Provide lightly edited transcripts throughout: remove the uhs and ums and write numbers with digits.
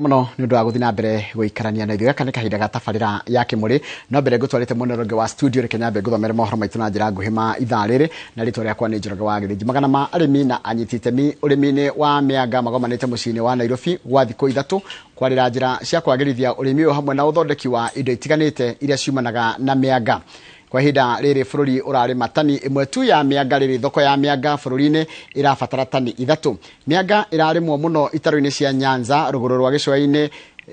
muno ni undu wa guthi na mbere guikarania na ithuĩ kana kahinda gatabarĩra ya Kĩmũrĩ no mbere ngũtwarĩte mũneronge wa studio reke nyambe ngũthomere mohoro maitũ na njĩra nguhĩ ma ithaa rĩrĩ na rĩtwa rĩakwa nĩ Njoroge wa Gĩthĩnji. Magana ma arĩmi na anyiti itemi ũrĩmi-inĩ wa mĩanga magomanĩte mũciĩ-inĩ wa Nairobi gwa thikũ ithatũ kwarĩra njĩra cia kwagĩrithia ũrĩmi ũyũ hamwe na ũthondeki wa indo itiganĩte iria ciumanaga na mĩanga. Kwa hinda rĩrĩ bũrũri ũrarĩma tani ĩmwe tu ya mĩanga, rĩrĩ thoko ya mĩanga bũrũri-inĩ ĩrabatara tani ithatũ. Mĩanga ĩrarĩmwo mũno itarũ-inĩ cia Nyanza rũgũrũ rwa gĩcũa-inĩ,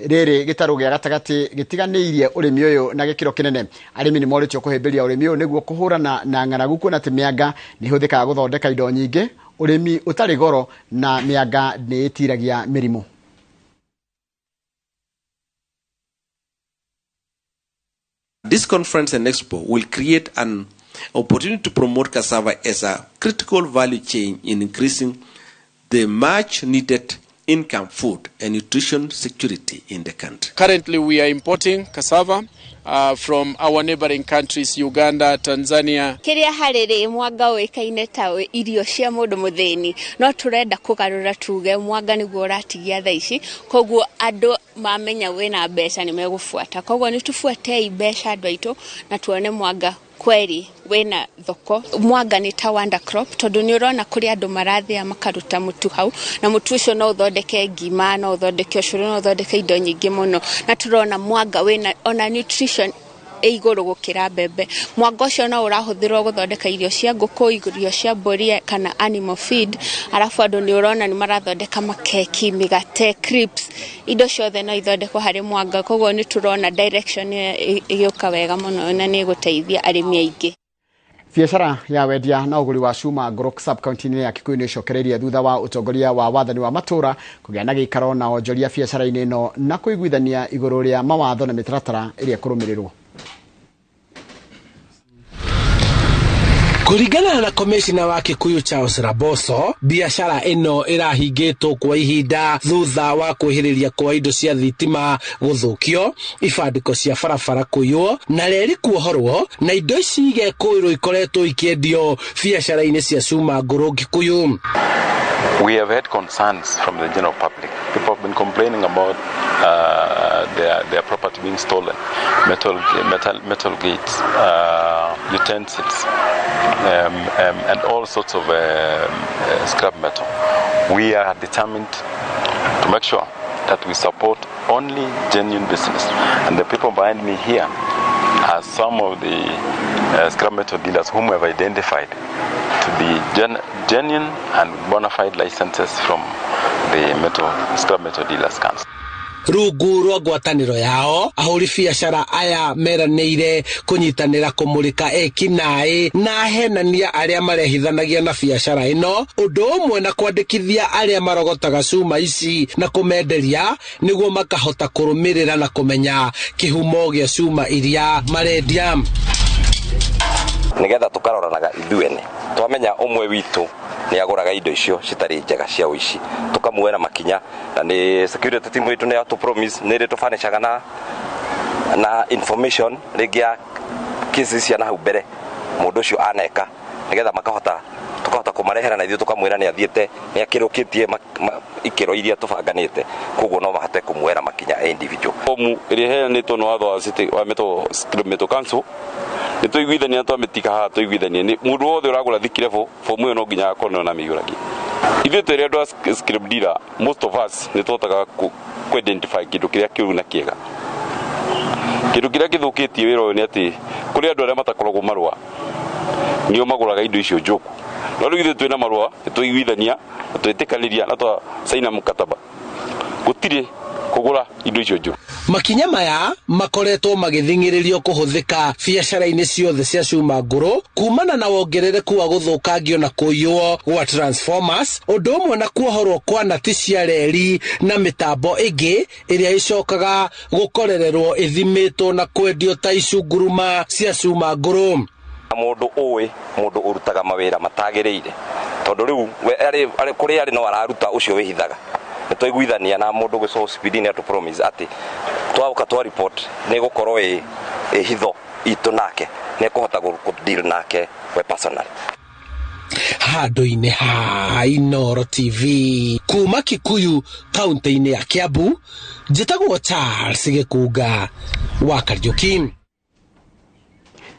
rĩrĩ gĩtarũ gĩa gatagatĩ gĩtiganĩirie ũrĩmi ũyũ na gĩkĩro kĩnene. Arĩmi nĩ morĩtio kũhĩmbĩria ũrĩmi ũyũ nĩguo kũhũrana na ng'aragu, kuona atĩ mĩanga nĩ ĩhũthĩkaga gũthondeka indo nyingĩ, ũrĩmi ũtarĩ goro na mĩanga nĩ ĩtiragia mĩrimũ. This conference and expo will create an opportunity to promote cassava as a critical value chain in increasing the much needed income, food and nutrition security in the country. Currently we are importing cassava from our neighboring countries, Uganda, Tanzania. Kiria hariri mwanga wikaine ta irio cia mundu muthini no turenda kugarura tuge mwanga niguo uratigia thaa ici, koguo andu mamenya wina mbeca ni megufuata, koguo ni tufuate mbeca andu aitu na tuone mwanga kweli wena thoko. Mwanga ni ta wonder crop tondu ni urona kuri andu marathia makaruta mutu hau, na mutu ucio no uthondeke ngima, no uthondeke ucuru, no uthondeke indo nyingi muno, na turona mwanga wena ona nutrition iguru gukira mbembe. Mwanga ucio no urahuthirwo guthondeka irio cia nguku, irio cia mburi kana animal feed, arafu andu ni urona ni marathondeka makeki, migate, crepes, indo ciothe no ithondekwo hari mwanga, koguo ni turona direction igioka wega muno na ni guteithia arimi aingi. Biacara ya wendia na ũgũri wa cuma ngũrũ sub-county-inĩ ya Kikuyu nĩ ĩcokereirie thutha wa ũtongoria wa wathani wa matũra kũgĩa na gĩikaro na onjoria biacara-inĩ ĩno na kũiguithania igũrũ rĩa mawatho na mĩtaratara ĩrĩa kũrũmĩrĩrwo. Kuringana na komishina wa Kikuyu Charles Raboso, biashara ino irahingĩtwo kwa ihinda thutha wa kwĩhĩrĩria kwa indo cia thitima gũthũkio, ibandĩko cia barabara kũiywo na reri kuohorwo, na indo ici igekũirwo ikoretwo ikĩendio biacara-inĩ cia cuma ngũrũ Kikuyu. We have had concerns from the general public. People have been complaining about their property being stolen, metal gates, utensils, and all sorts of scrap metal. We are determined to make sure that we support only genuine business. And the people behind me here are some of the scrap metal dealers whom we have identified to be genuine and bona fide licenses from the scrap metal dealers council. Rungu rwa ngwatanĩro yao, ahũri biacara aya meranĩire kũnyitanĩra kũmũrĩka ekinaĩ na ahenania arĩa marehithanagia na biacara ĩno, ũndũ ũmwe na kwandĩkithia arĩa marogotaga cuma ici na kũmenderia nĩguo makahota kũrũmĩrĩra na kũmenya kĩhumo gĩa cuma iria marendia. Nigetha tukaroranaga ithuene twamenya umwe witu ni aguraga indo icio citari njega cia uici, tukamuera makinya na ni security team witu ni atu promise ni ri tufanishaga na information rigia cases cia na hau mbere mundu ucio aneka, nigetha tukahota kumarehera na ithuĩ tukamuera ni athiete ni akirukitie ikero iria tubanganite, koguo no mahate kumuera makinya individual. Fomu iri heanĩtwo nĩ watho wa city wa metal council ni tuiguithania twametika haha tuiguithania ni mundu wothe uragura thikire fomu ĩyo no nginya akorwo na mĩihũragia. Ithuĩ tũrĩ andũ a scrap dealer, most of us ni tũhotaga ku identify kĩndũ kĩrĩa kĩũru na kĩega. Kĩndũ kĩrĩa gĩthũkĩtie wĩra ũyũ nĩ atĩ kũrĩ andũ arĩa matakoragwo marũa nĩo magũraga indo icio njũku. No rĩu ithuĩ twĩna marũa nĩ tũiguithania na twĩtĩkanĩria na twasaina mkataba gũtirĩ kũgũra indo icio njũku. Makinya maya makoretwo magĩthingĩrĩrio kũhũthĩka biacara-inĩ ciothe cia cuma ngũrũ kumana na wongerereku wa gũthũkangio na kũiywo gwa transformers, ũndũ ũmwe na kuohorwo kwa nati cia reri na mĩtambo ĩngĩ ĩrĩa ĩcokaga gũkorererwo ĩthimĩtwo na kwendio ta icunguruma cia cuma ngũrũ. Mundu urutaga mawĩra matagĩrĩire tondu riu ari kuri ari no araruta ucio wihithaga ni twaiguithania na mundu gwico speedini atu promise ati twauka twa report ni gukorwo hitho itu nake ni kuhota ku deal nake we personal. handũ-inĩ ha Inooro TV kuma Kikuyu kaunti-inĩ ya Kiambu, njĩtagwo Charles Gĩkunga wa Kariũki.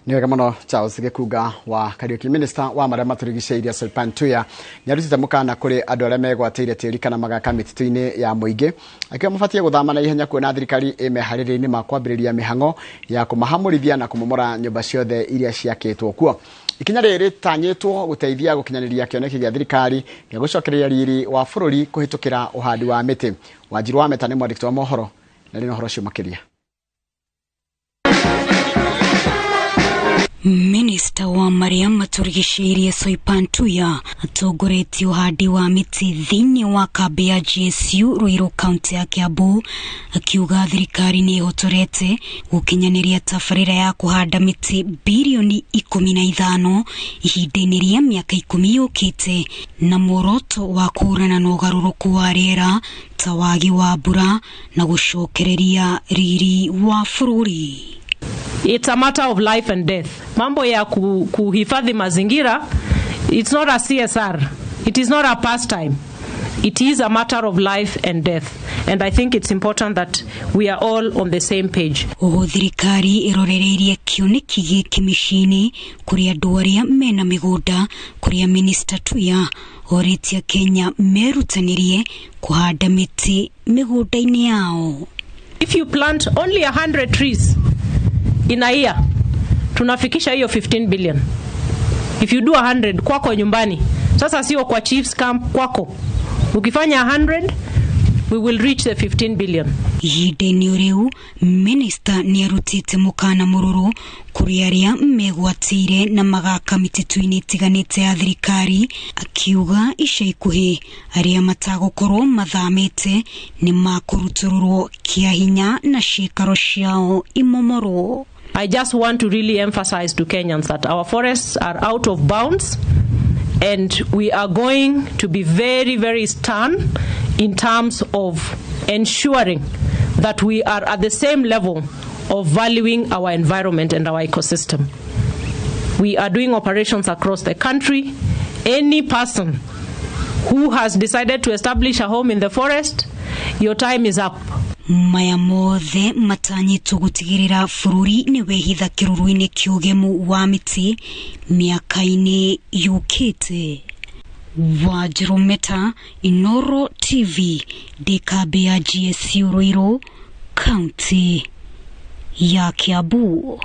Nĩ wega mũno Charles Gĩkunga wa Kariũki. Minister wa marĩa matũrigicĩirie Soipan Tuya nĩarutĩte mũkana kũrĩ andũ arĩa megwatĩire tĩri kana magaka mĩtitũ-inĩ ya mũingĩ, akiuga mabatie gũthama na ihenya kuona thirikari ĩmeharĩrĩria-inĩ ma kwambĩrĩria mĩhang'o ya kũmahamũrithia na kũmomora nyũmba ciothe iria ciakĩtwo kuo. Ikinya rĩrĩ tanyĩtwo gũteithia gũkinyanĩria kĩoneki gĩa thirikari gĩa gũcokereria riri wa bũrũri kũhĩtũkĩra ũhandi wa mĩtĩ. Wanjiru wa Meta nĩ mwandĩki wa mohoro na rĩna ũhoro ũcio makĩria. Minister wa marĩa matũrigicĩirie Soipan Tuya atongoretie ũhandi wa mĩtĩ thĩinĩ wa kambĩ ya GSU Ruiru kaunti ya Kiambu, akiuga thirikari nĩ ĩhotorete gũkinyanĩria tabarĩra ya kũhanda mĩtĩ bilioni 15 ihinda-inĩ rĩa mĩaka 10 yũkĩte, na muoroto wa kũhũrana na ũgarũrũku wa rĩera ta wagi wa mbura na gũcokereria riri wa bũrũri. It's a matter of life and death. Mambo ya kuhifadhi mazingira, it's not a CSR. It is not a pastime. It is a matter of life and death. And I think it's important that we are all on the same page. Thirikari ĩrorereirie kĩoneki gĩkĩ mĩciĩ-inĩ kũrĩ andũ arĩa mena mĩgũnda, kũrĩa Minister Tuya orĩtie Kenya merutanĩrie kũhanda mĩtĩ mĩgũnda-inĩ yao. If you plant only 100 trees in a year, tunafikisha hiyo 15 billion. If you do 100 kwako nyumbani, sasa sio kwa chiefs camp kwako. Ukifanya 100, we will reach the 15 billion. Ihinda-inĩ rĩu, minister nĩarutĩte mũkana mũrũrũ kũrĩ arĩa megwatĩire na magaka mĩtitũ-inĩ ĩtiganĩte ya thirikari, akiuga ica ikuhĩ arĩa matagũkorwo mathamĩte nĩ makũrutũrũrwo kĩa hinya na ciikaro ciao imomorwo. I just want to really emphasize to Kenyans that our forests are out of bounds, and we are going to be very, very stern in terms of ensuring that we are at the same level of valuing our environment and our ecosystem. We are doing operations across the country. Any person who has decided to establish a home in the forest, your time is up. Maya mothe matanyĩtwo gũtigĩrĩra bũrũri nĩ wehitha kĩruru-inĩ kĩa ũgemu wa mĩtĩ mĩaka-inĩ yũkĩte. Wanjiru Meta, Inooro TV, ndĩ kambĩ ya GSU Ruiru, kaunti ya Kiambu.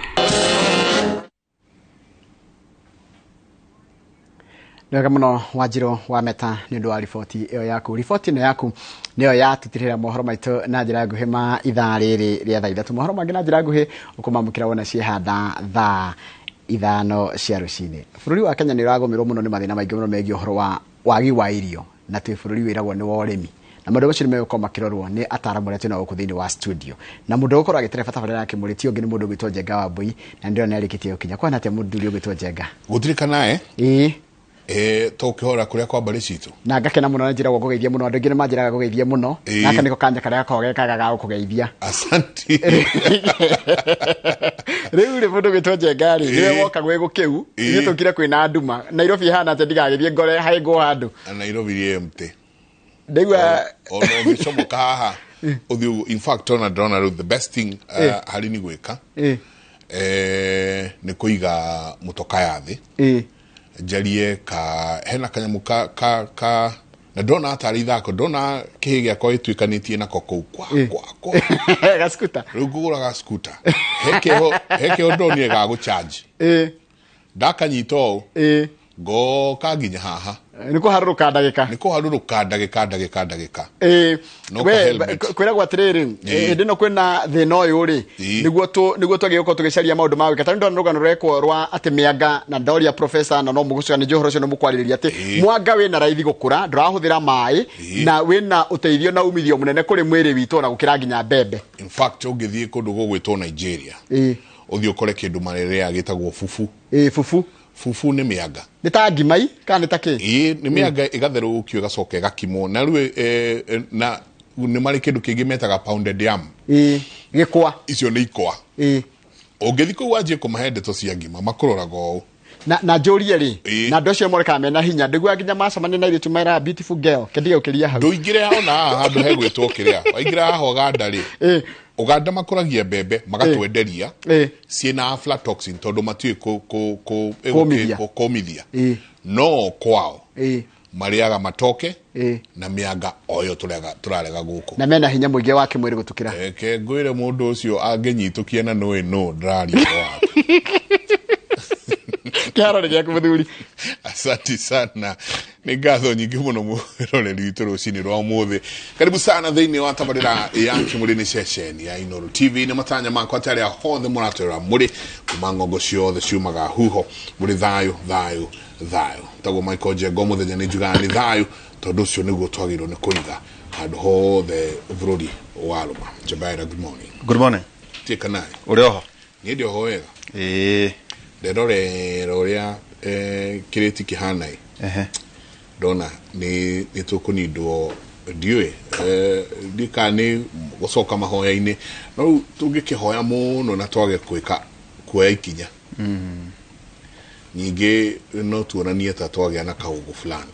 Nĩ wega mũno Wanjiru wa Meta nĩ ũndũ wa riboti ĩyo yaku. Riboti ĩno yaku nĩyo yatũtirĩra mohoro maitũ na njĩra nguhĩ ma ithaa rĩrĩ rĩa thaa ithatũ. Mohoro mangĩ na njĩra nguhĩ ũkũmamũkĩra wona ciĩhanda thaa 5 cia rũcinĩ. Bũrũri wa Kenya nĩ ũragũmĩrwo mũno nĩ mathĩna maingĩ mũno megiĩ ũhoro wa wagi wa irio, na twĩ bũrũri wĩragwo nĩ wa ũrĩmi, na mũndũ ũcio nĩ megũkorwo makĩrorwo nĩ ataaramu arĩa twĩna gũkũ thĩinĩ wa studio, na mũndũ ũgũkorwo agĩtereba tabarĩra ya Kĩmũrĩ ti ũngĩ nĩ mũndũ ũgwĩtwo Njenga wa Mbũi, na nĩndĩrona nĩarĩkĩtie gũkinya. Kwana atĩa mũthuri ũgwĩtwo Njenga? Gũtirika nae tũkĩhora kũrĩa kwa mbarĩ citũ, na ngakena mũno na njĩragwo kũgeithia mũno, andũ aingĩ nĩ manjĩraga kũgeithia mũno, naka nĩko kanja karĩa gakoragwo gekaga ga gũkũgeithia. Asanti. Rĩu rĩ mũndũ ũgwĩtwo Njenga rĩ nĩwe woka gwĩ gũkĩu, nĩ tũkire kwĩna nduma. Nairobi hana atĩ ndigagĩthiĩ ngore haĩngwo handũ. Nairobi rĩ empty. Ndĩgua ono gĩcomoka haha ũthiũ. In fact ona ndona the best thing harĩ ni gwĩka nĩ kũiga mũtoka ya thĩ, njarie hena kanyamu na ndona atari ithako, ndona kĩhĩ gĩakwa gĩtuĩkanĩtie nako kũu kwa gaskuta, rĩu ngũgũraga skuta hekeho ndonire ga gũchanji, ndakanyita ũũ ngoka nginya haha. Nĩ kũharũrũka ndagĩka kwĩragwo atĩrĩrĩ, hĩndĩ ĩno kwĩna thĩna ũyũ rĩ, nĩguo twagĩgũkorwo tũgĩcaria maũndũ ma gwĩka. Ta nĩndona rũgano rũrekwo rwa atĩ mĩanga na ndoria professor na no mũgũcokanĩria ũhoro ũcio nĩ mũkwarĩrĩria atĩ mwanga wĩna raithi gũkũra, ndũrahũthĩra maĩ na wĩna ũteithio na umithio mũnene kũrĩ mwĩrĩ witũ na gũkĩra nginya mbembe. In fact ũngĩthiĩ kũndũ gũgwĩtwo Nigeria ũthiĩ ũkore kĩndũ marĩrĩa gĩtagwo fufu. Fufu nĩ mĩanga, nĩ ta ngimai kana nĩ ta kĩ? Nĩ mĩanga ĩgatherũkio ĩgacoka ĩgakimwo, na rĩu na nĩ marĩ kĩndũ kĩngĩ metaga pounded yam, gĩkwa. Icio nĩ ikwa. Ũngĩthiĩ kũu wanjie kũmahe ndeto cia ngima makũroraga ũũ, na njũrie rĩ na andũ acio morekaga mena hinya ndĩgua nginya macamania na airĩtu mera beautiful girl kendiga ũkĩria hau ndũingĩre hao na handũ hegwĩtwo kĩrĩa waingĩra haha Ũganda rĩ Ũganda makũragia mbembe magatwenderia ciĩna aflatoxin tondũ matiũĩ kũmithia no kwao marĩaga matoke na mĩanga oyo tũrarega gũkũ na mena hinya mũingĩ wa kĩmwĩrĩ gũtukĩra reke ngwĩre mũndũ ũcio angĩnyitũkie na no ndĩraria waku kĩharo nĩ gĩaku mũthuri asante sana nĩ ngatho nyingĩ mũno mwĩroreri witũ rũcinĩ rwa ũmũthĩ karibu sana thĩinĩ wa tabarĩra ya Kĩmũrĩ nĩ ceceni ya Inooro TV nĩ matanya makwa tarĩa hothe mũratwĩra mũrĩ kuma ngongo ciothe ciumaga huho mũrĩ thayũ taguo Michael Njengo mũthenya nĩ njugaga nĩ thayũ tondũ ũcio nĩguo twagĩrĩirwo nĩ kũiga handũ hothe bũrũri warũma Jabaira good morning tiĩka naĩ ũrĩ oho niĩ ndĩ oho wega nderorera ũrĩa kĩrĩti kĩhana ndona nĩ tũkũnindwo ndiũĩ ndika nĩ gũcoka mahoya-inĩ no rĩu tũngĩkĩhoya mũno na twage kuoya ikinya ningĩ no tuonanie ta twagĩa na kaũgũ fulani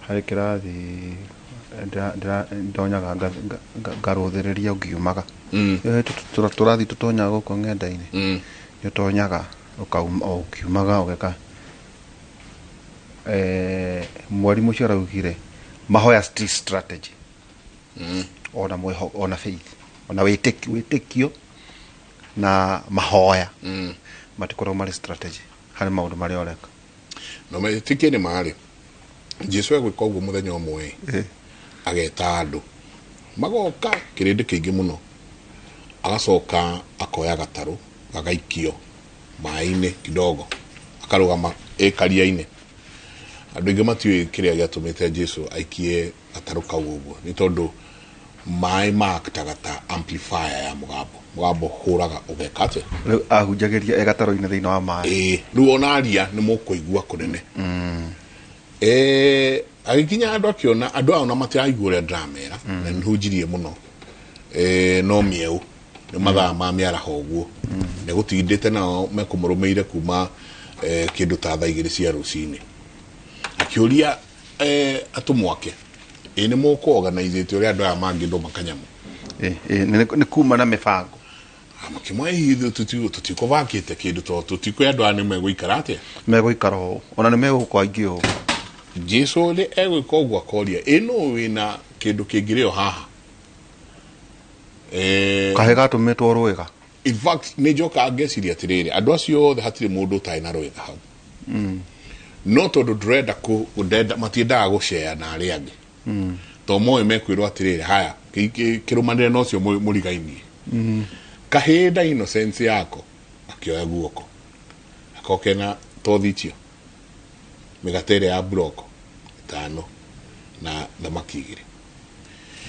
harĩ kĩrathi ndonyaga ngarũthĩrĩria ũngiumaga tũrathi tũtonyaga gũkũ ng'enda-inĩ nĩũtonyaga ũkiumaga ũgeka mwarimũ ũcio araugire mahoya strategy ona faith ona wĩtĩkio na mahoya matikorwo marĩ strategy harĩ maũndũ marĩa ũreka no mawĩtĩkio nĩ marĩ Jesũ egwĩka ũguo mũthenya ũmwe ageta andũ magoka kĩrĩndĩ kĩingĩ mũno agacoka akoya gatarũ gagaikio maĩ-inĩ kidogo akarũgama karia-inĩ andũ aingĩ matiũĩ kĩrĩa gĩatũmĩte Jesũ aikie gatarũ kau ũguo nĩ tondũ maĩ maaktaga ta amplifier ya mũgambo hũraga ũgeka atĩa rĩu ahunjagĩria gatarũ-inĩ thĩinĩ wa maĩ rĩu ona aria nĩ mũkũigua kũnene agĩkinya andũ akĩona andũ ao na matiraigua ũrĩa ndĩramera na nĩhunjirie mũno no mĩeu nĩ mathaa ma mĩaraho ũguo nĩ gũtindĩte nao mekũmũrũmĩire kuma kĩndũ ta thaa 2 cia rũcinĩ akĩũria atũmwo ake nĩ mũkũ-organizĩte ũrĩa andũ aya mangĩndwo makanyamũ nĩ kuma na mĩbango makĩmwe hitho tũtikũbakĩte kĩndũ tondũ tũtikũĩ andũ aya nĩ megũikara atĩa megũikara ũũ ona nĩ megũkwa aingĩ ũũ Jesũ rĩ egwĩka ũguo akoria no wĩna kĩndũ kĩngĩrĩo haha kahe gatũmĩtwo rwĩga in fact nĩ njoka ngeciria atĩrĩrĩ andũ acio othe hatirĩ mũndũ ũtarĩ na rwĩga hau no tondũ ndĩrenda matiendaga gũcea na arĩa angĩ to moĩ mekwĩrwo atĩrĩrĩ haya kĩrũmanĩre na ũcio mũrigainie kahĩnda innocence yako akĩoya guoko akoke na tothitio mĩgate ĩrĩa ya buroko 5 na thamaki 2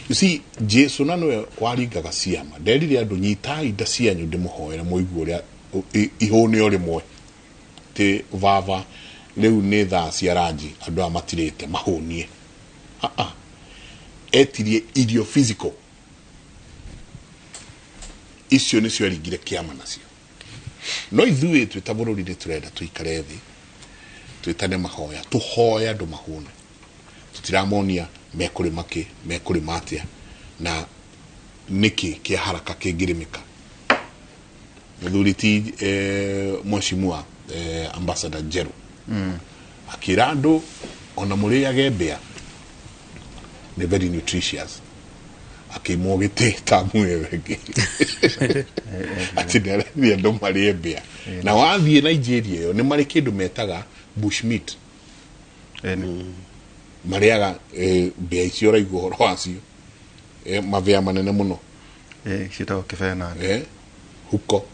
you see Jesũ na nĩwe waringaga ciama nderire andũ nyitai nda cianyu ndĩmũhoere mũigue ũrĩa ihũnio rĩmwe tĩ vava rĩu nĩ thaa cia ranji andũ aya matirĩte mahũnie etirie irio physical icio nĩcio aringire kĩama nacio no ithuĩ twĩ ta bũrũri nĩ tũrenda tũikare thĩ twĩtane mahoya tũhoya andũ mahũne tũtiramonia mekũrĩma kĩ mekũrĩma atĩa na nĩkĩ kĩa haraka kĩngĩrĩmĩka mũthuri ti mheshimiwa ambassador Njeru akĩra andũ ona mũrĩage mbĩa nĩ very nutritious akĩmwo gĩtĩ ta mwĩwe ngĩ atĩ nĩarethia andũ marĩe mbĩa na wathiĩ Nigeria ĩyo nĩ marĩ kĩndũ metaga bushmeat marĩaga mbĩa icio ũraigua ũhoro wacio mavĩa manene mũno ciĩtagwo kĩbena huko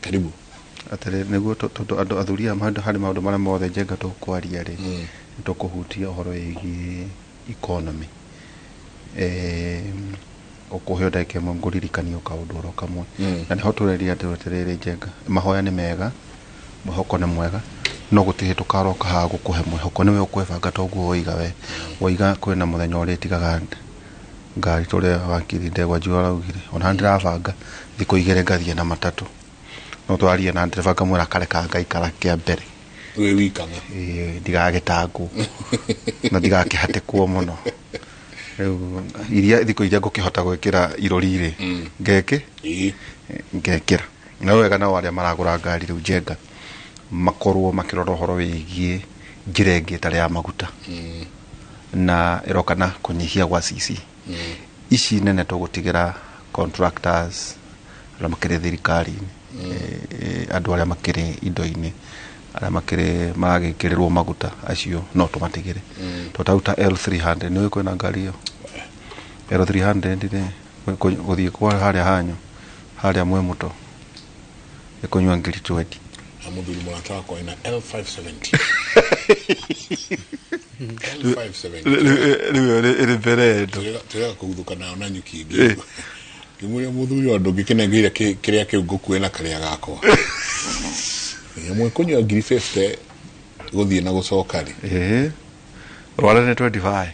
karibu atĩrĩ nĩguo tondũ andũ athuri aya harĩ maũndũ marĩa mothe njenga tũkwaria rĩ nĩtũkũhutia ũhoro wĩgiĩ economy ũkũhe ndagĩka ĩmwe ngũririkanio kaũndũ oro kamwe na nĩho tũreria andũ atĩrĩrĩ njenga mahoya nĩ mega mwĩhoko nĩ mwega no gũtirĩ tũkaroka haha gũkũhe mwĩhoko nĩwe ũkwĩbanga toguo woiga kwĩna mũthenya ũrĩtigaga ngari tũrĩa wakiri ndegwa njua araugire ona ndĩrabanga thikũ 2 ngathiĩ na matatũ no twaria na ndereba kamwera kareka ngaikara kia mbere we wikanga ndigagĩtangwo na ndigakĩhatĩkwo mũno rĩu iria thikũ iria ngũkĩhota gwĩkĩra irori-rĩ ngekĩra na wega nao arĩa maragũra ngari rĩu njenga makorwo makĩrora ũhoro wĩgiĩ njĩra ĩngĩ ĩtarĩ ya maguta na ĩroka na kũnyihia gwa cici ici nene tũgũtigĩra contractors arĩa makĩrĩ thirikari-inĩ andũ arĩa makĩrĩ indo-inĩ arĩa makĩrĩ magĩkĩrĩrwo maguta acio no tũmatigĩre tũtaruta L300 nĩ kwĩna ngari ĩyo L300 gũthiĩ kwa harĩa hanyu harĩa mwe mũto ĩkũnyua ngiri 20 na mũthuri mũrata wakwa ĩna L570 L570 rĩu mbere tũrega kũguthũka nayo na nyuki ĩngĩ ngĩmũria mũthuri wa ndũngĩ kĩnengeire kĩrĩa kĩu ngũkuĩ na karĩa gakwa mwe kũnyua ngiri 50 gũthiĩ na gũcoka rĩ rwara nĩ 25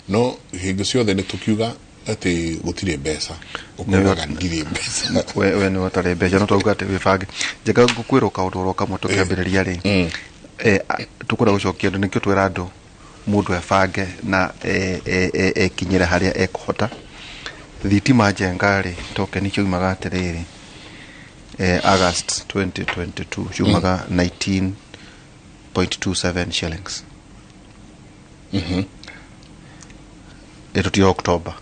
no hingo ciothe nĩ tũkiuga atĩ gũtirĩ mbeca ũkoraga ndirĩ mbeca we nĩ watarĩ mbeca no twauga atĩ wĩbange njega ngũkwĩra kaũndũ oro kamwe tũkĩambĩrĩria rĩ tũkwenda gũcokia andũ nĩkĩo twĩra andũ mũndũ ebange na ekinyĩre harĩa ekũhota thitima njenga rĩ tokeni ciumaga atĩrĩrĩ August 2022 ciumaga 19.27 shillings ĩtũtio October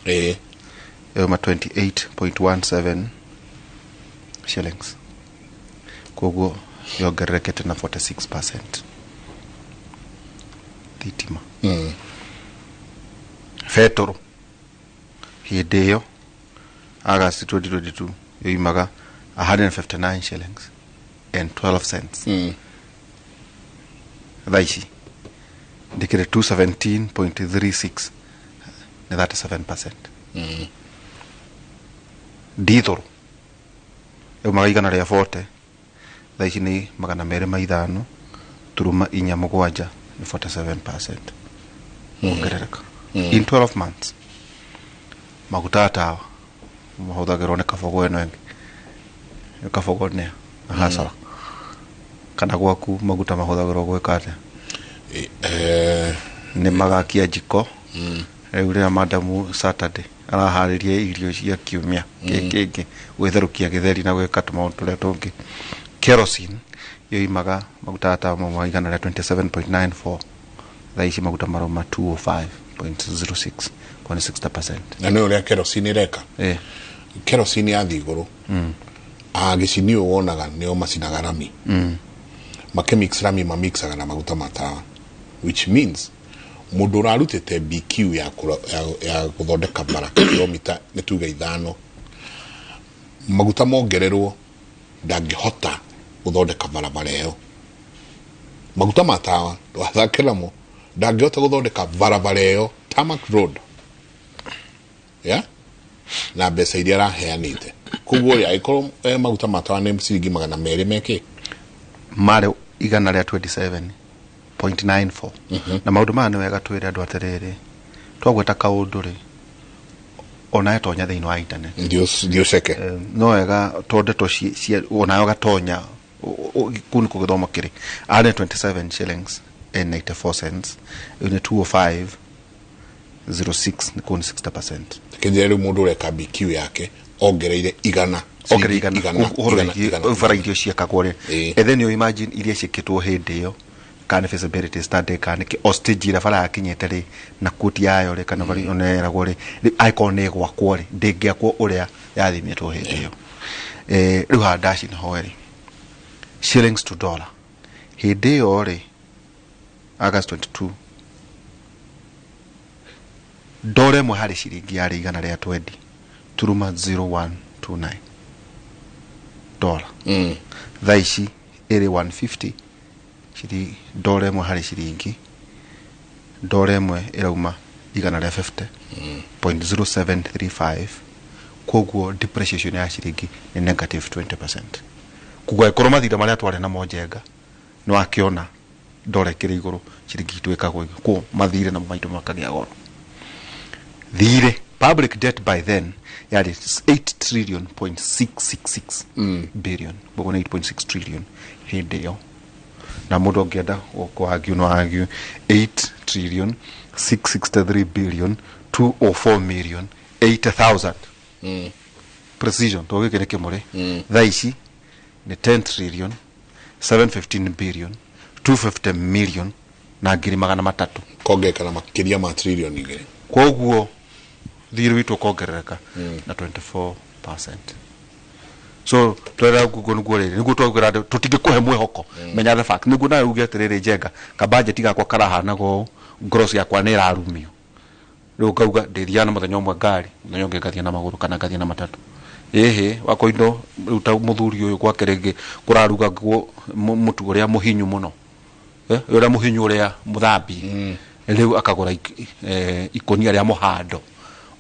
yuma 28.17 shillings koguo yongererekete na 46% thitima fetoro hĩndĩ ĩyo August 2022 yoimaga 159 shillings and 12 cents thaici ndikire 217.36 ni 37% diesel yoimaga igana rĩa 40 thaici ni magana merĩ ma ithano turuma inya mũgwanja ni 47% ongerereka in 12 months maguta tawa mahũthagĩrwo nĩ kabogo ĩno ĩngĩ kabogo nĩ hasara kana gwaku maguta mahũthagĩrwo gwĩka atĩa nĩ magakia njiko rĩu rĩrĩa madamu Saturday araharĩria irio cia kiumia kĩngĩ gwĩtherũkia gĩtheri na gwĩka tũmaũndũ tũrĩa tũngĩ kerosene yoimaga maguta tawa mamwe igana rĩa 27.94 thaici maguta maroma 205.06 kwa 60%. Na nĩ ũrĩa kerosene reka kerosene yathi igũrũ agĩcini wonaga nĩo macinaga rami makemix rami mamixaga na maguta matawa which means mũndũ ũrarutĩte BQ ya gũthondeka bara kilomita nĩ tuge 5 maguta mongererwo ndangĩhota gũthondeka barabara ĩyo maguta matawa twathakĩramo ndangĩhota gũthondeka barabara ĩyo tarmac road na mbeca iria araheanĩte koguo rĩ agĩkorwo maguta matawa nĩ ciringi 200 meke marĩ igana rĩa 27.94 na maũndũ maya nĩ wega twĩre andũ atĩrĩrĩ twagweta kaũndũ rĩ ona etonya thĩinĩ wa internet ndio ceke no wega tondeto ona gatonya kuni kũgĩthoma kĩrĩ arĩ 27 shillings and 94 cents ni 205 06 ni kuni 60%. Kĩnjĩra rĩu mũndũ ũreka BQ yake ongereire igana ũbara irio ciakagwo rĩ and then you imagine iria ciĩkĩtwo hĩndĩ ĩyo kana feasibility study kana hostage ira bara yakinyĩte rĩ na kuti yayo rĩ kana bari oneragwo rĩ icon nĩ gwakwo rĩ ndĩngĩakwo ũrĩa yathimĩtwo hĩndĩ ĩyo rĩu handaci na hoerĩ shillings to dollar hĩndĩ ĩyo rĩ August 22 dore mwe harĩ ciringi yarĩ igana rĩa 20 turuma 0129 dollar thaici ĩrĩ 150 shiri dore mwe harĩ ciringi dore mwe ĩrauma igana rĩa 50.0735 koguo depreciation ya ciringi ni negative 20%. Kugwa ĩkorwo mathira marĩa twarĩ na monjenga nĩ wakĩona dore kĩrĩ igũrũ ciringi twĩkagwo ko mathire na maitũ makagĩa goro thire public debt by then yari 8 trillion.666 billion bogo 8.6 trillion hindi yo na mudo ngenda kuargue no argue 8 trillion 663 billion 204 million 80,000 precision to gikire kimuri thaici ni 10 trillion 715 billion 250 million na ngiri magana matatu kongekana makiria ma trillion igire koguo thiri witu kongerereka na 24%. So twera gugu ngurire niguo twagura tutingikuhe mwihoko menya the fact niguo na uge atiriri Njenga ka budget gakwa karahana go gross yakwa ni rarumio riu kauga ndithia na muthenya umwe ngari muthenya ungi ngathia na maguru kana ngathia na matatu ehe wako indo ruta muthuri uyu kwa kerenge kuraruga mutu uria muhinyu muno uria muhinyu uria muthambi riu akagura ikonia ria muhando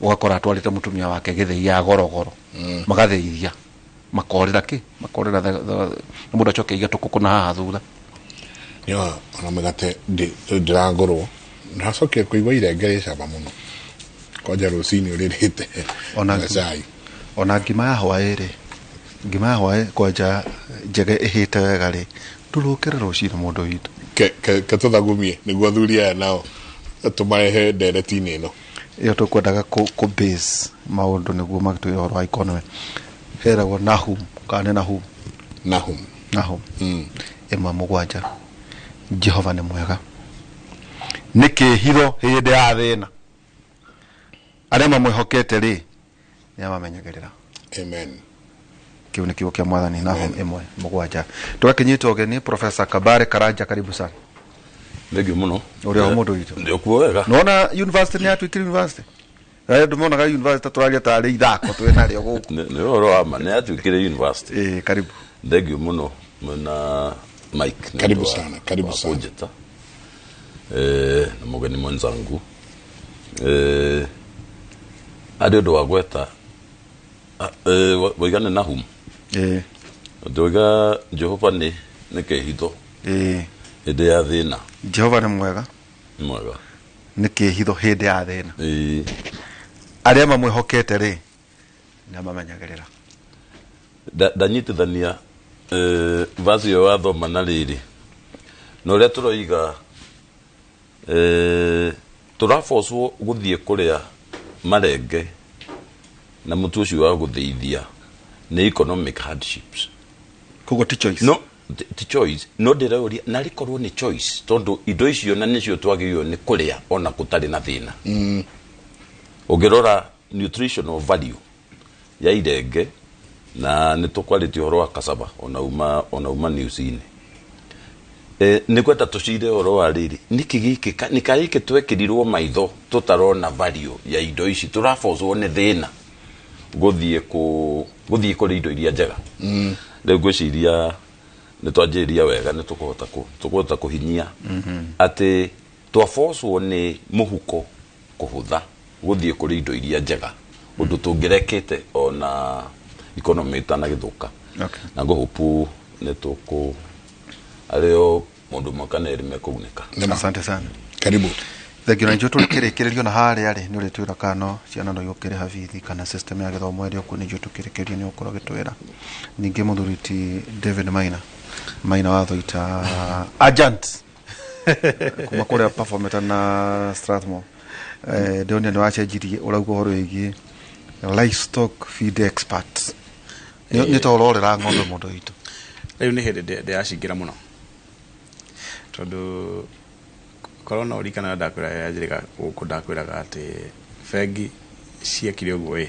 ugakora twarite mutumia wake githei ya gorogoro magatheithia makorera muda choke iga tukukuna haha thutha yo ona megate ndiragorwo ndacoke kuigwa irengere caba muno koja rucini uririte ona ngima ya hwairi koja njege ihite wega ri ndurukire rucini mundu witu ke tuthagumie niguo thuri aya nao tumarehe nderetini ino iyo tukwendaga ku base maundu niguo magitwira horo wa economy heragwo Nahum emwe mugwanja Jehova ni mwega nikihiro hindi ya thina aria mamwihokete ri niamamenyagerera amen kiu ni kiugo kia mwathani Nahum emwe mugwanja tugakinyita ogeni Professor Kabare Karanja karibu sana ndegio muno uri ho mundu witu ndio kuo wega nona university ni atwikiri university ndumona ga university turaria tari ithako twina rio guku ni oro ama ni atwikire university karibu ndegio muno mna Mike karibu sana projecta na mugeni mwenzangu adio ndo wagweta waigane Nahum ndoiga Jehova ni kehitho hindi ya thina Jehova ni mwega ni kehitho hindi ya thina aria mamwihokete ri niamamenyagerera ndanyitithania vazi yo wathoma na riri no ria turoiga turafoswo guthie kuria marenge na mutu ucio wa gutheithia ni economic hardships kogo ti choice ti choice no ndireoria na rikorwo ni choice tondu indo icio na nicio twagirio ni kuria ona kutari na thina ugirora nutritional value ya irenge na nitukwaliti horo wa cassava ona uma newsini ni kweta tucire horo wa riri nikigiki twekirirwo maitho tutarona value ya indo ici turafozwo ni thina guthie kuri indo iria njega riu gwiciria nitwanjiria wega nitukuhota kuhinyia ati twafozwo ni muhuko kuhutha guthie kuri indo iria njega undu tungirekete ona economy tana githuka na nguhupu nituku ario mundu makaneri mekugunika asante sana karibu thegio njo tukirekererio na haria ri ni ritwira kano ciana no yukire havithi kana system ya githomo iri ku ni njo tukirekererio ni ukoro gitwira ninge muthuriti David Maina wa thoita agent kuma kore performance na Strathmore ndio ni wacenjirie uraugo horo igi livestock feed experts ni tororera ng'ombe mundu witu riu ni hindi ndiacingira muno tondu korona urikana ndakwira yajirika guku ndakwiraga ati fegi ciekire uguo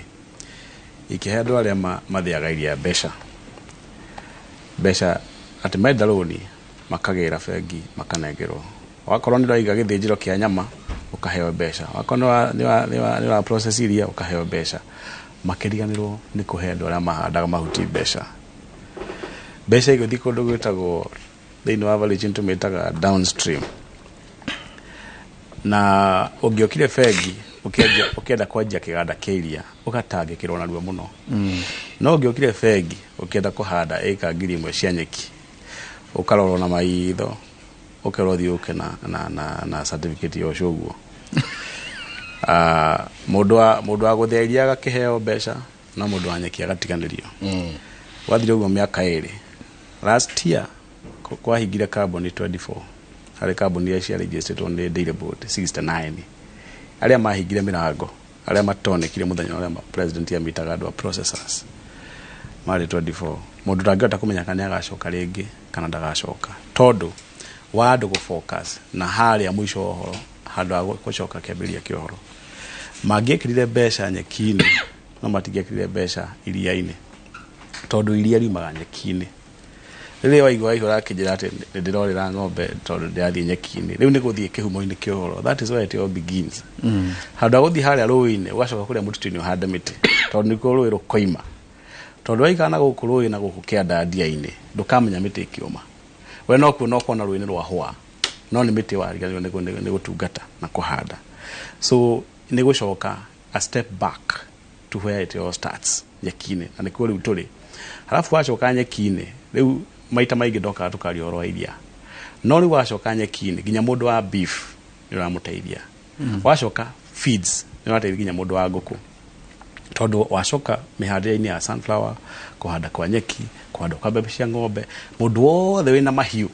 ikihe andu aria mathiaga iria mbeca ati menda roni makagira fegi makanengerwo wakorwo ni raiga githinjiro kia nyama ukaheo mbeca wakorwo ni wa process iria ukaheo mbeca makiriganirwo ni kuhe andu aria mahandaga mahuti mbeca iguthi kundu gwitagwo thiini wa valley chintu metaga downstream na ungiokire fegi ukienda kwanjia kiganda kiria ugatangikirwo na ruo muno no ungiokire fegi ukienda kuhanda eka 1,000 cia nyeki ukarorwo na maitho ukerwo thiuke na certificate yo shoguo Mũndũ wa gũtheria agakĩheo mbeca na mũndũ wa nyeki agatiganĩrio. Wathire ũguo mĩaka 2 last year kwahingire carbon 24 harĩ carbon iria ciarĩgĩstĩtwo nĩ Daily Board 69 arĩa mahingire mĩrango arĩa matonekire mũthenya ũrĩa president amitaga andũ a processors marĩ 24 mũndũ ndangĩhota kũmenya kana agacoka rĩngĩ kana ndagacoka tondũ wa andũ gũfocus na harĩa mũico ũhoro handũ ha gũcoka kĩambĩrĩria kĩa ũhoro mangĩekĩrire mbeca nyeki-inĩ no matingĩekĩrire mbeca iria-inĩ tondũ iria riumaga nyeki-inĩ. Rĩrĩa waigua ihora kĩnjĩra atĩ ndĩrorera ng'ombe tondũ ndĩrathiĩ nyeki-inĩ rĩu nĩ gũthiĩ kĩhumo-inĩ kĩa ũhoro. That is where it all begins. Handũ ha gũthiĩ harĩa rũĩ-inĩ ũgacoka kũrĩa mũtitũ-inĩ ũhande mĩtĩ tondũ nĩkuo rũĩ rũkoima tondũ waikara na gũkũ rũĩ na gũkũ kĩanda ndia-inĩ ndũkamenya mĩtĩ ĩkĩũma we no kuona ũkona rũĩ nĩ rwahũa no nĩ mĩtĩ wariganĩrwo nĩ gũtungata na kũhanda. So nĩ gũcoka a step back to where it all starts nyeki-inĩ na nĩkuo rĩu tũrĩ. Halafu wacoka nyeki-inĩ rĩu maita maingĩ ndokaga tũkaria ũhoro wa iria no rĩu wacoka nyeki-inĩ nginya mũndũ wa beef nĩ ũramũteithia. Wacoka feeds nĩ ũrateithia nginya mũndũ wa ngũkũ tondũ wacoka mĩhandĩre-inĩ ya sunflower kũhanda kwa nyeki kũhanda kwa mbembe cia ng'ombe mũndũ wothe wĩna mahiũ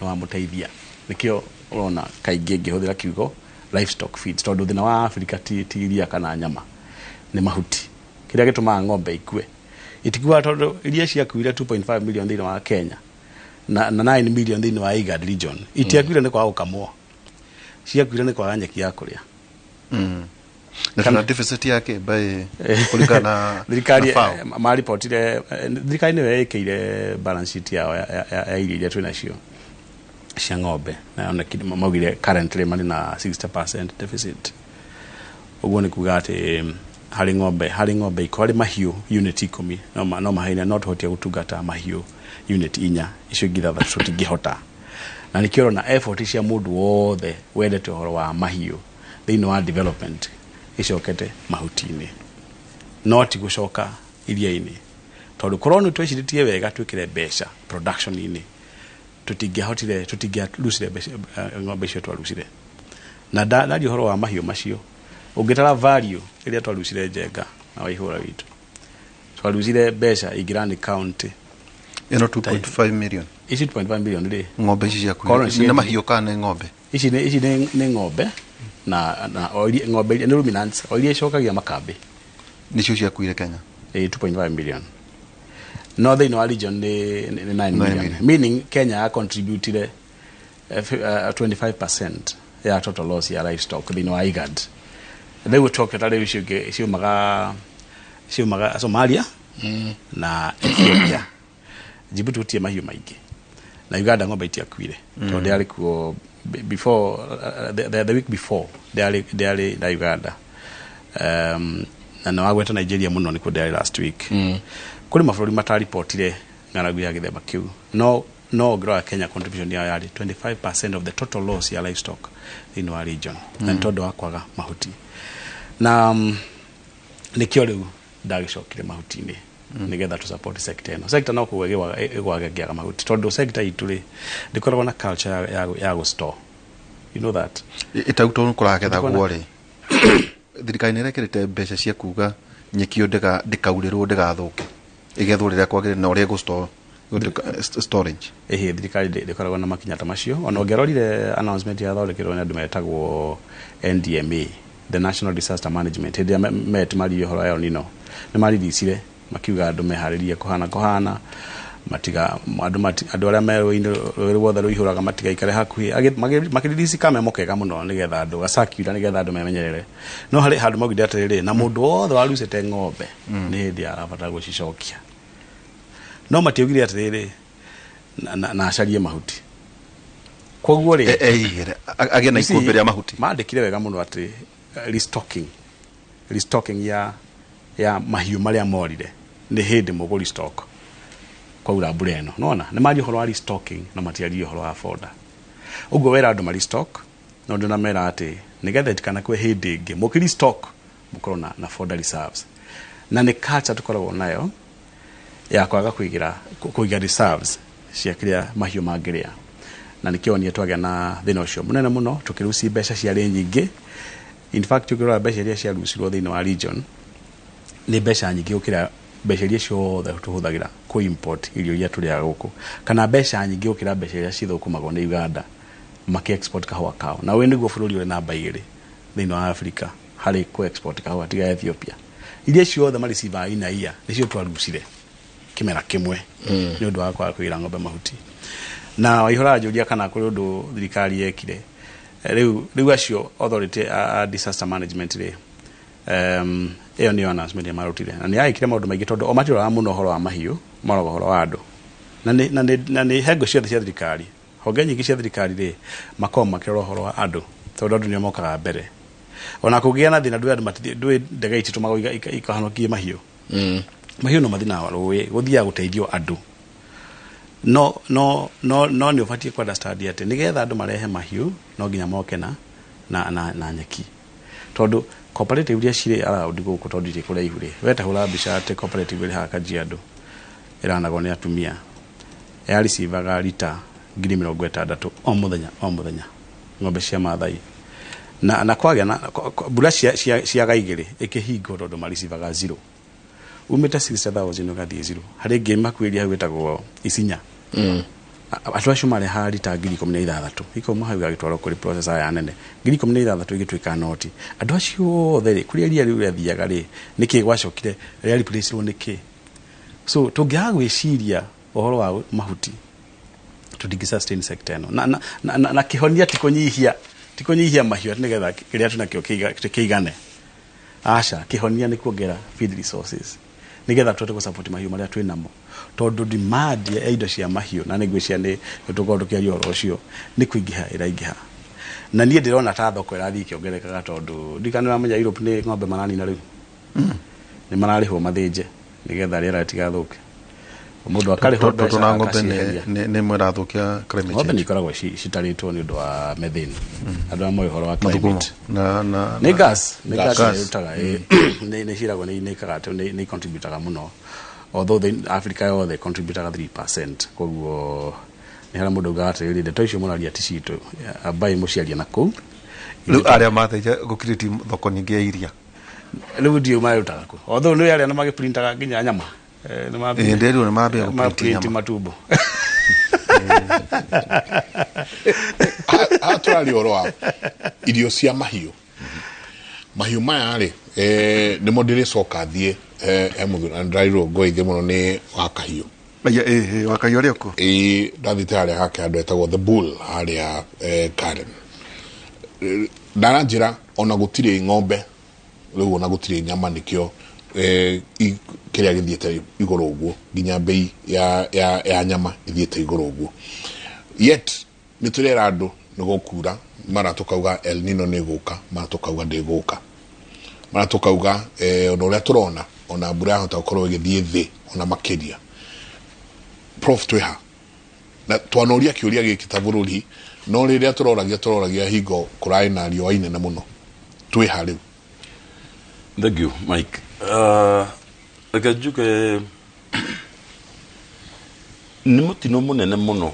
no amũteithia. Nĩkĩo ũrona kaingĩ ngĩhũthĩra kiugo livestock feeds tondũ thĩna wa Africa ti iria kana nyama nĩ mahuti kĩrĩa gĩtũmaga ng'ombe ikue itikuaga tondũ iria ciakuire 2.5 million thĩinĩ wa Kenya na 9 million thĩinĩ wa IGAD region itiakuire nĩ kwaga gũkamwo ciakuire nĩ kwaga nyeki ya kũrĩa. Na kana deficit yake by kulingana thirikari maripotire thirikari nĩ ĩkĩire balance sheet yao ya iria twĩ nacio cia ng'ombe na maugire currently marĩ na 60% deficit. Ũguo nĩ kuga atĩ harĩ ng'ombe ikwarĩ mahiũ unit 10 no mahaina no tũhotia gũtungata mahiũ unit 4 icio ingĩ thathatũ tũtingĩhota. Na nĩkĩo na effort cia mũndũ wothe wendete ũhoro wa mahiũ thĩinĩ wa development icokete mahuti-inĩ no ti gũcoka iria-inĩ tondũ korwo nĩ twecirĩtie wega twĩkĩre mbeca production-inĩ tũtingĩarucire ng'ombe icio twarucire. Na ndaria ũhoro wa mahiũ macio ũngĩtara value ĩrĩa twarucire Njenga na Waihũra witũ twarucire mbeca ingĩrani county ĩno 2.5 million ici 2.5 million rĩ ng'ombe ici ciakuire nĩ mahiũ kana nĩ ng'ombe ici nĩ ng'ombe na ng'ombe nĩ ruminants o iria icokagia makambĩ nicio ciakuire Kenya 2.5 million no thĩinĩ wa region nĩ 9 million meaning Kenya contributed 25% ya total loss ya livestock thĩinĩ wa IGAD. They were talking about Somalia na Ethiopia. Djibouti utie mahiũ maingĩ na Uganda ng'ombe itiakuire tondũ ndĩarĩ kuo before the week before ndĩarĩ na Uganda na no agweta Nigeria mũno nĩkuo ndĩarĩ last week. Kũrĩ mabũrũri mataripotire ng'aragu ya gĩthemba kĩu no ngĩrora Kenya contribution yao yarĩ 25% of the total loss ya livestock thĩinĩ wa region na tondũ wa kwaga mahuti. Na nĩkĩo rĩu ndagĩcokire mahuti-inĩ nĩgetha tu support sector ĩno. Sector no kuga ĩgwagĩaga mahuti tondũ sector itũ rĩ ndĩkoragwo na culture ya gũstore. You know that ĩtautwo kũragetha guo-rĩ thirikari nĩ ĩrekĩrĩte mbeca cia kuga nyeki ndĩkaurĩrwo ndĩgathũke ĩgethwo rĩrĩa kwagĩrĩire na ũrĩa gũstore storage. Thirikari ndĩkoragwo na makinya ta macio ona ũngĩrorire announcement ya thondekirwo nĩ andũ metagwo NDMA the National Disaster Management hĩndĩ ya metumari ũhoro wa El Nino nĩ marithicire makiuga andũ meharĩrie kũhana matiga andũ arĩa merũĩ-inĩ rũĩ wothe rũihũraga matigaikare hakuhĩ makĩrithisi kamemo kega mũno nĩgetha andũ gacakiura nĩgetha andũ memenyerere no harĩ handũ maugire atĩrĩrĩ na mũndũ wothe warucĩte ng'ombe nĩ hĩndĩ arabatara gũcicokia no matiaugire atĩrĩrĩ na acarie mahuti koguo rĩ agĩa na ikũmbĩ rĩa mahuti mandĩkire wega mũno atĩ restocking ya mahiũ marĩa morire nĩ hĩndĩ mũgũ restock kwaura mbura ĩno nona nĩ maria ũhoro wa restocking na matiaria ũhoro wa foda. Ũguo wera andũ ma restock no ndona mera atĩ nĩgetha itikanakue hĩndĩ ĩngĩ mũkĩ restock mũkorwo na foda reserves na nĩ culture tukoragwo nayo ya kwaga kũiga reserves cia kĩrĩa mahiũ mangĩrĩa na nĩkĩo niĩ twagĩa na thĩna ũcio mũnene mũno tũkĩruci mbeca ciarĩ nyingĩ in fact ukirora mbeca iria ciarucirwo thĩinĩ wa region nĩ mbeca nyingĩ gũkĩra mbeca iria ciothe tũhũthagĩra kũ import irio iria tũrĩaga gũkũ, kana mbeca nyingĩ gũkĩra mbeca iria cithũkũmagwo nĩ Uganda maki export kahũa kao, na we nĩguo bũrũri ũrĩ namba 2 thĩinĩ wa Africa harĩ kũ export kahũa tiga Ethiopia. Iria ciothe mariciva ina ia nĩcio twarucire kĩmera kĩmwe nĩ ũndũ wa kwaga kũigira ng'ombe mahuti. Na waihũra njũria kana kũrĩ ũndũ thirikari yekire rĩu acio authority disaster management rĩ ĩyo nĩ announcement marutire, na nĩ yakire maũndũ maingĩ tondũ o matiroraga mũno ũhoro wa mahiũ, maroraga ũhoro wa andũ, na nĩ hengo ciothe cia thirikari, honge nyingĩ cia thirikari rĩ makorwo makĩrora ũhoro wa andũ tondũ andũ nĩo mokaga mbere. Ona kũgĩa na thĩna ndũĩ ndege ititũmagwo ikahonokie mahiũ, mahiũ no mathina rũĩ gũthiaga gũteithio andũ, no nĩ ũbatiĩ ku understand atĩ nĩgetha andũ marehe mahiũ no nginya moke na nyeki, tondũ cooperative iria cirĩ around gũkũ tondũ irĩ kũraihu rĩ, weta hũra mbica atĩ cooperative ĩrĩ haha Kajiado ĩranagwo nĩ atumia yaricivaga lita 60,000 o mũthenya ng'ombe cia Maathai, na kwagĩa na mbura cia gaigĩrĩ ĩkĩhingwo tondũ maricivaga 0 umĩte 60,000 ũgathiĩ 0 harĩ ngĩ makuĩria hau ĩtagwo Isinya atũ acio mareha lita 16,000 ikauma hau gagĩtwarwo kũrĩ processor ya nene 16,000 ĩgĩtuĩka noti. Andũ acio othe rĩ kũrĩa iria rĩu rĩathiaga rĩ nĩkĩ gwacokire rĩa replacewo nĩkĩ? So tũngĩaga gwĩciria ũhoro wa mahuti tũtingĩ sustain sector ĩno na kĩhonia tikũnyihia mahiũ nĩgetha kĩrĩa tunakĩo kĩigane. Aca kĩhonia nĩ kuongerera feed resources nĩgetha tũhote gũsupport mahiũ marĩa twĩ namo, tondũ demand ya indo cia mahiũ na nĩngwĩcia nĩ tũkorwo tũkĩaria ũhoro ũcio nĩ kũingĩha ĩraingĩha, na niĩ ndĩrona ta thoko ĩrathiĩ ĩkĩongerekaga tondũ ndikana nĩwamenya Europe nĩ ng'ombe mananina rĩu nĩ mararĩhwo mathĩnje nĩgetha rĩera rĩtigathũke, mũndũ akarĩhwo mbeca na ng'ombe nĩ mwĩrathũkia climate change. Ng'ombe nĩ ikoragwo citarĩtwo nĩ ũndũ wa methane, andũ amwe ũhoro wa climate nĩ gas ĩrutaga nĩ ciragwo nĩ ikaga nĩ contributaga mũno, although Africa yothe contributaga 3%, koguo nĩ harĩa mũndũ ugaga atĩrĩrĩ ndeto icio mũraria ti citũ ambaye mũciaria na kũu rĩu arĩa mateithia gũkirĩti thoko nyingĩ ya iria rĩu ndio marutaga kũ, although nĩ arĩa magĩprintaga nginya nyama nĩ mambia matumbo tũrarĩ ũhoro wa irio cia mahiũ maya rĩ nĩmo ndĩrĩcoka thiĩ mũthuri na ndĩrairwo ngoithie mũno nĩ wakahiũ wakahiũ ũrĩa ũkũ ndathiĩte harĩa hake handũ etagwo the bull harĩa Karen ndaranjĩra ona gũtirĩ ng'ombe rĩu ona gũtirĩ nyama nĩkĩo kĩrĩa gĩthiĩte igũrũ ũguo nginya bei ya nyama ithiĩte igũrũ ũguo, yet nĩ tũrera andũ nĩ gũkura, mara tũkauga El Nino nĩ gũka, mara tũkauga ndĩgũka, mara tũkauga ona ũrĩa tũrona ona mbura yahota gũkorwo ĩgĩthiĩ thĩ ona makĩria. Prof twĩha na twanoria kĩũria gĩkĩ ta bũrũri, no rĩrĩa tũroragia hingo kũrarĩ na riũa inene mũno, twĩha rĩu? Thank you, Mike. Reke njuge nĩ mũtino mũnene mũno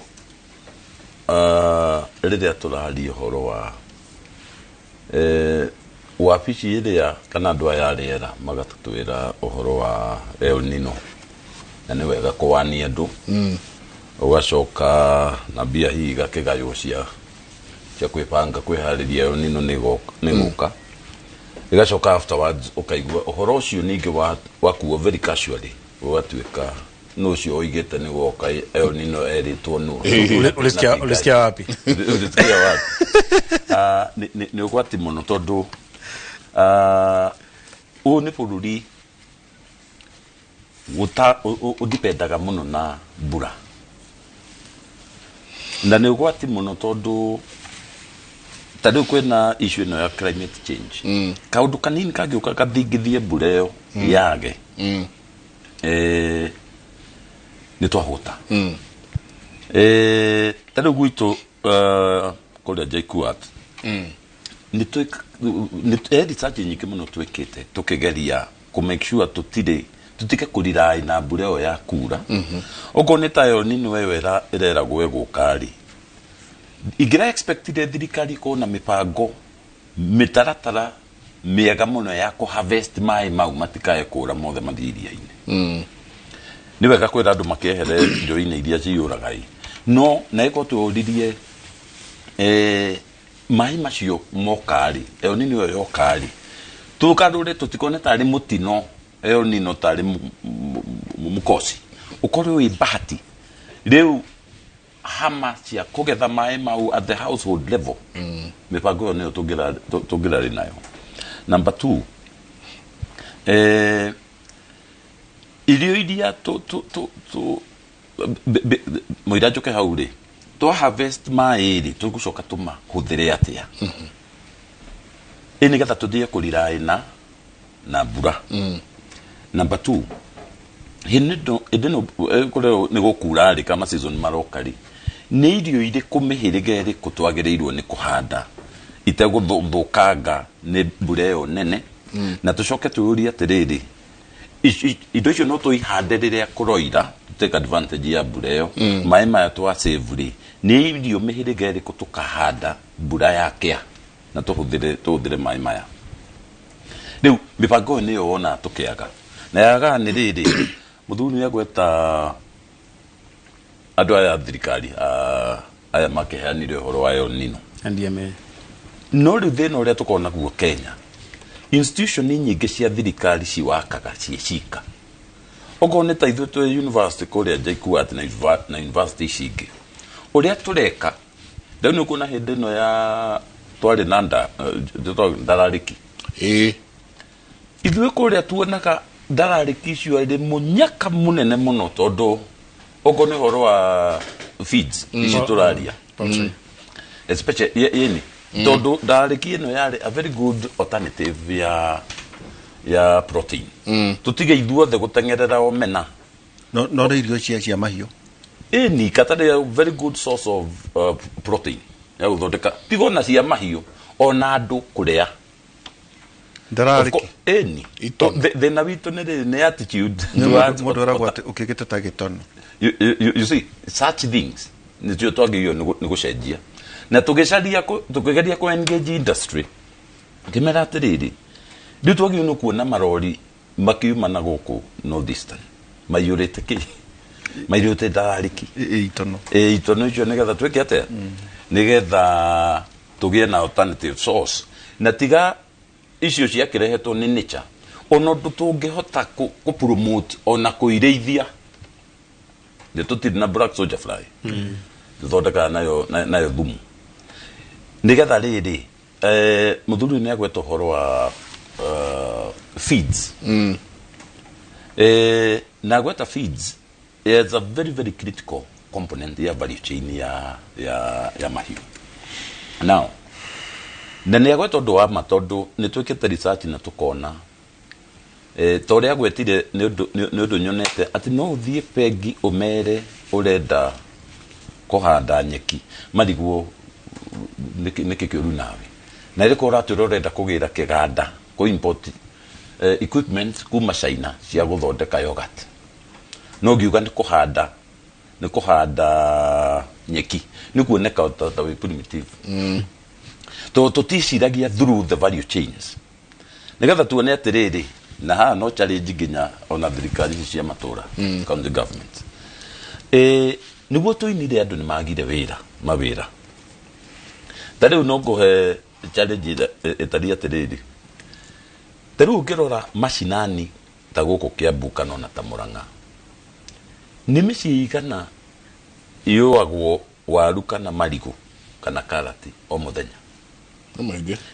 rĩrĩa tũraria ũhoro wa wabici ĩrĩa kana andũ aya rĩera magatũtwĩra ũhoro wa El Nino, na nĩ wega kũwania andũ ũgacoka na mbia hihi gakĩgaywo cia kwĩbanga kwĩharĩria El Nino nĩ gũka, igacoka afterwards ukaigua ũhoro ũcio ningĩ wakuo very casually ũgatuĩka no cio oigĩte nĩ woka El Nino erĩtwo no ulisikia wapi nĩ ũgwati mũno tondũ ũũ nĩ bũrũri ũdipendaga mũno na mbura, na nĩ ũgwati mũno tondũ tadũ kwĩna issue ĩno ya climate change, kaũndũ kanini kangĩũka gathingithie mbura ĩyo yage nĩ twahũta. Tadũ gwitũ kũrĩa JKUAT nĩ research nyingĩ mũno twĩkĩte tũkĩgeria kũ make sure tutike kũrirai na mbura ĩyo ya kura. Okorwo nĩ ta El Nino ĩyo ĩreragwo ĩgũka-rĩ, ingĩra expectire thirikari kũona mĩbango mĩtaratara mĩega mũno ya kũ harvest maĩ mau matikae kũra mothe mathiĩ iria-inĩ. Nĩ wega kwĩra andũ makĩehere indo-inĩ iria ciũraga no na ĩkorwo tũũririe maĩ macio mokarĩ El Nino ĩyo yokarĩ tũkarũre tũtikone tarĩ mũtino El Nino tarĩ mũkosi ũkorwo wĩ bahati rĩu hama cia kũgetha maĩ mau at the household level mĩbango ĩyo nĩyo tũngĩrarĩ nayo. Number 2 irio iria mũira njoke hau rĩ twa harvest maĩ rĩ tũgũcoka tũmahũthĩre atĩa nĩgetha tũthiĩ kũriraĩ na mbura. Number 2 hĩndĩ ĩno nĩ gũkura rĩ kama season maroka rĩ nĩ irio irĩkũ mĩhĩrĩga ĩrĩkũ twagĩrĩirwo nĩ kũhanda itegũthũkanga nĩ mbura ĩyo nene na tũcoke twĩyũrie atĩrĩrĩ indo icio no tũihande rĩrĩa kũroira take advantage ya mbura ĩyo maĩ maya twa save rĩ nĩ irio mĩhĩrĩga ĩrĩkũ tũkahanda mbura yakĩa na tũhũthĩre maĩ maya. Rĩu mĩbango ĩyo nĩyo wona tũkĩaga na yaga nĩ rĩrĩ mũthuri nĩ agweta andũ aya thirikari aya makĩheanire ũhoro wa El Nino no rĩu thĩna ũrĩa tũkoragwo naguo Kenya institution nyingĩ cia thirikari ciwakaga ciĩcika okorwo nĩ ta ithuĩ twĩ university kũrĩa JKUAT na university cingĩ ũrĩa tũreka rĩu nĩ kuona hĩndĩ ĩno ya twarĩ na ndararĩki ithuĩ kũrĩa tuonaga ndararĩki icio arĩ mũnyaka mũnene mũno tondũ okorwo nĩ ũhoro wa feeds ici tũraria especially yeni tondũ ndararĩki ĩno yarĩ a very good alternative ya protein tũtige ithuothe gũteng'erera omena no rĩ irio cia mahiũ ni katarĩ very good source of protein ya gũthondeka tigo na cia mahiũ ona andũ kũrĩa ndararĩki thĩna witũ nĩ attitude mũndũ aragwo atĩ ũkĩgĩte ta gĩtono you see such things nĩcio twagĩrĩirwo nĩ gũcenjia na tũkĩgeria kũ engage industry ngĩmera atĩrĩrĩ rĩu twagĩrĩirwo nĩ kuona marori makiuma na gũkũ northeastern maiyũrĩte maiyũrĩte ndararĩki itono icio nĩgetha twĩke atĩa nĩgetha tũgĩe na alternative source na tiga icio ciakĩrehetwo nĩ nature ona ũndũ tũngĩhota kũ-promote ona kũirĩithia nĩ tũtirĩ na black soldier fly tũthondekaga nayo thumu nĩgetha rĩrĩ mũthuri nĩ agweta ũhoro wa feeds na agweta feeds is a very very critical component ya value chain ya mahiũ now na nĩ agweta ũndũ wa ma tondũ nĩ twĩkĩte research na tũkona ta ũrĩa agwetire nĩ ũndũ nyonete atĩ no ũthiĩ bengi ũmere ũrenda kũhanda nyeki marigwo nĩkĩ kĩũru nawe na rĩko ũratwĩra ũrenda kũgĩra kĩganda kũ import equipment kuma China cia gũthondeka yogurt no ngiuga nĩ kũhanda nyeki nĩ kuoneka ta wĩ primitive tũticiragia through the value chains nĩgetha tuone atĩrĩrĩ na haha no challenge nginya ona thirikari cia matũra county government nĩguo tũinire andũ nĩ magire mawĩra ta rĩu no ngũhe challenge ĩtariĩ atĩrĩrĩ ta rĩu ũngĩrora macinani ta gũkũ Kiambu kana ona ta Mũrang'a nĩ mĩciĩ igana yũagwo waru kana marigũ kana karati o mũthenya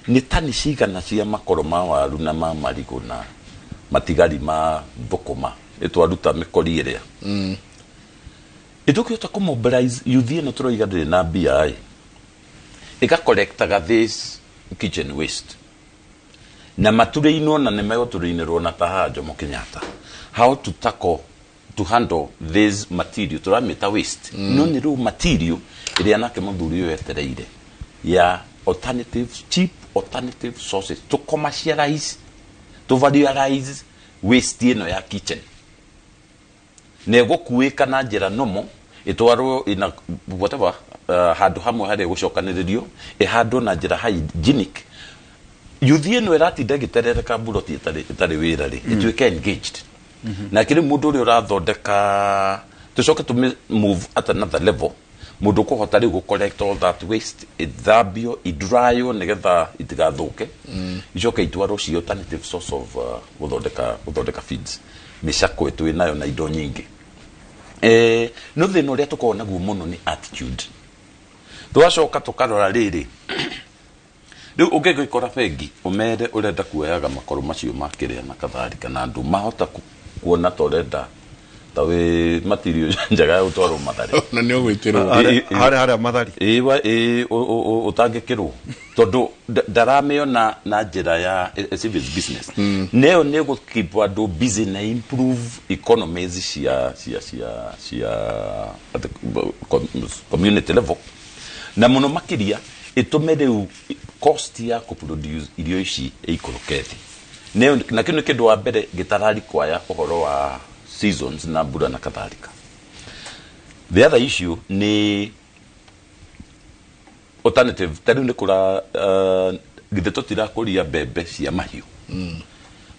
nĩ tani cigana cia makoro ma waru na ma marigũ na matigari ma thũkũma ĩtwaruta mĩkori ĩrĩa ĩtũkĩhota kũmobilize youth ĩno tũroiga ndĩrĩ na mbia ĩgakorektaga this kitchen waste na maturĩinwo na nĩ megũtũrĩinĩrwo na ta Jomo Kenyatta how to tackle to handle this material turamĩta waste no nĩ rĩu material ĩrĩa nake mũthuri ũyũ etereire ya cheap alternative sources to commercialize to valorize waste ĩno ya kitchen na gũkuĩka na njĩra nomo ĩtwarwo ina whatever handũ hamwe harĩa gũcokanĩrĩrio ĩhandwo na njĩra hygienic yuthi no iratinda giterereka buroti itari wira ri ituike engaged na kiri mundu uri urathondeka tucoke to move at another level mundu kuhota ri go collect all that waste ithambio idrayo nigetha itigathuke icoke itwaro ci alternative source of guthondeka feeds micako etu inayo na indo nyingi no thina uria tukorwo naguo muno ni attitude twacoka tukarora riri riu ungigikora bengi umere urenda kuoyaga makoro macio makiria na katharika na andu mahota kuona torenda tawe material njaga ya utwaro mathari na ni ogwitirwo hare mathari utangikirwo tondu darameo na njira ya civil business neo ne go keep andu busy na improve economies cia at the community level na muno makiria itumere cost ya ku produce irio ici ikorokethi neo na kinu kindu wa mbere gitarari kwaya uhoro wa seasons na mbura na kadhalika. The other issue ni alternative tari ni kura githito tira kuria bebe cia mahiu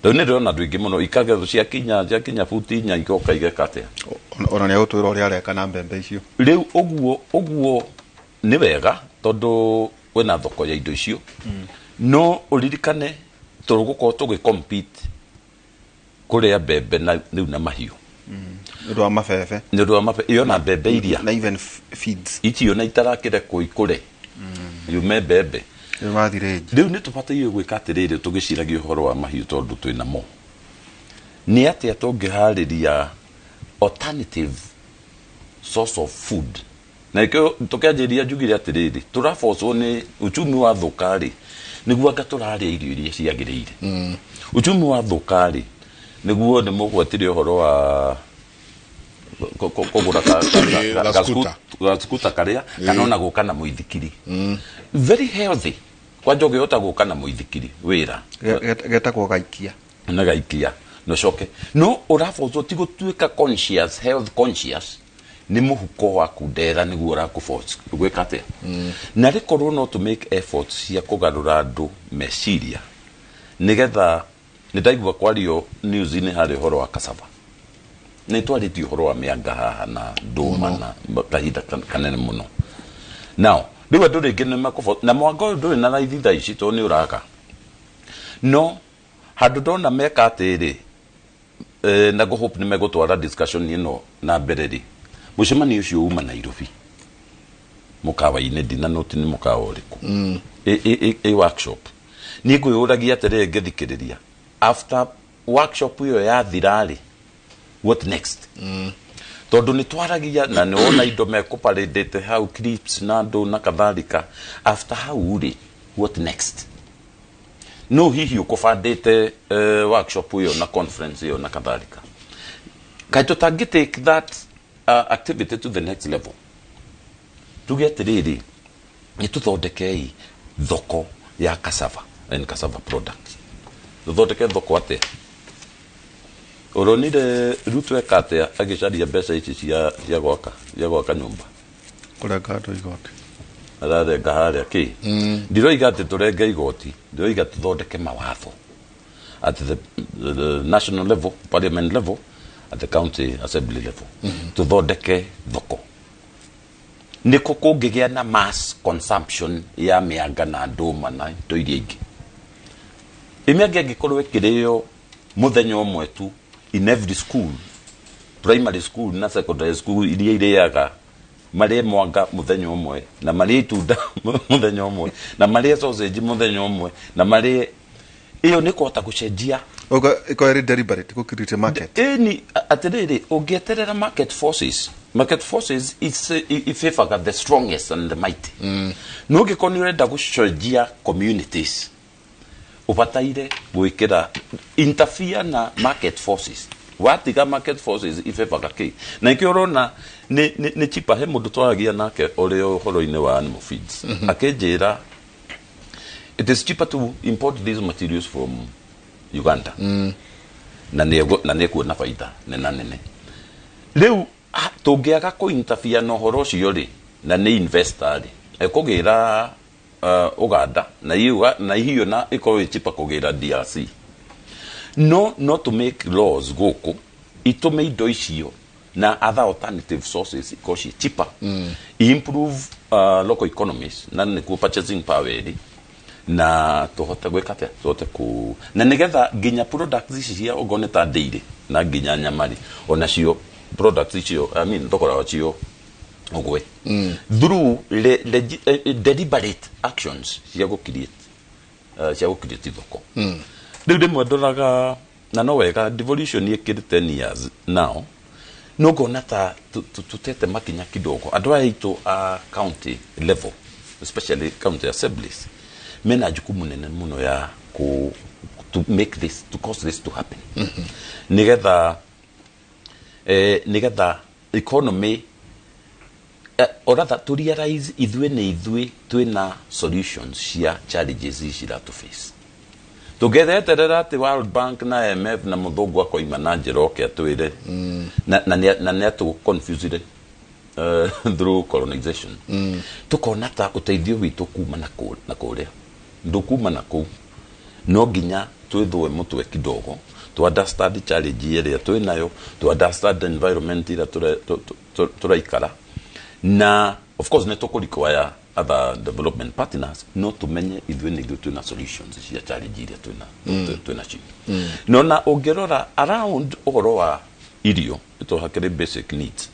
ndo ne ndo na ndwingi muno ikagetho cia kinya futi nya ikoka igekate ona ne utwira uri areka na bebe icio riu oguo ni wega tondu wena thoko ya indo icio no uririkane turuguko tugicompete kuria bebe na riu na mahiu ndo amafefe iyo na bebe iria na even feeds itio na itarakire kuikure yume bebe mathire riu ni tubataire gwika atiriri tugiciragia uhoro wa mahiu tondu twina mo ni atia tungihariria alternative source of food na ikyo tukianjiria njugire atiriri turaforce ni uchumi wa thukari niguo anga turaria irio iria ciagirire uchumi wa thukari niguo ni mugwatire uhoro wa kugura gaskuta karia kana ona gukana muithikiri very healthy kwa njoge yota gukana muithikiri wira getagwo gaikia na gaikia no coke no uraforce tigo tuika conscious health conscious ni muhuko wa kudera niguo rakuforce gwekate na rikorwo no to make efforts cia kugarura andu meciria nigetha nitaigua kwario news ni hari horo wa cassava ni twariti horo wa mianga haha na nduma na kahinda kanene muno now riwa nduri ngene makofo na mwango nduri na raithi tha ici to ni uraka no handu ndona meka atiri na go hope ni megutwara discussion ino na bereri mucemani ucio uma Nairobi mukawa-ini ndina noti ni mukawa uriku workshop ni nguyuragia atiriri ngithikiriria after workshop iyo yathirari what next tondu ni twaragia na ni ona indo mekuparidite how clips na ndo na kadhalika after how uri what next no hihi ukufandite workshop iyo na conference iyo na kadhalika kaito take that activity to the next level tugetiriri ni tuthondekei thoko ya cassava and cassava products tuthondeke thoko ate uronire rutu ekate agicaria mbeca ici cia gwaka nyumba kurenga andu igoti ararenga haria ki ndiroiga ati turenge igoti ndiroiga tuthondeke mawatho at the national level parliament level at the county assembly level tuthondeke thoko niko kungigia na mass consumption ya mianga na nduma na indo iria ingi imianga ngikorwo ikirio muthenya umwe tu in every school primary school na secondary school iria iriaga marie mwanga muthenya umwe na marie itunda muthenya umwe na marie sausage muthenya umwe na marie iyo ni kuhota gucenjia iko eri deliberate ku create market ni atiriri ungieterera market forces is favor the strongest and the mighty no gikoni urenda gucenjia communities ubataire gwikira interfere na market forces watiga market forces ifevaga ki na ikiorona ni chipa he mundu twaragia nake uri horo-ini wa animal feeds akenjira it is cheaper to import these materials from Uganda na ne kuona faida nene riu tungiaga ku interfere no horo cio ri na ni investor ri ekugira Uganda na hiyo na iko cheaper kugira DRC. No, not to make laws goko itume indo icio na other alternative sources because it's cheaper. Improve local economies na nikuo purchasing power na tuhote gwika atia tuhote ku na nigetha ginya products ici cia ugone ta dairy na ginya nyamari ona cio products icio thogora cio ugwe through deliberate actions cia go create thoko riu ndimwe ndoraga na no wega devolution ikiri 10 years now no gona ta tutete makinya kidogo andu aitu a county level especially county assemblies mena jukumu nene muno ya to make this, to cause this to happen. Nigetha economy or rather to realize ithui twina solutions cia challenges ici to face. Together the World Bank na IMF na muthungu akoima na njira oke atwire na to confuse it through colonization. Tukona ta uteithio witu kuma na kuria ndukuma na ku no ginya twithwe mutwe kidogo to understand the challenge area twinayo to understand the environment ira turaikara na of course ne to require other development partners not to menye itwe ni twina solutions cia challenge ira twina chi no na ogerora around ohoro wa irio to hakere basic needs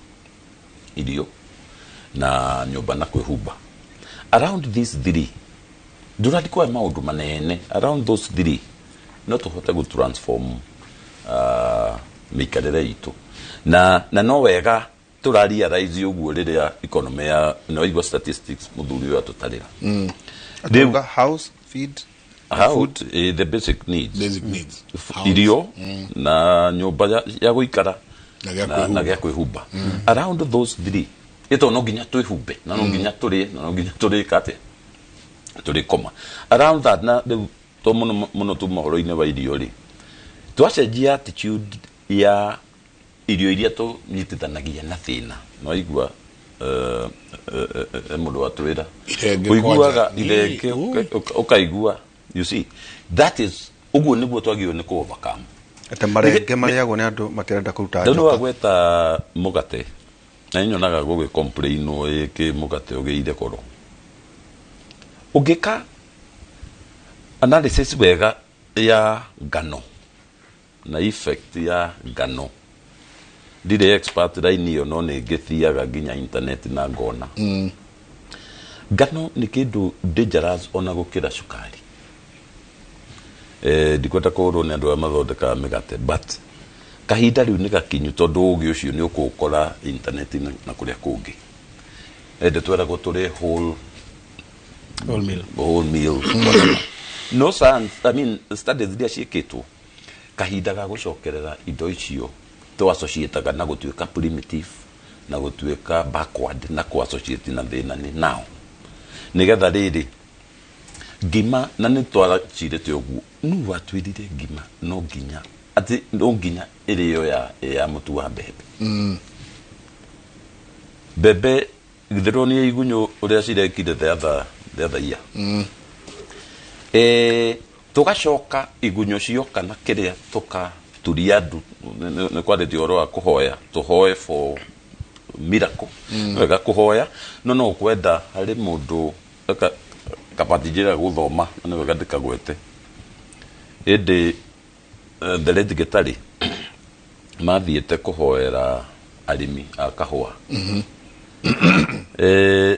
irio na nyumba na kwihumba around these three duradi kwa maundu manene around those three no tuhote go transform mikarere itu na no wega turaria raizi uguo riria economy ya no igwa statistics muthuri wa tutarira the house feed food the basic needs irio na nyumba ya guikara na gya kwihumba around those three ito no ginya twihumbe na no ginya turi kate turi koma around that na to muno tu mohoro-ini wa irio ri twacenjia attitude ya irio iria tu nyitithanagia na thina no igua mundu wa twira uiguaga irenge ukaigua you see that is uguo niguo twagio ni ku overcome ate marenge mariagwo ni andu makirenda kuruta njoka ndio gweta mugate na nyonaga gugwe complain iki mugate ugeire koro ugika analysis wega ya ngano na effect ya ngano ndire expert line yo no ngithiaga ginya internet na ngona ngano ni kindu dangerous ona gukira cukari ndikwenda kuro ni andu amathondeka migate but kahinda riu ni gakinyu tondu ugi ucio ni ukukora internet na kuria kungi twera guturi whole meal no sense studies dia cieketwo kahinda ga gucokerera indo icio to associate na gutuika primitive na gutuika backward na ku associate na thina ni now nigetha riri gima na ni twara chirete ugu nu watwirire gima no ginya ati no ginya iriyo ya mutu wa bebe bebe githeroni igunyo uria cirekire the other year tugacoka igunyo cio kana kiria tuka turiandu ne kwade oro wa kuhoya tuhoe for miracle wega kuhoya no kwenda hari mundu kapatijira guthoma ne wega ndikagwete ende the red getari mathiete kuhoera arimi akahua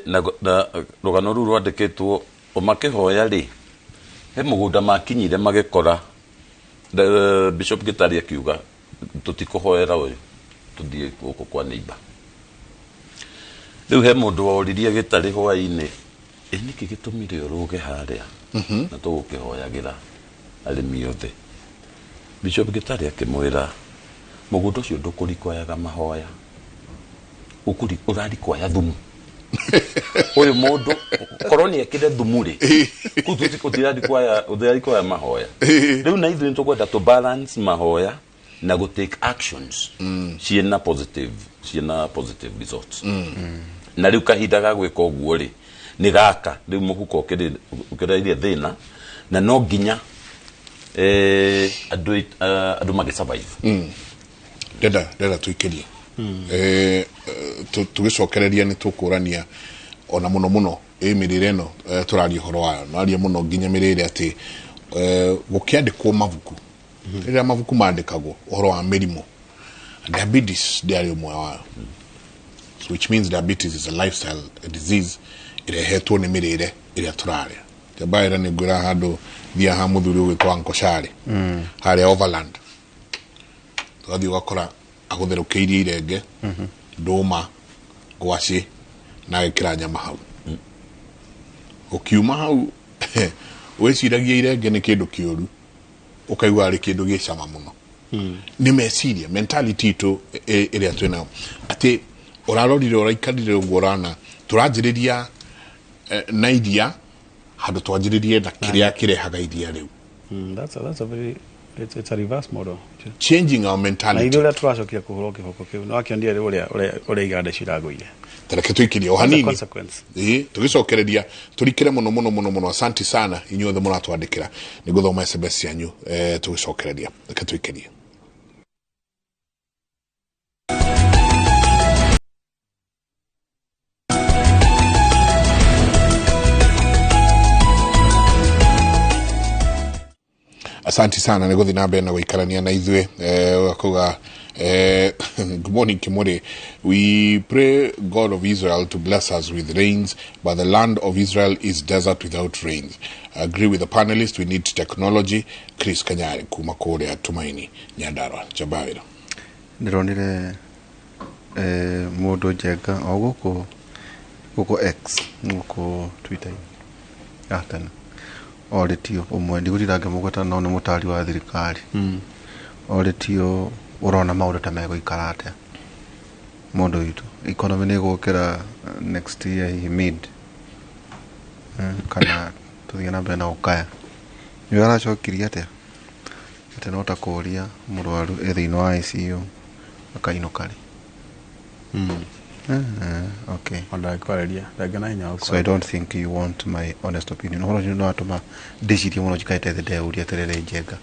na rugano ruru rwandikitwo umakihoya ri he mugunda makinyire magikora Bishop Gitari akiuga tutikuhoera uyu tuthie guku kwa neighbor riu he mundu woririe Gitari hwaini niki gitumire uruge haria na tugukihoyagira arimi othe Bishop Gitari akimwira mugunda ucio ndukurikwayaga mahoya urarikwa thumu uyu mundu koroni ekire thumuri kutirarikwa mahoya riu na ithu nitukwenda to balance mahoya na go take actions ciena positive results na riu kahinda ga gwika uguo ri nĩ gaka rĩu mũhuko ũkĩrairie thĩna na no nginya andũ magĩsurvive ndenda tuikerie tugicokereria ni tukũrania ona muno mirire no turaria horo wayo no aria muno nginya mirire ati gukiandikwo mabuku rĩrĩa mabuku mandĩkagwo horo wa mĩrimũ diabetes ndiari umwe wayo so which means diabetes is a lifestyle disease irehetwo nĩ mirire ĩrĩa turaria jabaira nĩ ngwĩra handũ thia ha mũthuri ũgwĩtwo Nkoshari harĩa Overland twathi ugakora agũtherũkĩirie irenge ndũma ngwaci na gĩkĩra nyama hau ukiuma hau wĩciragia irenge nĩ kĩndũ kĩũru ukaigua arĩ kĩndũ gĩcama mũno nĩ meciria mentality itu ĩrĩa twĩnayo atĩ ũrarorire ũraikarire ũguo ũrana tũranjĩrĩria na iria handũ twanjĩrĩrie na kĩrĩa kĩrehaga iria rĩu That's a very it's a reverse model. Changing our mentality. Na idole turacokia kuhoro kiboko kiu no akiondia uri iganda ciragũire. Tareke tuikirie ohanini. Tugicokereria turikire muno asante sana inyuothe muratwandikira niguthoma SMS yanyu tugicokereria reke tuikirie. Asante sana niguthi na mbere na guikarania na ithwe wakuga good morning Kimore. We pray God of Israel to bless us with rains, but the land of Israel is desert without rains. I agree with the panelists, we need technology. Chris Kanyari kuma kore Tumaini Nyandarua Jabawira ndironire modo jega guko X guko Twitter atana oretio umwe ndigurirange mugota no ni mutari wa thirikari oretio urona maundu ta mego ikarate mondo itu economy ni gukira next year mid kana tuthina mbere na ukaya ni aracokiria ate no ta kuria murwaru ethino wa ICU akainukari okay. So I don't think you want my honest opinion. Horo you know atoma decision mono jikaite the day uri aterere njega.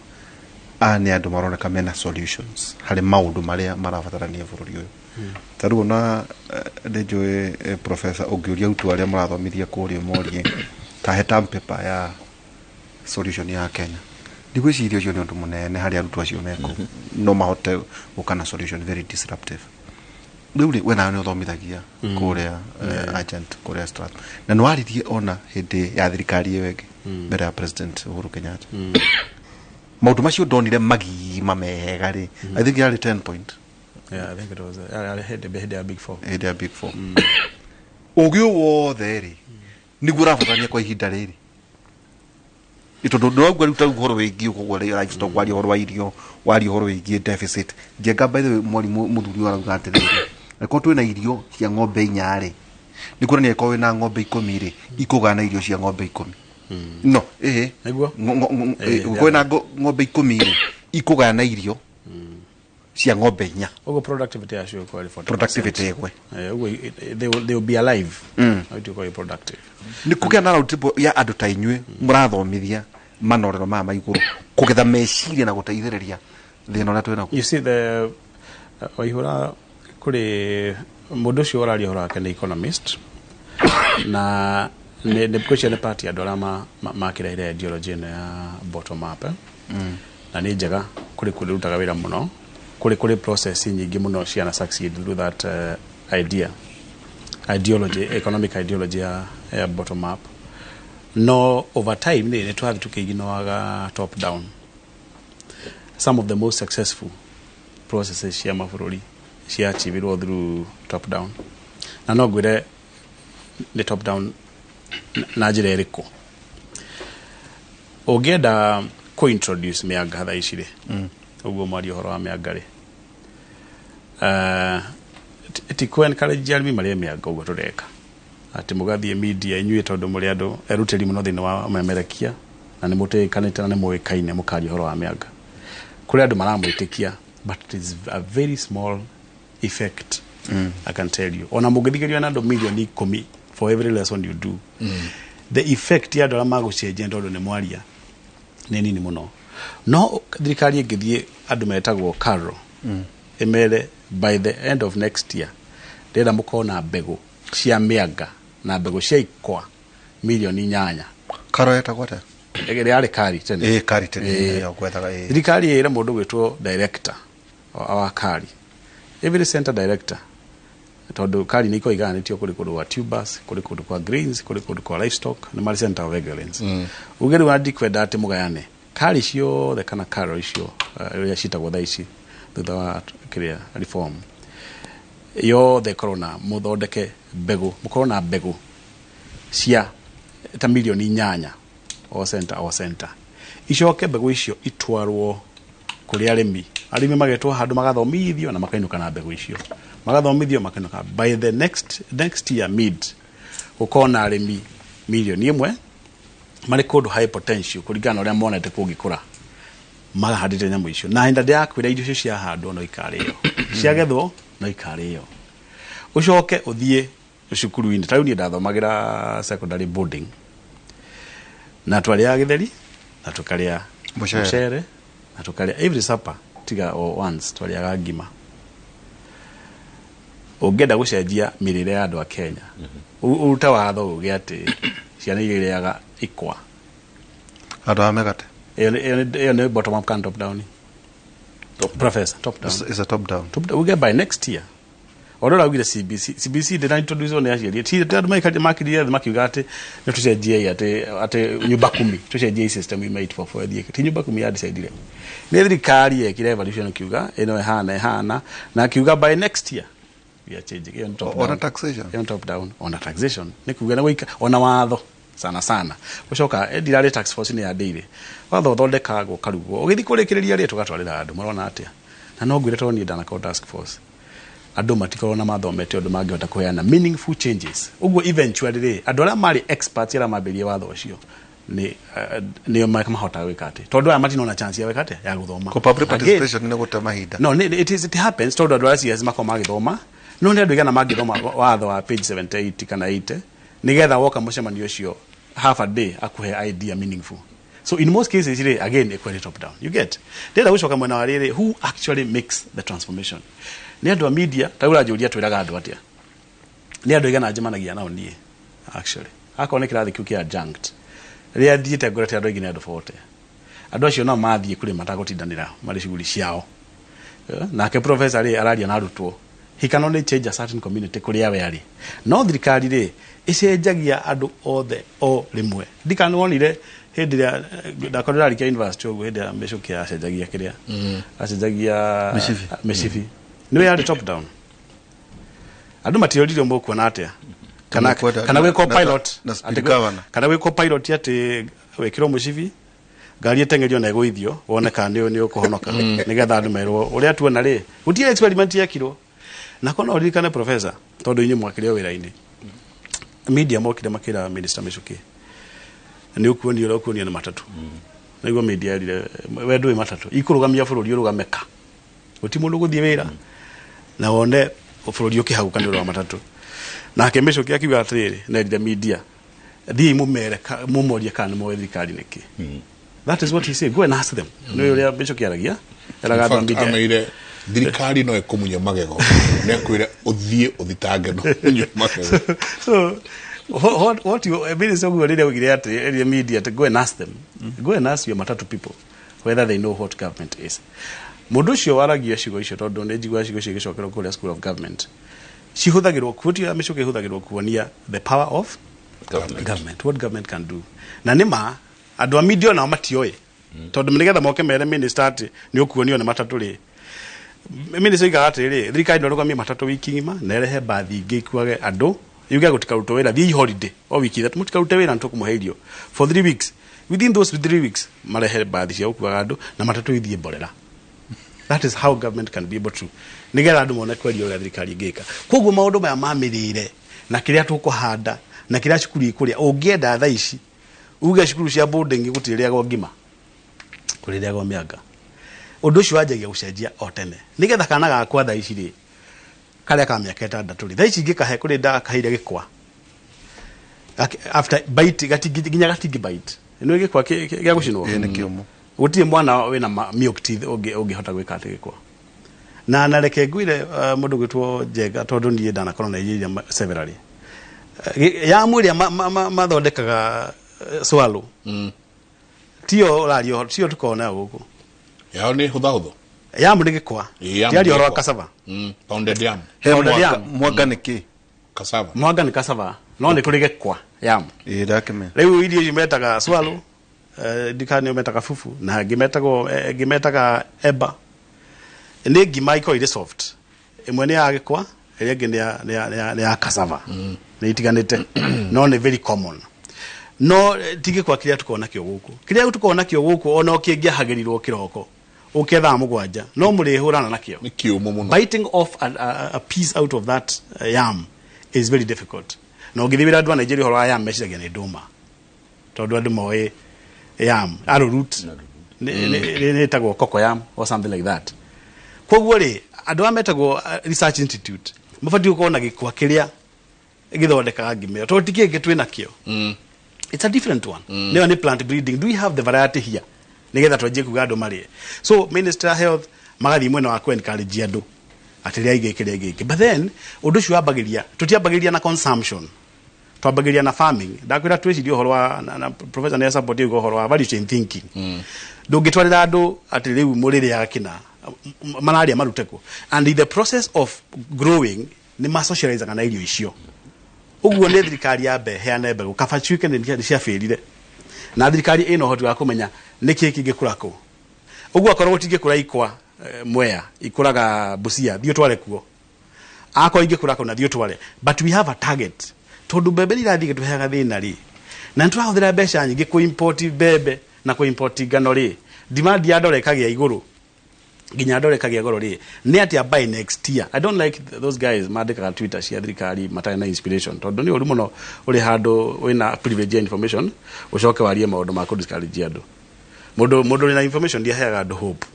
Ani andu maroneka mena solutions. Hali maundu maria marabatarania bururi uyu. Taru na dejoe professor ogiuria utu aria marathomithia kuria morie ta hetam paper ya solution ya Kenya. Ndigwiciria ucio ni undu munene hari arutu acio meko. No mahote ukana solution very disruptive. Rĩu wena nĩ ũthomithagia kũrĩa agent kũrĩa strat na nĩwaririe ona hĩndĩ ya thirikari ĩyo ĩngĩ mbere ya president Uhuru Kenyatta maũndũ macio ndonire magima mega rĩ I think yarĩ 10 point. Yeah, I think it was head ya big four ũgĩ wothe rĩ nĩguo ũrabatania kwa ihinda rĩrĩ itondo ndogwa ruta uhoro wĩgiĩ ũguo rĩ livestock wari uhoro wa irio wari uhoro wĩgiĩ deficit njenga by the way mwarimu muthuri warauga atĩrĩrĩ ko twina irio cia ng'ombe 4 rĩ ni kuona ko wina ng'ombe 10 rĩ ikugana irio cia ng'ombe 10 no niguo ko wina ng'ombe 10 rĩ ikugana irio cia ng'ombe 4 ugo productivity ya sure quality for productivity egwe ugo they will be alive how to call it productive ni kugĩa na routibo ya andu ta inyue murathomithia manorero ma maiguru kugetha meciria na guteithĩrĩria thĩna ũrĩa twĩna you see the waihura kuri mundu ucio ũraria hora wake nĩ economist na nĩ question nĩ party andũ arĩa makĩreire ideology ya bottom up na nĩ njega kuri rutaga wĩra mũno kuri process nyingĩ mũno ciana succeed through that ideology economic ideology ya bottom up no over time nĩ twathi tukĩiginoaga top down some of the most successful processes cia mabũrũri cia achieved through top down na no ngwire the top down na njĩra ĩrĩkũ ũngĩenda ku introduce mĩanga thaa ici rĩ ũguo mwari ũhoro wa mĩanga rĩ ti ku encourage arĩmi marĩa mĩanga ũguo tũreka ati mugathie media inyuĩ tondũ mũrĩ andũ erutĩri mũno thĩinĩ wa memerekia na nĩ mũtĩkanĩte na nĩ mũĩkaine mũkari ũhoro wa mĩanga kũrĩ andũ maramwĩtĩkia but it is a very small effect I can tell you ona mũngĩthikĩrĩria na andũ milioni 10 for every lesson you do. The effect ya dola magucenjia ndondo nĩ mwaria nĩ nini mũno. No thirikari ĩngĩthiĩ andũ metagwo karo emere by the end of next year ndĩrenda mũkorwo na mbegũ cia mĩanga na mbegũ cia ikwa milioni 8. Karo etagwo atĩa? Yarĩ kari tene. Kari tene ya gwethaga thirikari ĩra mũndũ gwĩtwo director wa kari, every center director, tondũ kari nĩ ikoiganĩtio kũrĩ kũndũ kwa tubers, kũrĩ kũndũ kwa greens, kũrĩ kũndũ kwa livestock, nĩ marĩ center of excellence. Ugeri wa ndikwenda atĩ mũgayane kari ciothe kana karo icio iria citagwo thaa ici thutha wa kĩrĩa reform yothe korona mũthondeke mbegũ, mũkorwo na mbegũ cia ta milioni 8 o center icoke mbegũ icio itwarwo kũrĩ arĩmi magetwo handũ magathomithio na makainuka na mbegũ icio, magathomithio makainuka. By the next year mid gũkorwo na arĩmi milioni 1 marĩ kũndũ high potential kũringana ũrĩa monete kũngĩkũra magahandĩte nyamũ icio, na hinda ya kwĩra irio icio ciahandwo no ikarĩo, ciagethwo no ikarĩo. Ucoke ũthiĩ cukuru-inĩ, ta rĩu niĩ ndathomagĩra secondary boarding, na twarĩa gĩtheri na tũkarĩa mũcere na tũkarĩa every supper tiga once twarĩaga ngima. Ũngĩenda gũcenjia mĩrĩre ya andũ a Kenya uruta watho ũgĩ atĩ ciana irĩaga ikwa andũ a megate. Iyo nĩ bottom up and top down. Professor, top down. Is a top down. We get by next year. Although I will CBC did not introduce on the year. Ti tatu makiria makiuga ati na tucenjie ati nyumba 10 tucenjie system we made for the year. Ti nyumba 10 ya decide. Ni thirikari yekire evolution kiuga ino ehana na kiuga by next year we are changing on top down. On taxation. On top down on taxation. Ni kuuga na wika ona watho sana gucoka ndirarĩ tax force ni ya ndĩire watho thondekagwo karugwo ũgĩthi kũrĩkĩrĩria rĩtũ gatwarĩra andũ marona atĩa na no ngwĩre tondũ niĩ ndanako task force andũ matikorwo na mathomete ũndũ mangĩhota kũheana meaningful changes. Ũguo eventually andũ arĩa marĩ experts arĩa mambĩrĩrie watho ũcio nĩo mahotaga gwĩka atĩ tondũ aya matinona chance ya gwĩka atĩ ya gũthoma. Public participation nĩ gũte mahinda. No it happens tondũ andũ arĩa CS makoma magĩthoma no nĩ andũ igana mangĩthoma watho wa page 78 kana 80 nigetha woka mũcemanio ũcio half a day akuhe idea meaningful. So in most cases again equally top down. You get ndĩrenda gũcoka mwena wa rĩrĩ who actually makes the transformation. Nĩ andũ a media taura njũria twĩraga andũ atĩa nĩ andũ igana njemanagia nao niĩ actually akona kĩrathi kĩu kĩa junked rĩrĩa thiĩte ngorete andũ aingĩ nĩ andũ 40 andũ acio no mathiĩ kũrĩ matagũtindanĩra marĩ shughuli ciao. Nake professor rĩ araria na arutwo he can only change a certain community kũrĩa we arĩ. No thirikari rĩ icenjagia andũ othe o rĩmwe. Ndikanonire hĩndĩ ĩrĩa ndakorera rĩkia university ũguo hĩndĩ ya mĩcukia acenjagia kĩrĩa acenjagia mĩcibi nĩwe yarĩ top down. Andũ matiorire mũkuona atĩa kana gwĩkwo pilot kana gwĩkwo pilot atĩ wĩkĩrwo mũcibi ngari ĩtengerio na ĩgũithio woneka nĩ ũkũhonoka nĩgetha andũ merwo ũrĩa tuona rĩ gũtirĩ experiment yekirwo. Na kona ũririkane professor tondũ inyuĩ mwakĩrĩ wĩra-inĩ media mokire makĩra minister Michuki nĩ ũkuonio na matatũ nĩguo media rire wendo wĩ matatũ ikũrũgamia bũrũri ũrũgameka gũti mũndũ gũthiĩ wĩra na wone bũrũri ũkĩhagũka nĩ ũndũ wa matatũ. Nake Michuki akiuga atĩrĩrĩ na the media thiĩ mũmorie kana moe thirikari nĩkĩ. That is what he said. Go and ask them. Nĩ ũrĩa Michuki aragia eraga media thirikari no ĩkũmunya magego nĩakwĩra ũthiĩ ũthitange no ũmunye magego. So what you mean so good at media to go and ask them. Go and ask your matatu people whether they know what government is. Mũndũ ũcio waragia ciugo icio tondũ nĩ njigua ciugo icio igĩcokerwo kũrĩa school of government cihũthagĩrwo kuotia Michuki ihũthagĩrwo kuonia the power of government, what government can do. Na nĩma andũ a media nao matioĩ tondũ nĩgetha moke mere minister atĩ nĩ ũkuonio nĩ matatũ rĩ minister igaga atĩrĩ thirikari ndĩrũgamia matatũ wiki ng'ima na erehe bathi ingĩ ikuage andũ yuge gũtikarutwo wĩra thiĩ holiday o wiki ithatũ mũtikarute wĩra nĩtũkũmũhe irio for 3 weeks. Within those 3 weeks marehe bathi cia gũkuaga andũ na matatũ ithiĩ mborera. That is how government can be able to nĩgetha andũ mone kweli ũrĩa thirikari ĩngĩka. Koguo maũndũ maya mamĩrĩire na kĩrĩa tũkũhanda na kĩrĩa cukuru ikũrĩa ũngĩenda thaa ici uge cukuru cia boarding gũtirĩagwo ngima kũrĩagwo mĩanga ũndũ ũcio wanjagia gũcenjia o tene nĩgetha kana gakwa thaa ici rĩ karĩa ka mĩaka 6 rĩ thaa ici ingĩkahe kũrĩ ndakaheire gĩkwa after bite ginya gatingi bite no gikwa gya gucinwo ni kiumu gutie mwana wina milk teeth ungihota gwika atigikwa na nareke ngwire mundu gwitwo Jega tondu nie ndanakorwo na Nigeria severally ya mwiri mathondekaga swallow tio radio tio tukona guku yao ni hutha yamu ni gikwa tiari oro cassava pounded yam mwanga niki cassava mwanga ni cassava no ni kuri gikwa yamu ndakime riu irio imetaga swallow dikani umetaga fufu na gimetaga eba ni ngima iko ile soft imwe ni ya gikwa ile ingi ni ya cassava ni itiganite no ni very common no tige kwa kiria tukona kyo guku kiria tukona kyo guku ona okingia hagirirwo kiroko uketha mugwanja no muri hurana nakyo ni kiumu muno biting off a piece out of that yam is very difficult no ngithibira andu a Nigeria horo yam meciagia ni nduma tondu andu moe yam arrowroot ni tagwo cocoa yam or something like that koguo ri andu ametagwo research institute mabadi ukona gikwa kiria githondekaga ngime to tikie gitwe nakyo it's a different one no ni plant breeding do we have the variety here nigetha twaje kuga andu mari so minister health magathi mwena wa encourage andu atiria igikire but then undu cio abagiria tutiabagiria na consumption twabagiria na farming ndakwira twicirie uhoro wa na professor ne support yugo uhoro wa value chain thinking ndungitwarira andu atiriu murire yakina malaria maruteko and in the process of growing ni ma socialize kana irio icio uguo ne thirikari ya be heane mbegu kabachuike ni cia firire na thirikari ino hoti wa kumenya niki kingikura ko uguo akorwo tingikura ikwa Mwea ikuraga Busia thio tware kuo akwa ingikura ko na thio tware but we have a target tondu bebe irathi gituheaga thina ri na nturahuthira mbeca nyingi ku import bebe na ku import ngano ri demand ya dollar ikagia iguru ginya dollar ikagia iguru ri ni ati buy next year I don't like those guys mandikaga Twitter cia thirikari matari na inspiration tondu ni uri muno uri handu wina privilege information ucoke warie maundu ma ku discourage andu mundu na information dia heaga andu hope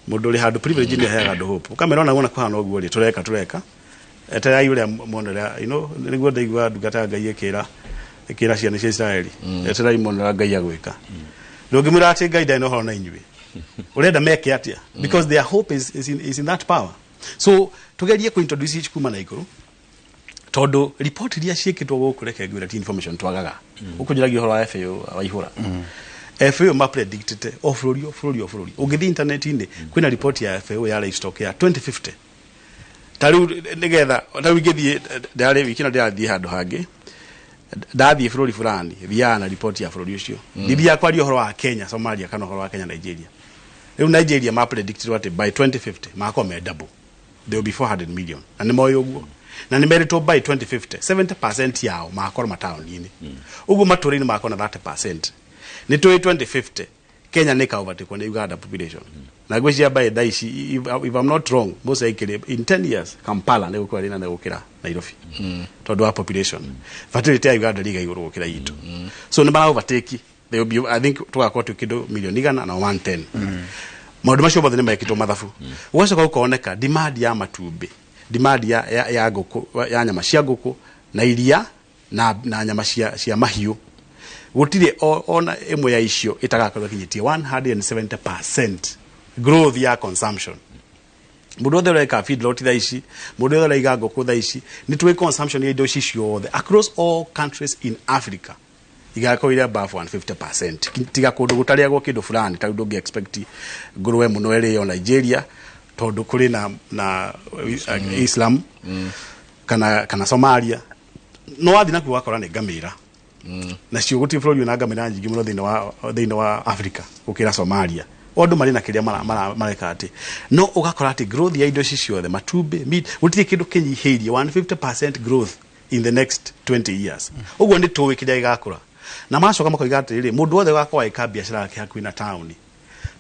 mundu ri handu privilege ni heaga andu hope ukamera ona kwa no guo ri tureka etera yule monera niguo ndaigua ndugata ngai ekira ciana cia Israeli etera monera ngai agwika ndungimura ati ngai ndai no horo na inyui urenda meke atia because their hope is in that power so tugerie ku introduce each kuma na iguru tondu report iria ciekitwo guku reke ngwira ti information twagaga ukujiragia horo wa FAO wa ihura FAO ma predicted ofurori ugithi internet inde kwina report ya FAO ya livestock ya 2050 taru nigetha taru ngithie ndari wikina ndathi handu hangi ndathi bururi fulani thia na report ya bururi ucio ndithia kwari horo wa Kenya Somalia kana horo wa Kenya Nigeria riu Nigeria ma predicted what by 2050 makome double they will be 400 million na ni moyo guo na ni merito by 2050 70% yao makora mataoni ugu maturini makona 30% ni 2050 Kenya ni kaovertake na Uganda population na gwishia by daishi if I'm not wrong most likely in 10 years Kampala ne gukora rina ne gukira Nairobi tondu wa population fertility ya Uganda liga iguru gukira yitu so ni ba overtake they will be I think twakwa tukido milioni igana na 110 maundu macio bothe ni mekitwo mathabu ugacoka ukoneka demand ya matumbi demand ya nguku ya nyama cia nguku na iria na nyama cia mahiu gutire ona emwe ya icio itagakorwo kinyitie 170% growth ya consumption mundu othe reka feedlot thaici mundu othe raiga nguku thaici ni twi consumption ya indo ciothe across all countries in Africa igakorwo above 150% tiga kundu gutariagwo kindu fulani ta ndu expect nguruwe muno eri yo Nigeria tondu kuri na Islam kana Somalia no athi naku wakora ni ngamira na cio guti bũrũri na ngamira nyingi muno thĩinĩ wa Africa gukira Somalia ondu mari na kiria mareka ati no ugakora ati growth ya indo ciothe matumbi meat gutire kindu kinyihirie 150% growth in the next 20 years uguo ni tuwi kiria igakura na macoka makoiga ati mundu othe wakwa ika biashara yake hakuhi na town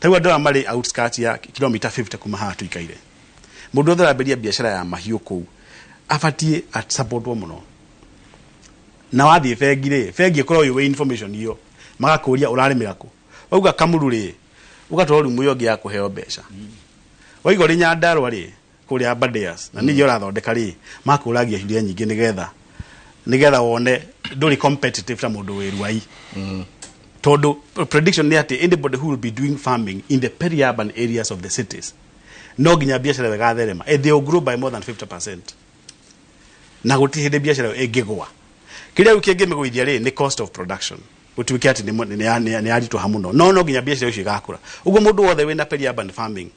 taiwa ndoa mari outskirts ya kilomita 50 kuma hatu ikaire mundu othe aberia biashara ya mahiu kuu afatie at support muno na wathi fegi korwo yo information iyo magakuria urarimira ku uga kamururi ugatoro rumu yo ya kuheo besha waigo ri nyandarwa ri kuri abadeas na niyo rathondeka ri makuragia hiria nyingi nigetha wone nduri competitive ta mundu wi ruai todo prediction ni ati anybody who will be doing farming in the peri-urban areas of the cities no ginya biashara wegatherema they will grow by more than 50% na gutihinde biashara ingigwa kiria ukingimigwithia ri ni cost of production utuike ati ni aritu hamuno no ginya biashara ucio igakura uguo mundu wothe wina peri-urban farming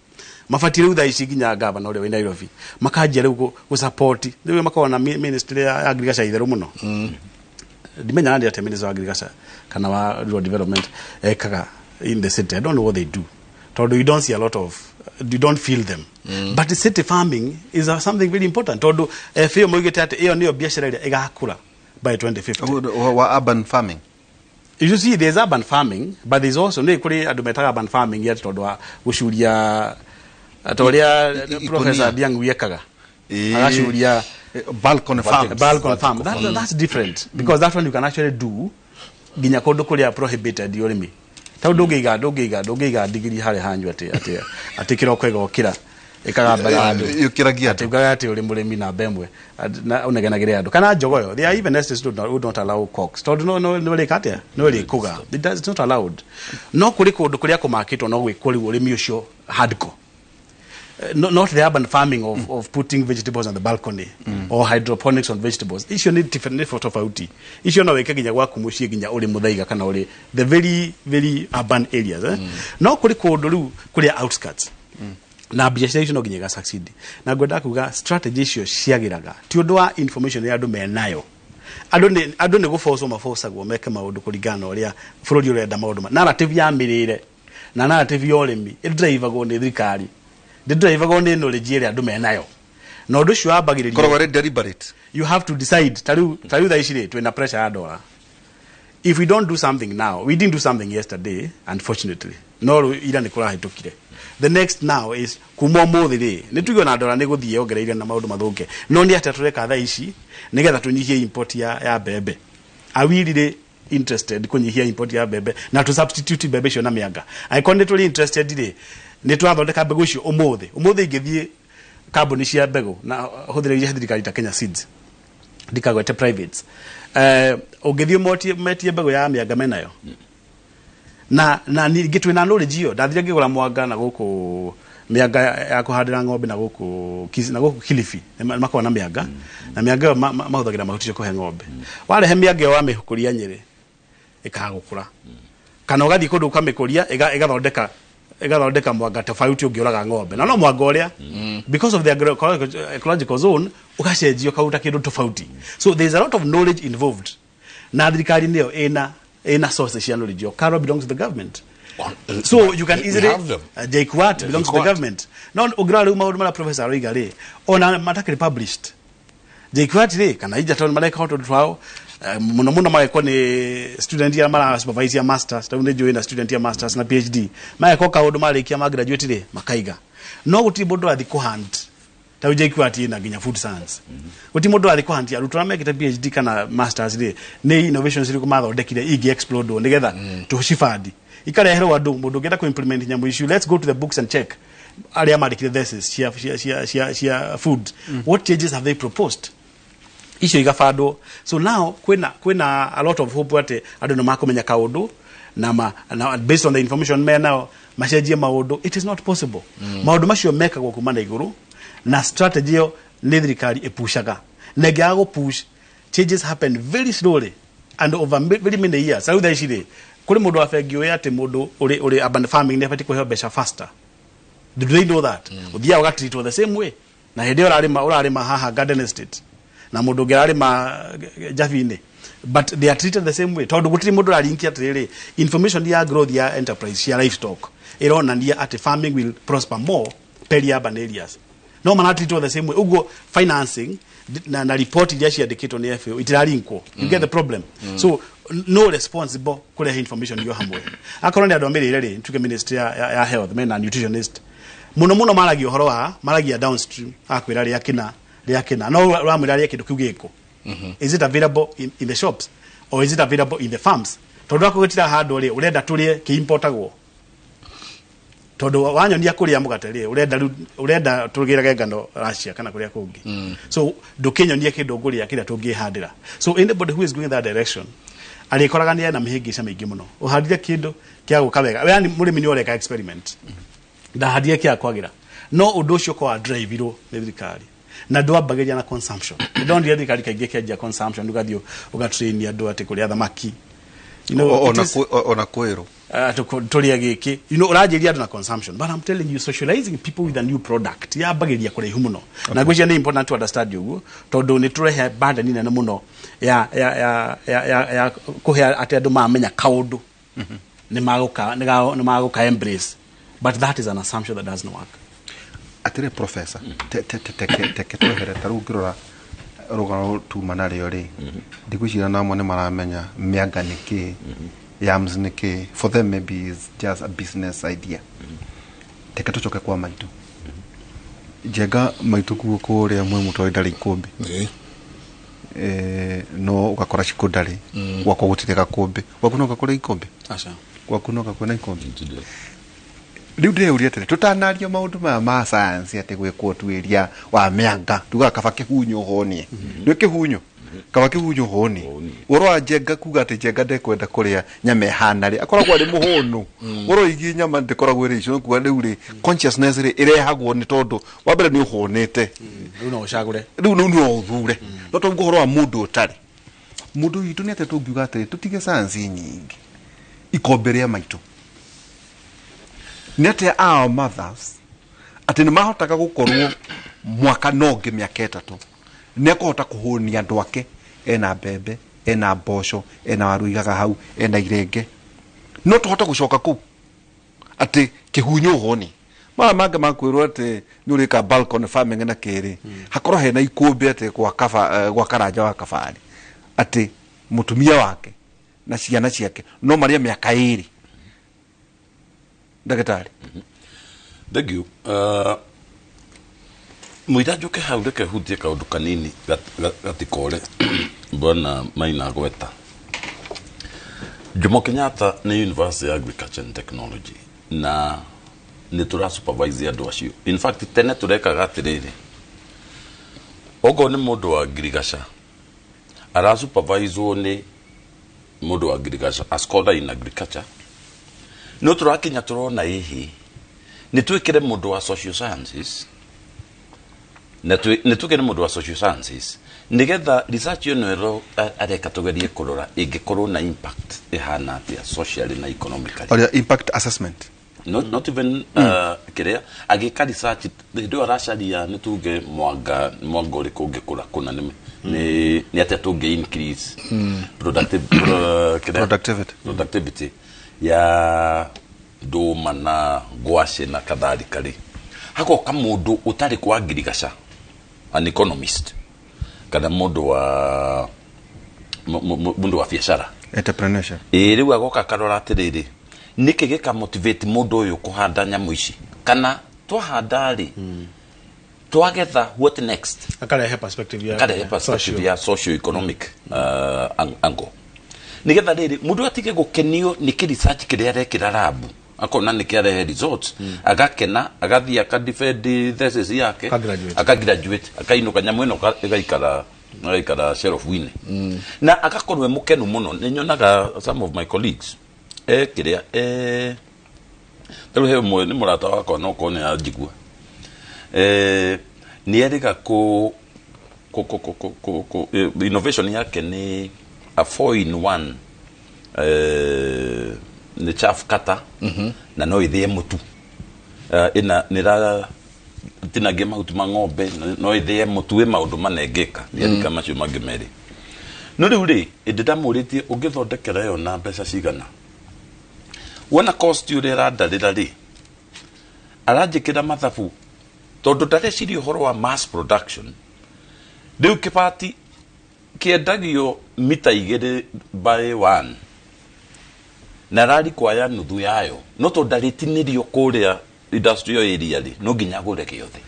mafatire utha ici ginya gavana uri wi Nairobi makanjia riu gu support riu makona ministry ya agriculture itheru muno dimenya ndi ati minister wa agriculture kana wa rural development kaga in the city. I don't know what they do. Todo, you don't see a lot of, you don't feel them. But the city farming is something very important. Todo, fio moigete ati iyo niyo biashara ile igakura by 2050. Urban farming. You see, there's urban farming, but there's also no kuri adumetaga urban farming yet todo gushuria atoria Professor Diang Wiekaga. Agashuria balcony farms. Balcony farm. That's different because that one you can actually do. Ginya kondo kuria prohibited Ũrĩmi. Taudo giga digiri hare hanyu ati kiroko igokira ikagambara andu yukiragia ati ugati uri murimi na bemwe na unegenagire andu kana jogoyo there are even estates who don't allow cocks tondo no rikatia no rikuga it's not allowed no kuri kundu kuria kumakitwo no gwikuri urimi ucio hardcore. Not the urban farming of putting vegetables on the balcony or hydroponics on vegetables. Issue need different tofauti. Issue no weke ginya gwaku mucie ginya uri muthaiga kana uri the very urban areas no kuri kundu riu kuri outskirts na biashara icio no ginya ga succeed na ngwenda kuga strategy icio ciagiraga ti undu wa information ya andu menayo andu ni guforce maforcagwo meke maundu kuringana uria bururi urenda maundu narrative ya mirire na narrative ya urimi idriveagwo ni thirikari the driver go ne knowledge area andu menayo no ndu cio abagiriria korogore deliberate you have to decide tariu tha icire twina pressure ya dollar. If we don't do something now, we didn't do something yesterday unfortunately no ira ni kurahitukire the next now is kumwa muthiri ni tugo na dollar ni guthie ongereire na maundu mathuke no ni atatureka tha ici nigetha tunyihie import ya bebe are we really interested kunyihia import ya bebe na to substitute bebe cio na mianga I condemnatory interested ri ni twathondeka mbegu icio umuthi ingithie kambuni cia mbegu na huthire thirikari ta Kenya Seeds ndikagwete privates ungithie metie mbegu ya mianga menayo na ningi twina knowledge iyo ndathire ngigura mwanga na guku mianga ya kuhandira ng'ombe na guku Kilifi makwa na mianga na mianga mahuthagira mahuti cio kuhe ng'ombe warehe mianga wa mihukuria Nyeri ikagukura kana ugathie kundu ukamikuria igathondeka mwanga tofauti ungiuraga ng'ombe na no mwanga uria because of the ecological zone ugacenjio kauta kindu tofauti. So there is a lot of knowledge involved na thirikari niyo ina sources ya knowledge. Karo belongs to the government. So you can easily JKUAT belongs to the government. No ugrali maundu mara Professor Roigari ona matakiri published JKUAT ri kana ija ton mara account twao muno maiko ni student ya mara supervise ya masters tawune join na student ya masters na PhD maiko kaundu marikia ma graduate ri makaiga no guti mundu athi ku hand tawuje kwati na ginya food science guti mundu athi ku hand ya rutura mekita PhD kana masters ri ni innovations ri ku mathondekire igi explode nigetha to shifadi ikareherwa andu mundu ngenda ku implement nyamu issue. Let's go to the books and check aria marikire thesis cia food what changes have they proposed issue igafado. So now kwena a lot of hope ate adu no makomenya kaundu na based on the information me now mashajie maundu it is not possible maundu macio meka kwa kumana iguru na strategy yo ni thirikari epushaga negago push changes happen very slowly and over very many years. How they shire kuri mundu afegio ate mundu uri urban farming ne patiko hebesha faster. Do they know that uthia ugati it the same way na hede urarima haha garden estate na mundu gerari ma javine but they are treated the same way. Tondu gutiri mundu arinkia atiriri information ya growth ya enterprise ya livestock irona ndia at farming will prosper more peri-urban areas no man treated the same way. Ugo financing na report ya cia dikito ni FAO itirarinko you get the problem. So no responsible kule information yo hamwe akoroni adomerire ri tuke ministry ya health men na nutritionist muno maragi uhoro wa maragi downstream akwira ri akina no ramwira ri kindu kiugiko is it available in the shops or is it available in the farms tondu akugitira handu ri urenda turie ki importagwo tondu wanyonia kuria mugate ri urenda tugirage ngano Russia kana kuria kungi so ndukinyonia kindu nguria kira tungihandira so anybody who is going that direction alikoraga ni na mihingica maingi muno uhandire kindu kia gukawega yani murimi ni oreka experiment ndahandire kia kwagira no undu ucio kwa drive ro ni thirikari na ndwambagiria na consumption don't really thirikari kaingi kianjia consumption ndugathio ugatrain andu ati kuria thamaki ona kwero turia giki urajiria andu na consumption but I'm telling you socializing people with a new product yambagiria kuraihu muno na ngwĩcia ni important to understand uguo tondu ni turehe burden nene muno ya kuhe ati andu mamenya kaundu ni maguka embrace but that is an assumption that doesn't work. Atire professor teke twehere taru ngirora rugano tumana rio ri ndigwicira namwe ni maramenya mianga niki yams niki for them maybe is just a business idea teke tucoke kwa maitu jega maitu kuko ria mwe muto ndari ikumbi no ugakora cikundari gwako gutireka kumbi gwakunoka kuri ikumbi aca gwakunoka kwena ikumbi riu ndeuria tere tutanario maundu ma science ati gwikwo twiria wa mianga tuga kaba kihunyo honie ndu kihunyo kaba kihunyo honie urwa jenga kuga ati jenga ndekwenda kuria nyame hanari akoragwo ari muhunu uro igi nyama ndekoragwo ri icio kuga riu consciousness ri irehagwo ni tondu wa mbere ni uhonete riu no ucagure riu no uthure no tongu horo wa mundu utari mundu yitu ni ati tungiuga ati tutige science nyingi ikomberia maitu nete our mothers ati ni mahotaga gukorwo mwaka nonge miaka etatu ne kuhota kuhunia andu ake ena mbembe ena mboco ena waru igaga hau ena irenge no tuhota gucoka ku ati kihunyo honi manga makwirwo ati nyurika balcony farming na kiri hakorwo hena ikumbi ati gwa karanja wa kabari ati mutumia wake na ciana ciake no maria miaka 2 Dagatari. Thank you. Muidajuke haureke hutie kaundu kanini gatikore bwana Maina Gweta. Jomo Kenyatta ni University of Agriculture and Technology na ni tura supervise andu acio. In fact tene turekaga atiriri ogo ni mundu wa agriculture ara supervise ni mundu wa agriculture a scholar in agriculture no turakinya turona ihi ni twikire mundu wa social sciences ni twikire mundu wa social sciences nigetha research ino areka tugerie kurora ingikorwo na impact ihana atia socially na economically or impact assessment not even kiria agika research ndio aracaria ni tuge mwanga uri kungikura kuna ni atia tunge increase productivity ya nduma na ngwaci na kadhalika ri hako ka mundu utari kwa agriculture an economist kana mundu wa biashara entrepreneurship riu agoka karora atiriri niki gika motivate mundu uyu kuhanda nyamu ici kana twahanda ri twagetha what next akarehe perspective ya socio economic angle nigetha riri mundu atige gukenio ni ki research kiria rekira labu akona ni kiarehe results agakena agathia ka defend thesis yake akagraduate akainuka nyamu ino igaikara shelf win na agakorwe mukenu muno ninyonaga some of my colleagues kiria tero he ni murata wako no kone ajigua ni erika ko innovation yake ni a 4-in-1 ni chaff cutter na no ithie mutu ina nira tinagia mahuti ma ng'ombe no ithie mutu we maundu manengeka yani kama cio magimeri no riu ri ndamuritie ungithondekera yo na mbeca cigana wona cost uri randarira ri aranjikira mathabu tondu ndareciria uhoro wa mass production riu kibati kiendagio mita 2 by 1 na rari kwaya nuthu yayo no to ndaritinirio kuria industrial area ri no nginya gure giothe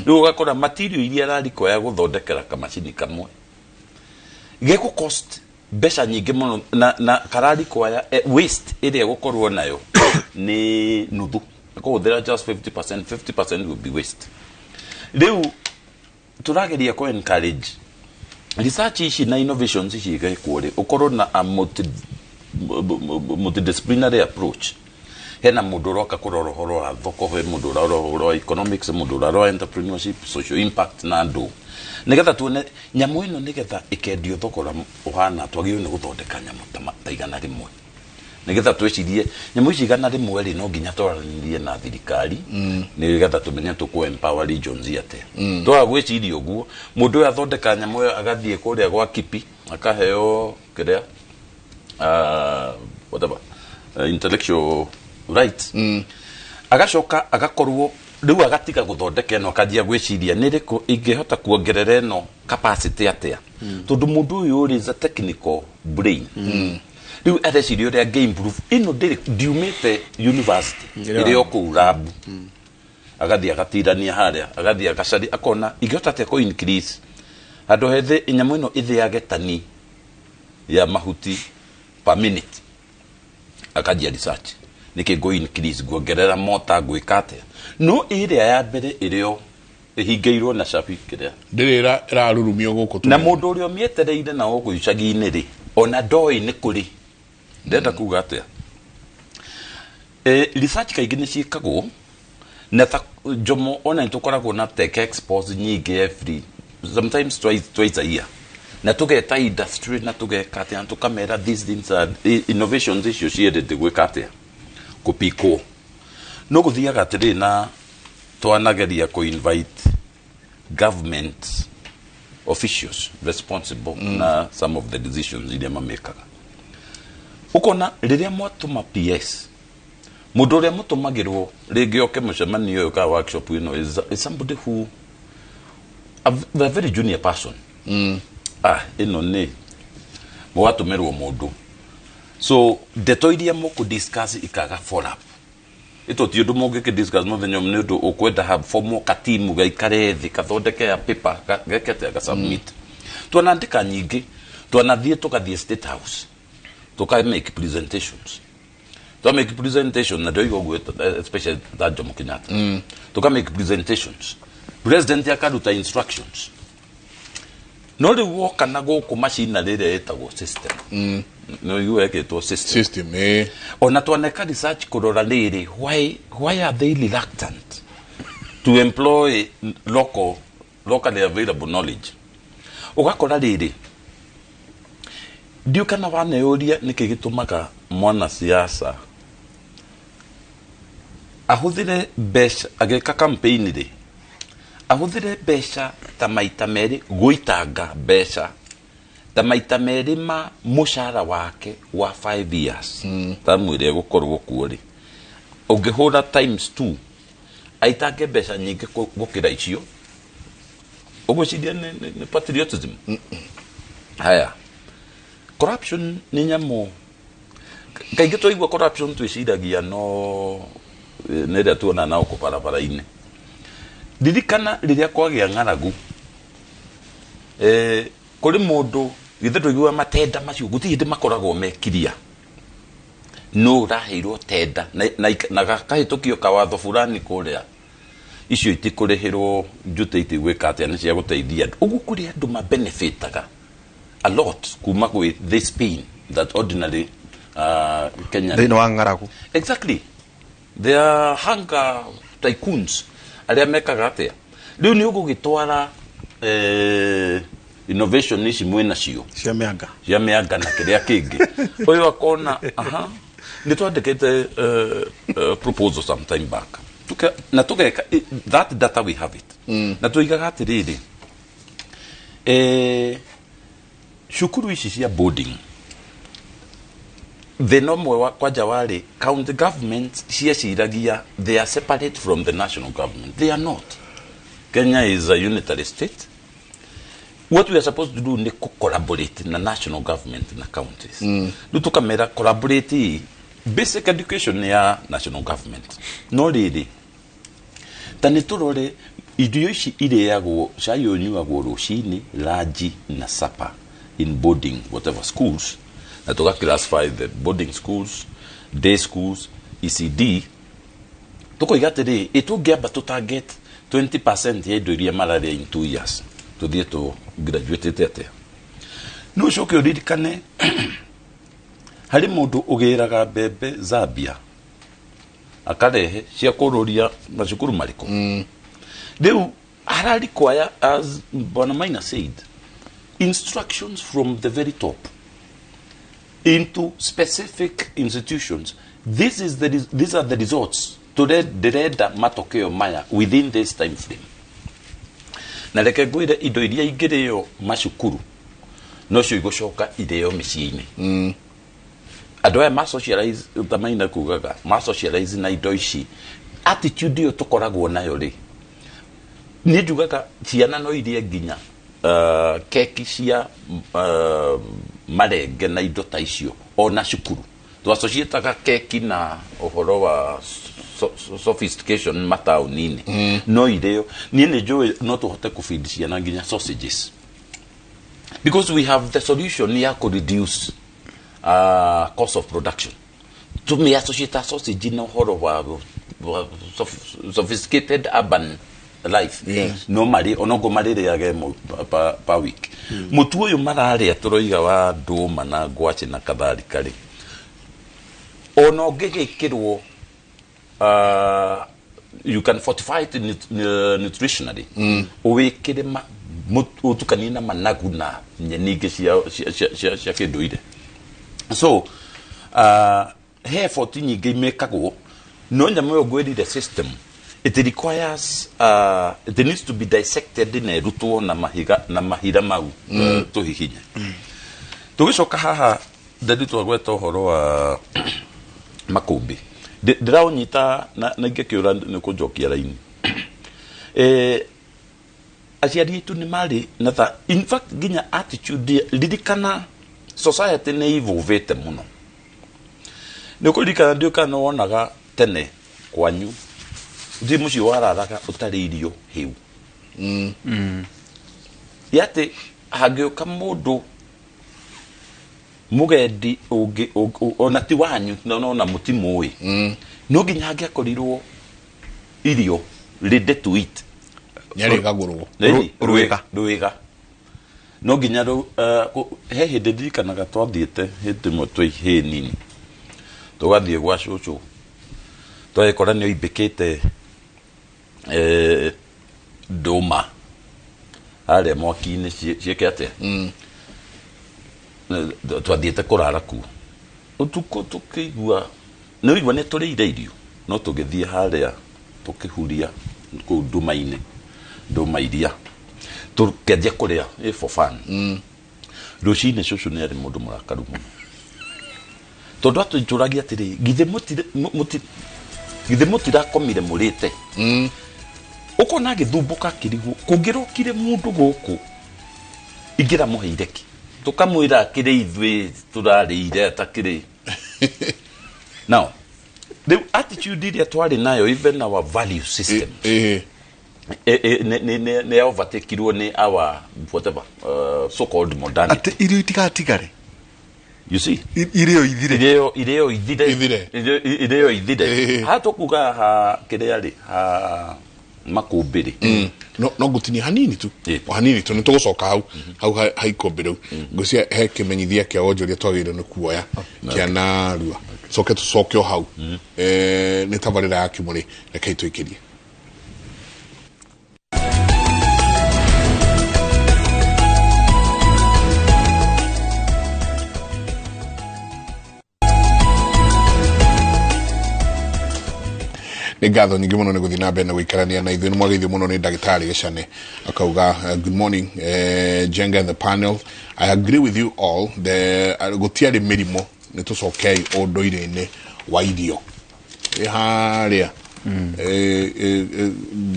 riu ugakora material iria rari kwaya guthondekera kamacini kamwe geko cost besha nyingi muno na karari kwaya waste iria gukorwo nayo ni nuthu kuhuthira just 50% will be waste. Riu turageria ko encourage research ici na innovations ici igekwo ri ukorwo na a multidisciplinary approach. Hena mundu roka kurora horo wa thoko, he mundu urora economics, mundu urora entrepreneurship, social impact na andu nigetha tuone nyamu ino nigetha ikendio thogora uhana twagio ni guthondeka nyamu ta igana rimwe nigetha twecirie nyamu ici igana rimwe ri no nginya twaranirie na thirikari nigetha tumenye tuku empower regions yate twa gwiciria uguo mundu uyu athondeka nyamu agathie kuria gwa kipi akaheo kiria whatever intellectual rights agacoka agakorwo riu agatiga guthondeka no akajia gwiciria niriko ingehota kuongerera no capacity atia tondu mundu uyu is a technical brain riu areciria uria game proof ino diumite university ire oku lab agathia agatirania haria agathia agacari akona ingehota atia ko increase handu hethe inyamu ino ithiage tani ya mahuti per minute akajia research niki go increase guongerera mota gwikate no area ya mbere irio ihingeirwo na shafi kiria ndirira irarurumio guku na mundu urio mietereire na ogu icagi-ini ri ona doi ni kuri ndenda kuga atia research kaingi ni ciikagwo na jomo ona nitukoragwo na tech expos nyingi every sometimes twice a year na tugeta industry na tugeka atia tukamera these things are innovations icio ciendete gwika atia kupiko no guthiaga atiri na twanageria ku invite government officials responsible na some of the decisions iria mamekaga ukona riria mwatuma PS mundu uria mutumagirwo ringi oke mucemanio uyu ka workshop ino is somebody who a very junior person ino ni mwatumirwo mundu so deto iria muku discuss ikaga follow up ito ti undu mungiki discuss muthenya umwe ndu ukwenda have formal katimu gaikare thi kathondeke ya paper gekete ga submit twanandika nyingi twanathie tukathie state house tuka make presentations na ndio igo especially that Jomo Kenyatta tuka make presentations president akaruta instructions no ri woka na guku machine rire etagwo system no you eketwo system ona twaneka research kurora riri why are they reluctant to employ locally available knowledge ugakora riri ndio kana wane uria nikigitumaga mwana siasa ahuthire besha ageka campaign ri ahuthire besha ta maita meri guitanga besha ta maita meri ma mushara wake wa 5 years tamwire gukorwo kuori ungihura times 2 aitange besha nyingi gukira icio ugwiciria ni patriotism haya corruption ni nyamo kaingi twaigua corruption twiciragia no nenda tuona nao ku barabara-ini dirikana riria kwagia ng'aragu kuri mundu githe twaigua matenda macio gutihinde makoragwo mekiria no raheirwo tenda na gakahitukio kawatho fulani kuria icio itikurihirwo njute itigwika atia ni cia guteithia ugu kuri andu ma benefitaga a lot kuma gwi this pain that ordinary Kenyan they no ng'aragu exactly they are hunger tycoons aria mekaga atia riu ni ugugitwara innovation ici mwena cio cia mianga na kiria kingi uyu akona ni twandikite proposal some time back na tugeka that data we have it na tuigaga atiriri shukuru ici cia boarding the normal kwaja wale county governments ciaciragia they are separate from the national government. They are not. Kenya is a unitary state. What we are supposed to do is collaborate na national government na counties. Tukamera collaborate basic education ya national government. No really. Taniturore idio ici ireagwo cayo nyuagwo rucini laji na sapa in boarding whatever schools. Na tuka classify the boarding schools, day schools, ECD tukoiga atĩrĩ ĩtũngĩamba tũtarget 20% ya indo iria mararia in 2 years tuthiĩ tũ graduate atĩa no coke ũririkane harĩ mũndũ ũgĩraga mbembe Zambia akarehe cia kũrũria macukuru marĩkũ rĩu require, as Bwana Maina said, instructions from the very top into specific institutions. These are the results to the matokeo maya within this time frame. Na reke ngwire indo iria ingĩrĩo macukuru no cio igũcoka irĩo mĩciĩ-inĩ. Andũ aya ma-socialize Maina kugaga ma-socialize na indo ici attitude ĩyo tũkoragwo nayo rĩ niĩ njugaga ciana no irie nginya keki cia marenge na indo ta icio ona cukuru twassociataga keki na ũhoro wa sophistication mataũni-inĩ no irio niĩ nĩ njũĩ no tũhote kũfeed ciana nginya sausages because we have the solution ya to reduce cost of production to me associate sausage na ũhoro wa sophisticated urban life. Yes. No mari onogo marire yage per week. Mutu uyu marare atoroiga wa nduma na ngwache na kadhalika ri. Ono gegekirwo you can fortify it nutritionally. Uwikire utukani na managu na nyenige cia kinduire. So he effort nyingi imekagwo no nyamwe ogwedi the system. It requires it needs to be dissected in erutwo na mahira mau tuhihinya tugicoka haha ndaditwa gweta uhoro wa makumbi ndiraonyita na ingekiura ni kunjokia raini aciari itu ni mari na in fact ginya attitude ririkana society ni evolvete muno ni kuririkana ndio kana wonaga tene kwanyu ndi muci wararaga utari irio hiu yate hagioka mundu mugendi ona ti wanyu na mutimui no ginya angiakorirwo irio ready to eat nyari gagurwo ruiga no ginya he hindi ndirikanaga twathiĩte hĩndĩ ĩmwe twĩ nini tugathiĩ gwa cucu twekora nĩ oimbĩkĩte ndũma harĩa mwaki-inĩ ciĩke atĩa twathiĩte kũrara kuo ũtukũ tũkĩigua nĩ ũigua nĩ tũrĩire irio no tũgĩthiĩ harĩa tũkĩhuria kũu ndũma-inĩ ndũma iria tũkĩanjia kũrĩa for fun rũcinĩ cucu nĩ arĩ mũndũ mũrakaru mũno tondũ atũitũragia atĩrĩ githĩ mũtirakomire mũrĩte ukona gĩthumbuka kĩrigũ kũngĩrokire mũndũ gũkũ ingĩra mũheireki tukamwĩra kĩrĩ ithuĩ tũrarĩire atakĩrĩ now the attitude iria twarĩ nayo even our value system nĩ overtakeirwo nĩ our whatever so called modernity ati irio itigatigare. You see, ireo idhire hato kuga ha kĩrĩa ha makumbĩrĩ no gutini hanini tu nĩ tũgũcoka hau haikũmbĩ rĩu ngũcia he kĩmenyithia kĩa wonjoria twagĩrĩirwo nĩ kuoya kĩa narua tũcoke o hau nĩ tabarĩra ya Kĩmũrĩ rekei twĩkĩrie. Ngatho nyingi muno ni guthi na mbere na guikarania na ithuĩ nĩ mwagĩithio muno nĩ ndagĩtarĩ Gĩcanĩ akauga good morning Jenga and the panel. I agree with you all gũtiarĩ mĩrimũ nĩ tũcokei ũndũire-inĩ wa irio harĩa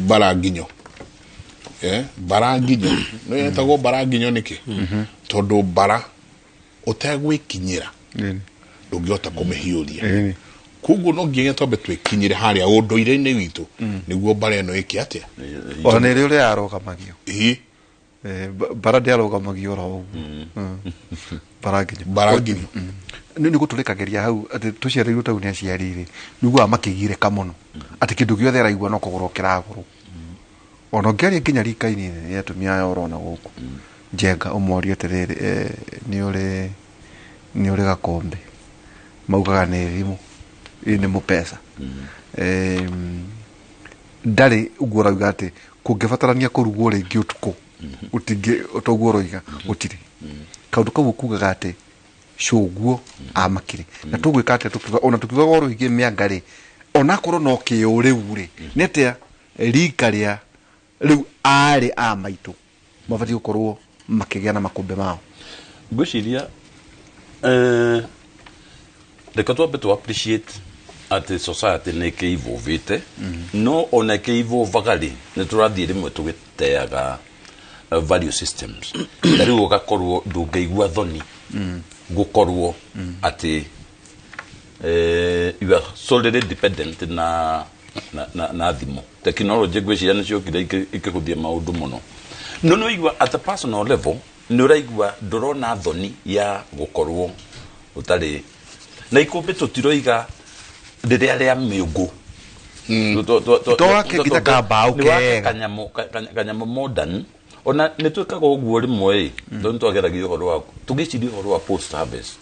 baranginyo baranginyo nĩ yetagwo baranginyo nĩkĩ tondũ bara ũtegwĩkinyĩra ndũngĩhota kũmĩhiũria kugu no nginya twambe twĩkinyĩre harĩa ũndũire-inĩ witũ nĩguo bara ĩno ĩke atĩa ona nĩ rĩo rĩarũgamagio barade arogamagia oro baragini ni gutulikageria hau ati tuciarirwo tau ni aciarire niguo amakigire kamono ati kindu giothe araigua no kugura kiraguru ono ngari nginya rikaini ni atumia aya orona guku njenga umorie tiriri ni uri gakombe maugaga ni thimu ni mupesa ndari ugurauga ati kungibatarania kurugwo ringi utuku utingi utogworoiga utiri kaundu kau kugaga ati shoguo amakire na tugwika ati tukiva ona tukiva goro igi miangari ona korwo no kiuriu ri netia rikaria riu ari a maitu mabati gukorwo makigia na makombe mao ngwiciria reka twambe tu appreciate at society ne ke evolvete no ona ke evolvagari ne turathie rimwe tugiteaga value systems riu ugakorwo ndungeigua thoni gukorwo ati you are solely dependent na thimo technology gwiciria nicio kire ikiguthia maundu muno no igua at a personal level ni uraigua ndorona thoni ya gukorwo utari na ikumbe tutiroiga riria ria miungu to akigita kambao ke kanyamo modern ona nitwikaga uguo rimwe ndo twageragia uhoro wa tugiciria uhoro wa post harvest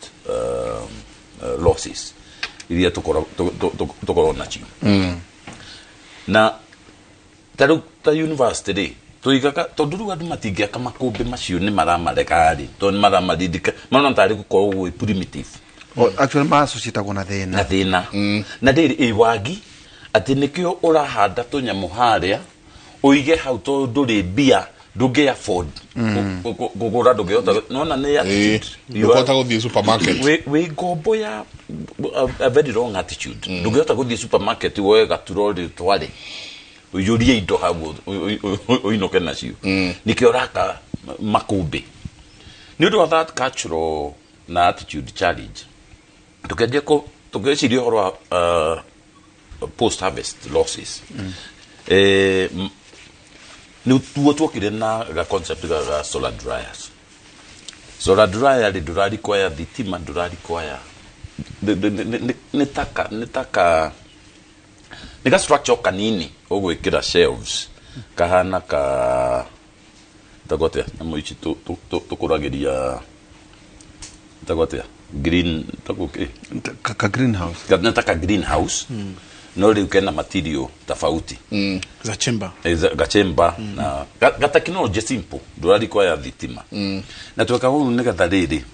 losses iria tukoro nacio na ta university ri tuigaga tondu ru andu matingiaka makumbi macio ni maramareka ri to ni maramadidika mana ntari gukorwo primitive actually ma associate na thina na ndiri wagi ati nikio urahanda tunyamu haria uige hau to nduri bia ndunge afford gugura ndungehota nona ni attitude ndungehota guthie supermarket we gombo ya a very wrong attitude ndungehota guthie supermarket wega turori twari uyurie indo hau uinoke nacio nikio raka makumbi ni undu wa that cultural na attitude challenge tukeciria uhoro wa post harvest losses ni tuo twokire na ga concept ga solar dryer ndurari kwaya thitima ndurari kwaya nitaka nika structure kanini ogwikira shelves kahana ka tagote na moichi tukuragiria tagote green tagoke ka greenhouse nataka greenhouse no riu kena material tofauti za chamber na ga technology simple ndurari kwaya thitima na tweka huu nigatha riri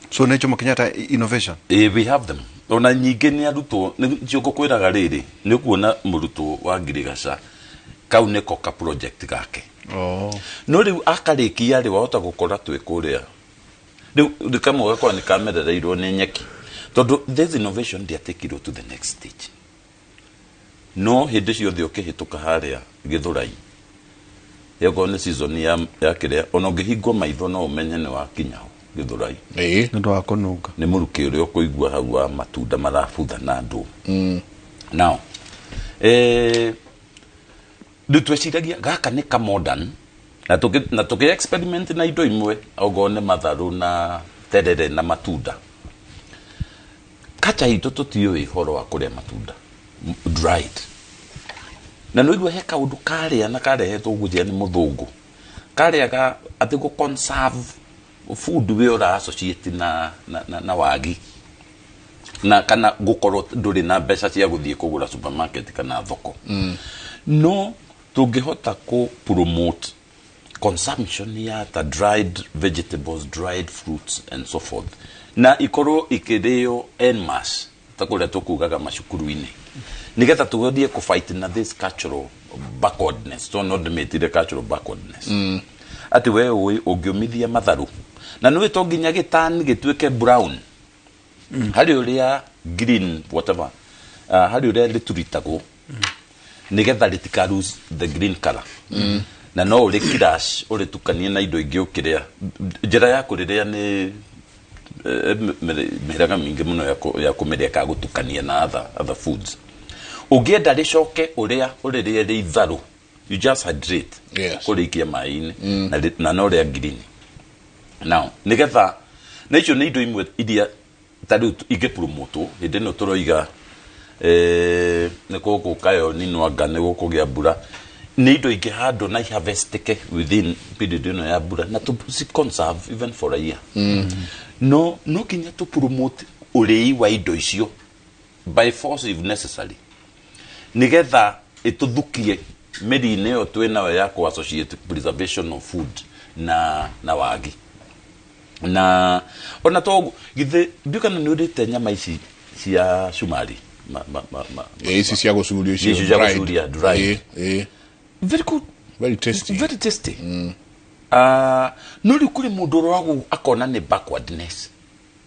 so necho makinyata innovation we have them ona nyingi ni aruto ncio kwiraga riri ni kuona muruto wa ngirigaca kau neko ka project gake no riu akarikia ri wahota gukora twikuria riu kamwe gakwa ni kamerereirwo ni nyeki tondu this innovation they take it to the next stage no hindi ciothe ukihituka haria githurai yego ni season ya kiria ona ngihingwo maitho no umenye ni wakinya githurai ndo akonunga ni muruki uri ukuigua hau wa matunda marabutha na ndu now tweciragia gaka ni ka modern na tuki experiment na indo imwe ogone matharu na terere na matunda kacha ito tutioi horo wa kuria matunda dried na no igwe heka undu karia na karehetwo gujia ni muthungu karia ga ati go conserve food we ora associate na wagi na kana gukorwo nduri na mbeca cia guthie kugura supermarket kana thoko no tungihota ku promote consumption ya ta dried vegetables, dried fruits and so forth na ikoro ikirio en mass takuria tukugaga macukuru-ini nigetha tugodie ku fight na this cultural backwardness to not the cultural backwardness ati we ungiumithia matharu na no to nginya gitani gitweke brown hari uria green whatever hari uria rituritagwo nigetha ritika lose the green color na no uri kirash uri tukanie na indo ingi ukiria njira ya kuriria ni miraga mingi muno ya kumeria ka gutukania na other foods ugienda ricoke uria uririe ri itharu you just hydrate kurikia mai-ini na no ria green. Now nigetha na icio nĩ indo imwe iria tariu ingipromoto hindi no turoiga nĩ gũkayo ninwanga nĩ gũkũgĩa mbura, nĩ indo ingĩhandwo na iharvestike within period ĩno ya mbura na to conserve even for a year. No nginya to promote ũrĩi wa indo icio by force if necessary, nigetha ituthukie mĩri-inĩ ĩyo twĩnayo ya associate preservation of food na wagi. Na ona to githe ndukana nĩ ũrĩte nyama ici cia shumari ici cia gũcurio icio dry. Very good, very tasty, very tasty. No rĩu kũrĩ mũndũ ũragwo akona nĩ backwardness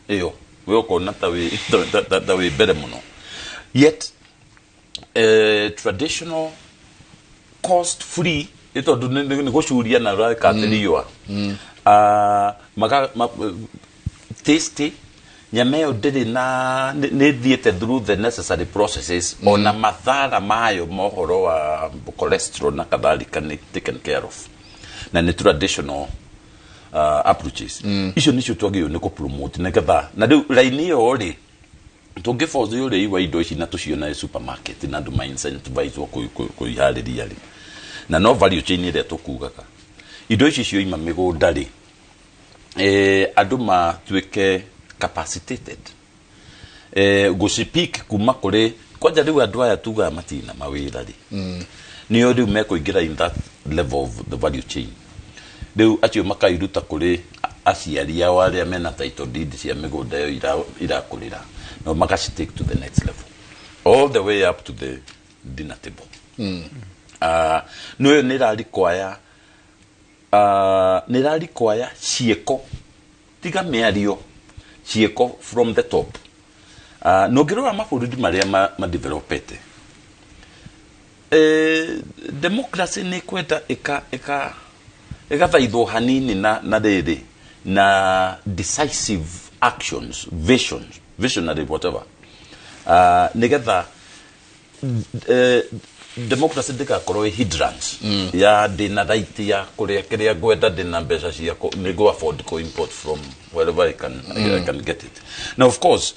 ĩyo we ũkona ta wĩ mbere mũno, yet traditional cost free ĩtondũ nĩ gũcuria na rakatĩriwa tasty nyama ĩyo ndĩrĩ na nĩ thiĩte through the necessary processes ona mathara mayo mohoro wa cholesterol na kadhalika nĩ taken care of na nĩ traditional approaches. Icio nĩcio twagĩrĩirwo nĩ kũ-promote nĩgetha na rĩu raini ĩyo rĩ tũngĩforce ũrĩi wa indo ici na tũciona supermarket na andũ ma-incentivize kũiharĩria rĩ na no value chain ĩrĩa tũkugaga indo ici cioima mĩgũnda rĩ andũ matuĩke capacitated gũcipik kuma kũrĩ kwanja rĩu andũ aya tugaga matina mawĩra rĩ nĩo rĩu mekũingĩra in that level of the value chain. Rĩu acio makairuta kũrĩ aciari ao arĩa mena title deed cia mĩgũnda ĩyo irakũrĩra no magacitake to the next level all the way up to the dinner table. No nĩ rarikwaya ciĩko tiga mĩario ciĩko from the top. No ngĩrora mabũrũri marĩa madevelopete democracy nĩ kwenda ĩgathaithwo hanini na rĩrĩ na decisive actions, visionary whatever, nigetha democracy ndĩgakorwo hindrance ya ndĩna right ya kũrĩa kĩrĩa ngwenda ndĩna mbeca cia nĩgo afford to import from wherever I can get it. Now of course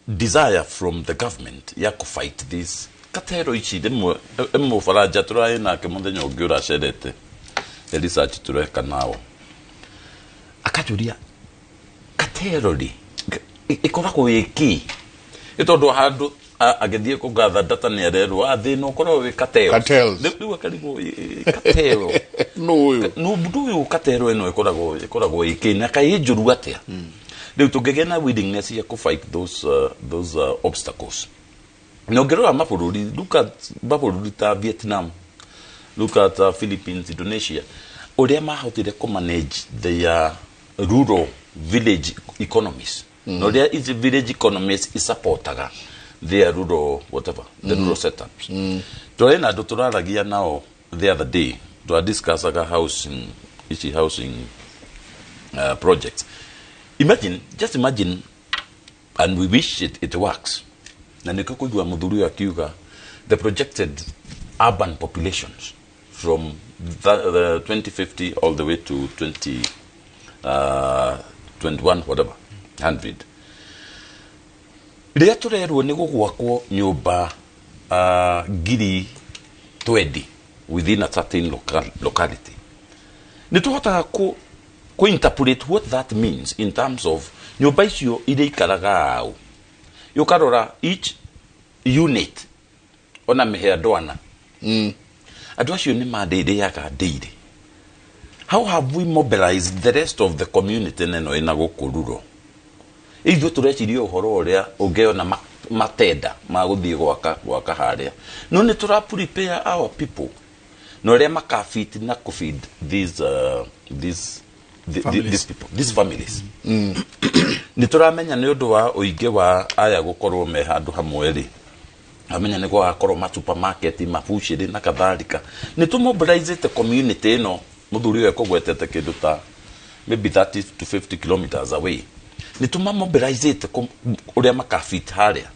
desire from the government ya fight this katero ici ĩmwe Faranja tũraĩ nake mũthenya ũngĩ ũracerete research tũreka nao akajũria katero rĩ ĩkoragwo ĩki ĩtondũ handũ agĩthiĩ kũgatha data nĩ arerwo thĩna ũkoragwo wĩ cartels rĩu akarigwo cartel no mũndũ ũyũ cartel ĩno ĩkoragwo ĩki na kaĩ njũru atĩa rĩu tũngĩgĩa na willingness ya fight those obstacles. No ngĩrora mabũrũri look at mabũrũri ta Vietnam, look at Philippines, Indonesia ũrĩa mahotire manage their rural village economies no there is village economies supportaga their rural whatever the rural setups. Tũrĩ na andũ tũraragia nao the other day discussaga housing projects. Just imagine and we wish it works na nĩkũigua mũthuri akiuga the projected urban populations from the 2050 all the way to 2021 whatever 100 rĩrĩa tũrerwo nĩ gũgwakwo nyũmba ngiri 20 within a certain locality nĩ tũhotaga interpret what that means in terms of nyũmba icio iria ikaraga au yukarora each unit ona mehe andwana andũ acio nĩ mandĩrĩaga daily. How have we mobilized the rest of the community neno ina gũkũrũrwo ithuĩ tũreciria ũhoro ũrĩa ũngĩona matenda ma gũthiĩ gwaka harĩa no nĩ prepare our people no rĩa makafit na feed these people, these families. Nĩ tũramenya nĩ ũndũ wa ũingĩ wa aya gũkorwo me handũ hamwe rĩ amenya nĩ gũgakorwo ma supermarket mabucĩrĩ na kadhalika nĩ tũmobilize the community ĩno mũthuri ũyũ ekũgwetete kĩndũ ta maybe 30 to 50 kilometers away nĩ tũmamobilize ũrĩa makafit harĩa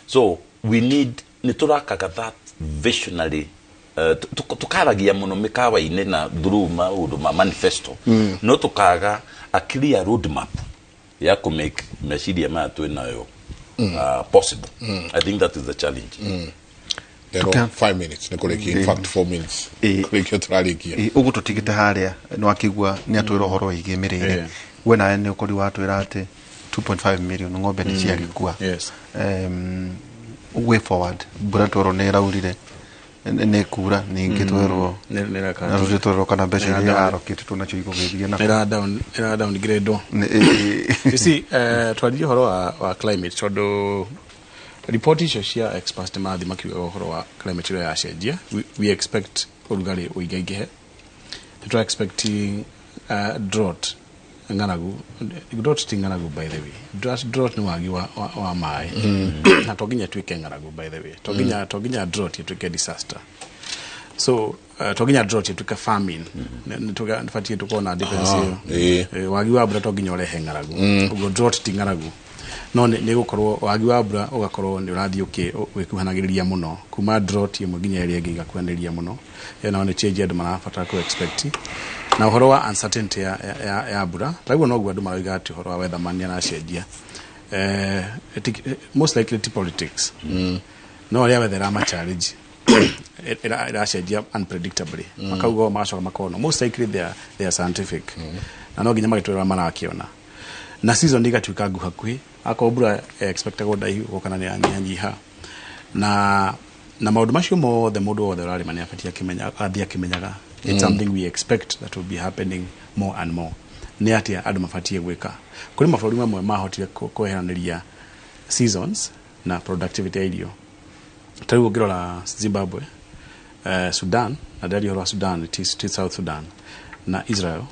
so we need nĩ tũrakaga that visionary tukaragia muno mikawa-inĩ na through maundu ma manifesto no tukaga a clear roadmap ya ku make meciria maya twinayo possible. I think that is the challenge. There are 5 minutes nikureki, in fact 4 minutes kureki turarikia ugu tutigite haria no akigwa ni atwira horo wige mirire we na ni ukuri watwira ati 2.5 million ng'ombe ni ciarikua. Yes. Way forward buratoro ne raurire ne kura ningi twero na rutoro kana besha ya arokete tunacho igogethia na era down grade you see twadi horo wa climate todo report icio cia experts mathi makiuga horo wa climate ya cenjia. We expect urugari uigaige, we expecting drought nganagu drought tinganagu by the way drought ni wagi wa mai na toginya twike nganagu by the way toginya drought yetwike disaster. So toginya drought yetwike famine nfatie tukona difference wagi wa bra toginya orehe nganagu ugo drought tinganagu no ni gukorwo wagi wa bra ugakorwo ni urathi wikuhanagiriria muno kuma drought yemwe ginya ria ngiga kwaniriria muno na one change andu marabatara ku expect na uhoro wa uncertainty ya bura taguo no gwa andu maraiga ati uhoro wa weather man na cenjia most likely politics no ria weather ama challenge ira cenjia unpredictably makaugo macoka makono most likely they are scientific na no ginya magitwira marakiona na season igatuika guhakui akobura expect go dai gukana ni anyiha na maundu macio mothe mundu wothe urari mani afatia kimenya athia kimenyaga. It's something we expect that will be happening more and more. Ni atia andu mafatie gwika kuri maburi mamwe mahotire kuheaniria seasons na productivity idio tarugo ngirora Zimbabwe, Sudan na dari horo Sudan, it is South Sudan na Israel.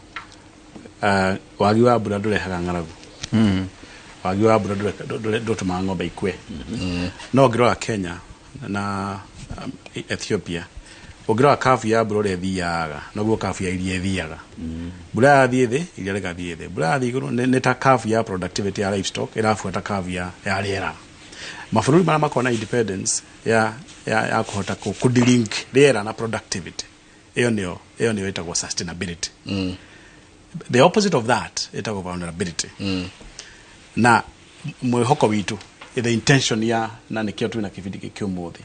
Wagi wa bura ndurehaga ng'aragu wagi wa bura ndutuma ng'ombe ikwe no ngirora Kenya na Ethiopia ogira kafu ya bura rethiaga noguo kafu ya iria ethiaga bura yathie thi iria regathie thi bura yathie iguru ne ta kafu ya productivity ya livestock irafuata kafu ya riera mabũrũri mara makona independence ya kuhota ku link riera na productivity iyo nio itagwo sustainability. The opposite of that itagwo vulnerability. Na mwihoko witu the intention ya na nikio tu na kividi kiumuthi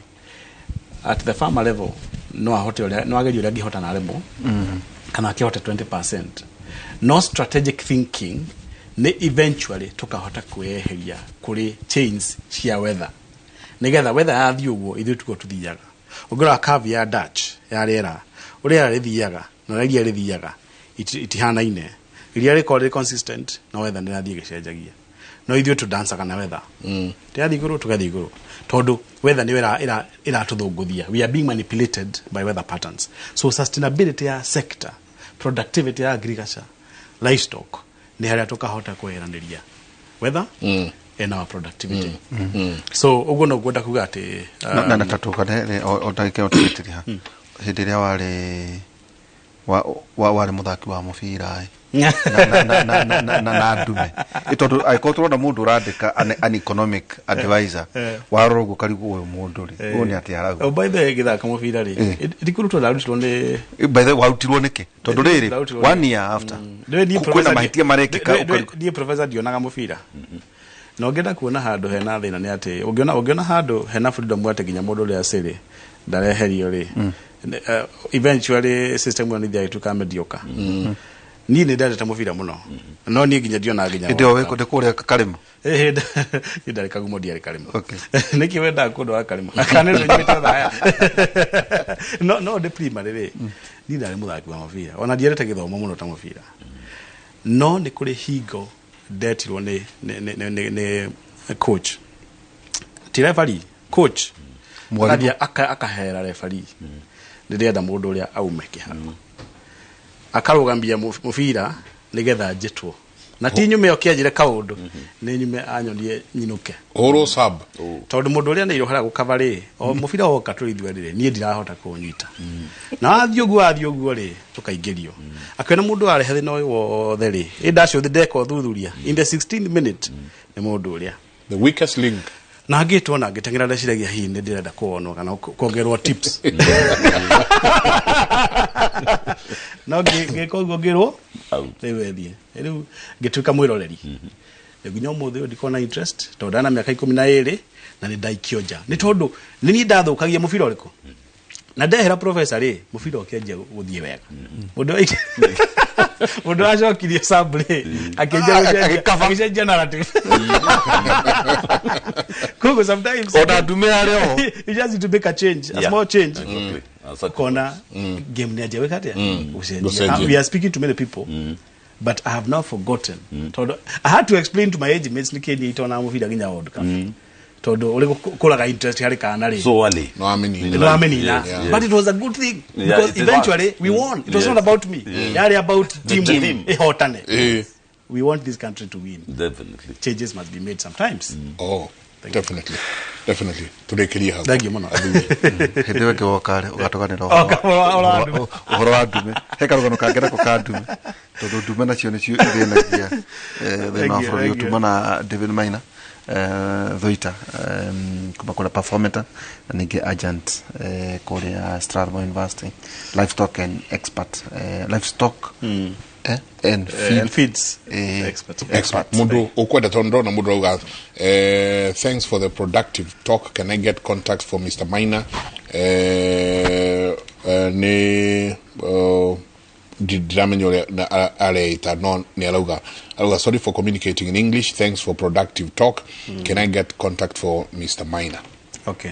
at the farmer level no ahote no ageri uri angihota na remo kana akihota 20%. No strategic thinking ne eventually tukahota kueheria kuri chains cia weather nigetha weather yathi uguo ithu tuko tuthiaga ogora curve ya Dutch ya riera uria rithiaga na riria rithiaga itihanaine iria riko consistent na weather ndirathie gicenjagia no ithu tu dance kana weather tiathi iguru tugathi iguru tondu weather ni ira tuthunguthia. We are being manipulated by weather patterns. So sustainability ya sector, productivity ya agriculture, livestock ni haria tukahota kuheraniria weather and our productivity. So ugo no gwenda kuga ati na tatuka ne otake otitiria hindi ria wari muthaki wa mubira na ndume itondo aikotrwo na mundu urandika an economic advisor warogo karigu uyu mundu ri woni ati aragu by the way githaka mubira ri ndikurutwo darutwo ni by the way warutirwo niki tondu riri 1 year after kwina mahitia marekika die professor dionaga mubira no ngenda kuona handu hena thina ni ati ungiona handu hena freedom ate ginya mundu ri aciri ndareherio ri eventually system one thia ituka medioka ni ndareta mubira muno no ni ginya diona ginya ndio weko ndikuria kalima ndari kagumo diari kalima niki wenda kundu wa kalima akanero nyimite thaya no de primary ri ni ndari muthaki wa mubira ona dierete githomo muno ta mubira no ni kuri higo detirwo ne coach ti referee coach mwalia akahera referee ndirenda mundu uria aume kiharo akarugambia mubira nigetha njitwo na ti nyume okianjire kaundu ni nyume anyonie nyinuke oro sub tondu mundu uria ni irohera gukava ri o mubira woka turithwe ri ni ndirahota kunyita na athi uguo ri tukaingirio akwena mundu arehe thina uyu wothe ri indacio thindeko thuthuria in the 16th minute ni mundu uria the weakest link na ngitwona ngitengera ndaciragia hihi nĩ ndĩrenda kuonwo kana kuongerwo tips no ngĩkoguo ngĩrwo rĩu rĩu ngĩtuĩka mwĩroreri nginya ũmũthĩ ũyũ ndikona interest tondũ ndana mĩaka 12 na nĩ ndaikio nja nĩ tondũ nĩ niĩ ndathũkagia mũbira ũrĩkũ na ndehera professor rĩ mũbira ũkĩanjia gũthiĩ wega mũndũ acokirie sample akĩnja narrative koguo sometimes ona ndume arĩo you just need to make a change a small change kona game nĩ ajaweka atia we are speaking to many people but I have now forgotten I had to explain to my age mates nikeni itona mũbira nginya World Cup todo uri kulaga interest hari kana ri so wale no ameni but it was a good thing because eventually we won. It was not about me, yari about team hotane. We want this country to win. Definitely changes must be made sometimes. Definitely turekeria hapo. Thank you mona hede weke wakare ugatoganira uhoro wa ndume heka rugano kangera ko kandume todo ndume nacio nicio ithenagia thina bũrũri utumana David Maina Thoita kuma kula performer na ninge agent kule Strathmore University livestock and expert livestock and feeds expert mundu ukwenda tondo na mundu auga thanks for the productive talk. Can I get contacts for Mr. Maina Didamenyo Areita non Nialuga. Sorry for communicating in English. Thanks for productive talk. Can I get contact for Mr. Maina? Okay.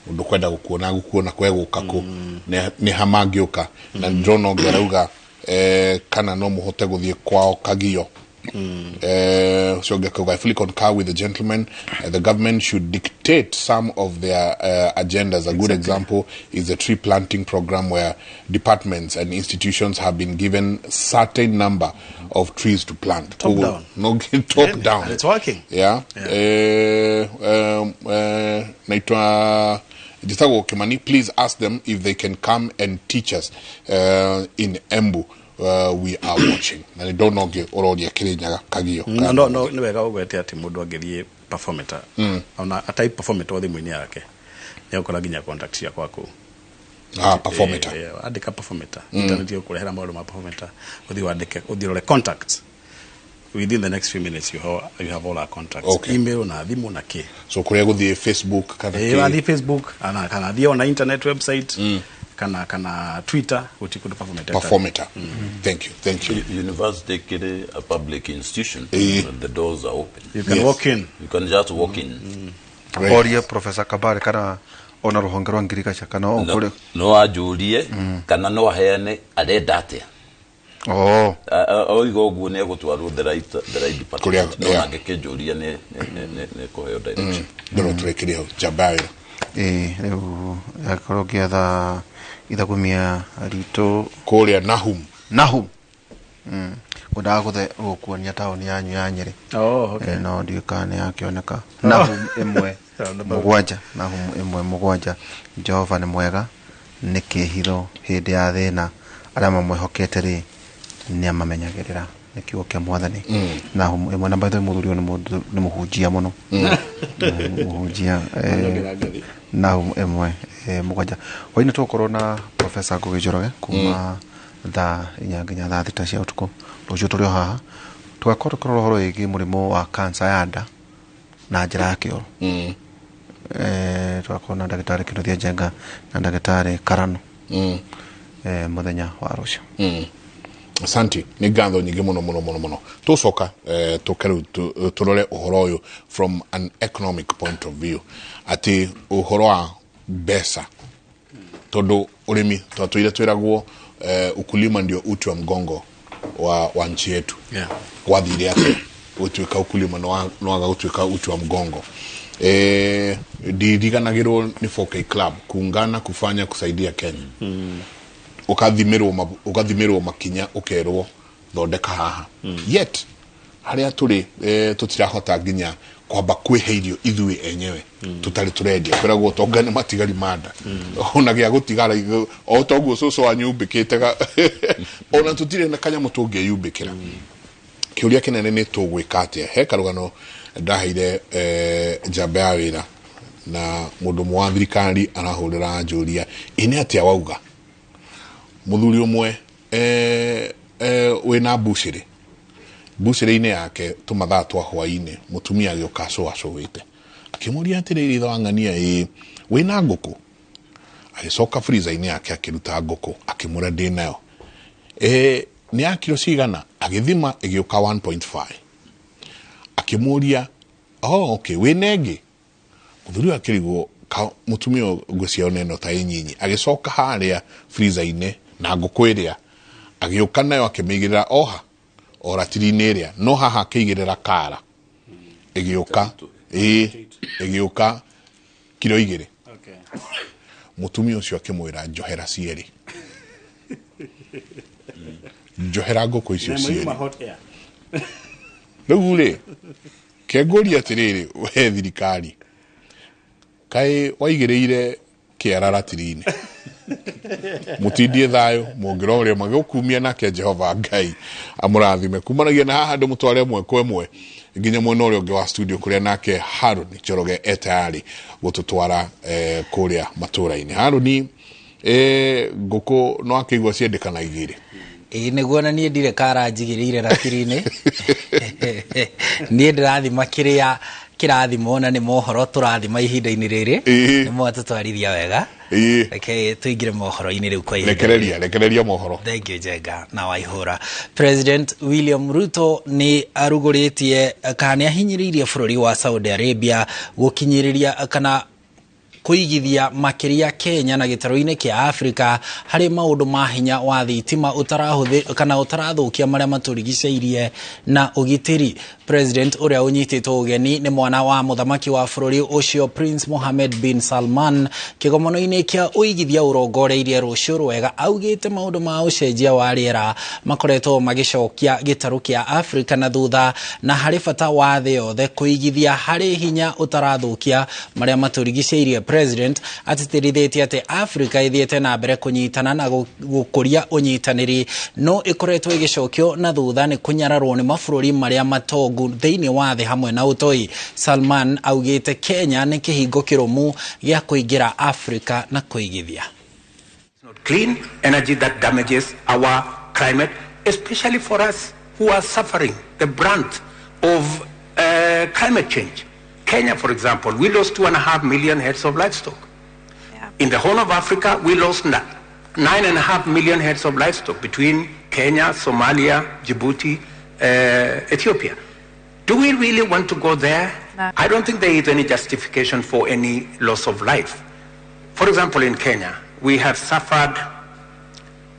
Ndokwenda gukuona kwego kako ne hamagioka na ndrono gerauga kana no muhote guthie kwao kagio. So I fully concur with the gentleman. The government should dictate some of their agendas. A good example is the tree planting program, where departments and institutions have been given certain number of trees to plant. Top down. No, top down. And it's working. Yeah. Please ask them if they can come and teach us in Embu. We are watching. Na ni don't know already Kirinyaga kagio. No ni wega ugwete ati mundu angithie performer. Ona atai performer thimu-ini yake. Ni ukora ginya contact ya kwako. Performer. Andika performer. Internet yo kurehera maundu ma performer. Uthi wandike uthirore contacts. Within the next few minutes you have all our contacts. Okay. Email na thimu na ke. So kuria guthie Facebook kana ke. Wathi Facebook kana thie on internet website. Kana Twitter utikuta performer. Thank you. University kile a public institution. The doors are open. You can walk in. You can just walk in. Oria Professor Kabare kana ona ruhonge rwa ngirigaca kana okore no ajurie kana no aheane arenda atia. Oigo guo ne gutwarwo the right department. No angekejuria ne kuheo direction. Ndoro turekerio jabayo. Rĩu yakorwo ngĩetha ithagumia rito kũrĩa Nahum kũndaga gũkuonia taũni yanyu ya Nyeri. Okay. No ndiũĩ kana nĩ yakĩoneka. Nahum ĩmwe mũgwanja. Jehova nĩ mwega, nĩ kĩhitho hĩndĩ ya thĩna, arĩa mamwĩhokete rĩ nĩ amamenyagĩrĩra. Nĩ kiugo kĩa Mwathani. Nahum ĩmwe na mbaitho mũthuri nĩ mũhunjia mũno. Mũhunjia Nahum ĩmwe mũgwanja. Hwainĩ tũkorwo na Professor Ngugi Njoroge kuma thaa 4 nginya thaa 6 cia ũtukũ. Rũciũ tũrĩ o haha tũgakorwo tũkorwo ũhoro wĩgiĩ mũrimũ wa cancer ya nda na njĩra ya kĩoro. Tũgakorwo na ndagĩtarĩ Kĩnũthia Njenga na ndagĩtarĩ Karano mũthenya wa rũciũ. Asante, ni ngatho nyingi muno tucoka tukeru turore uhoro uyu from an economic point of view, ati uhoro wa besa tondu urimi twatwire twiragwo ukulima ndio uti wa mgongo wa nchi yetu. Wathire ati utwika ukulima no aga utwika uti wa mgongo. Ndiganagirwo ni 4K Club kuungana kufanya kusaidia Kenya. Ukathimirwo makinya ukerwo thondeka haha. Yet haria turi tutirahota nginya kwamba kwiheirio ithui enyewe tutari turendia kwiragwo tongane matigari manda ona gya gutigara o toguo soso anyumbikitega ona tutire na kanya mutunge yumbikira kiuria kinene ni tugwika atia he karugano ndaheire njamba ya wira na mundu mwa thirikari arahurira njuria ine atia wauga muthuri umwe wina buciri-ini yake tumathaa twa hwaini mutumia agioka acwite akimuria atiriri ithe wa ng'ania wina nguku agicoka freezer-ini yake akiruta nguku akimura ndi nayo ni akiro cigana agithima igioka 1.5 akimuria okay winengi muthuri akirigwo mutumia ngũcia neno ta inyinyi agicoka haria freezer-ini na nguku iria agioka nayo akimigirira oha oratiri-ini iria no haha akigirira kara igioka igioka kilo 2 mutumia ucio akimwira njohera cieri njohera nguku icio cieri riu ri kengũria atiriri we thirikari kai waigiriire kiara ratiri-ini mutindie thayo mungirore magũkumia nake Jehova Ngai amurathime kumanagia na haha ndu mutware mwe kwa mwe nginya mwena uria ungi wa studio kuria nake Harun Njoroge etayari gututwara kuria matura-ini. Harun nguku no akigwa ciendekana igiri niguo na nie ndire kara njigirire ratiri-ini nie ndirathima kiria kirathimo na ni mohoro turathima ihinda-ini riri ni mwatutwarithia wega reke tuingire mohoro-ini riu kwa ihinda rekereria mohoro. Thank you Jenga na Waihura. President William Ruto ni aruguritie kana ahinyiririe bururi wa Saudi Arabia gukinyiriria kana kuigithia makiria Kenya na gitaro-ini kia Afrika hari maundu ma hinya wa thitima utarathukia maria maturigiceirie na ugitiri. President uria unyititwo ugeni ni mwana wa muthamaki wa bururi ucio Prince Mohammed bin Salman kigomono-ini kia uigithia urongoreirie rucio rwega augite maundu ma ucenjia wa riera makoretwo magicokia gitaro kia Afrika na thutha na hari bata wa thi yothe kuigithia hari hinya utarathukia maria maturigiceirie. President atitirithitie ati Afrika ithiete na mbere kunyitana na gukuria unyitaniri no ikoretwo igicokio na thutha ni kunyararwo ni mabururi maria matongu thiini wa thi hamwe na utoi. Salman augite Kenya ni kihingo kirumu gia kuingira Afrika na kuigithia clean energy that damages our climate, especially for us who are suffering the brunt of climate change. Kenya, for example, we lost 2.5 million heads of livestock. Yeah. In the whole of Africa, we lost 9.5 million heads of livestock between Kenya, Somalia, Djibouti, Ethiopia. Do we really want to go there? No. I don't think there is any justification for any loss of life. For example, in Kenya, we have suffered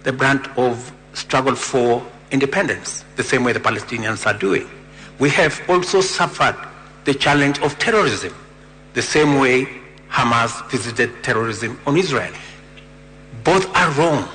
the brunt of struggle for independence, the same way the Palestinians are doing. We have also suffered the challenge of terrorism, the same way Hamas visited terrorism on Israel. Both are wrong.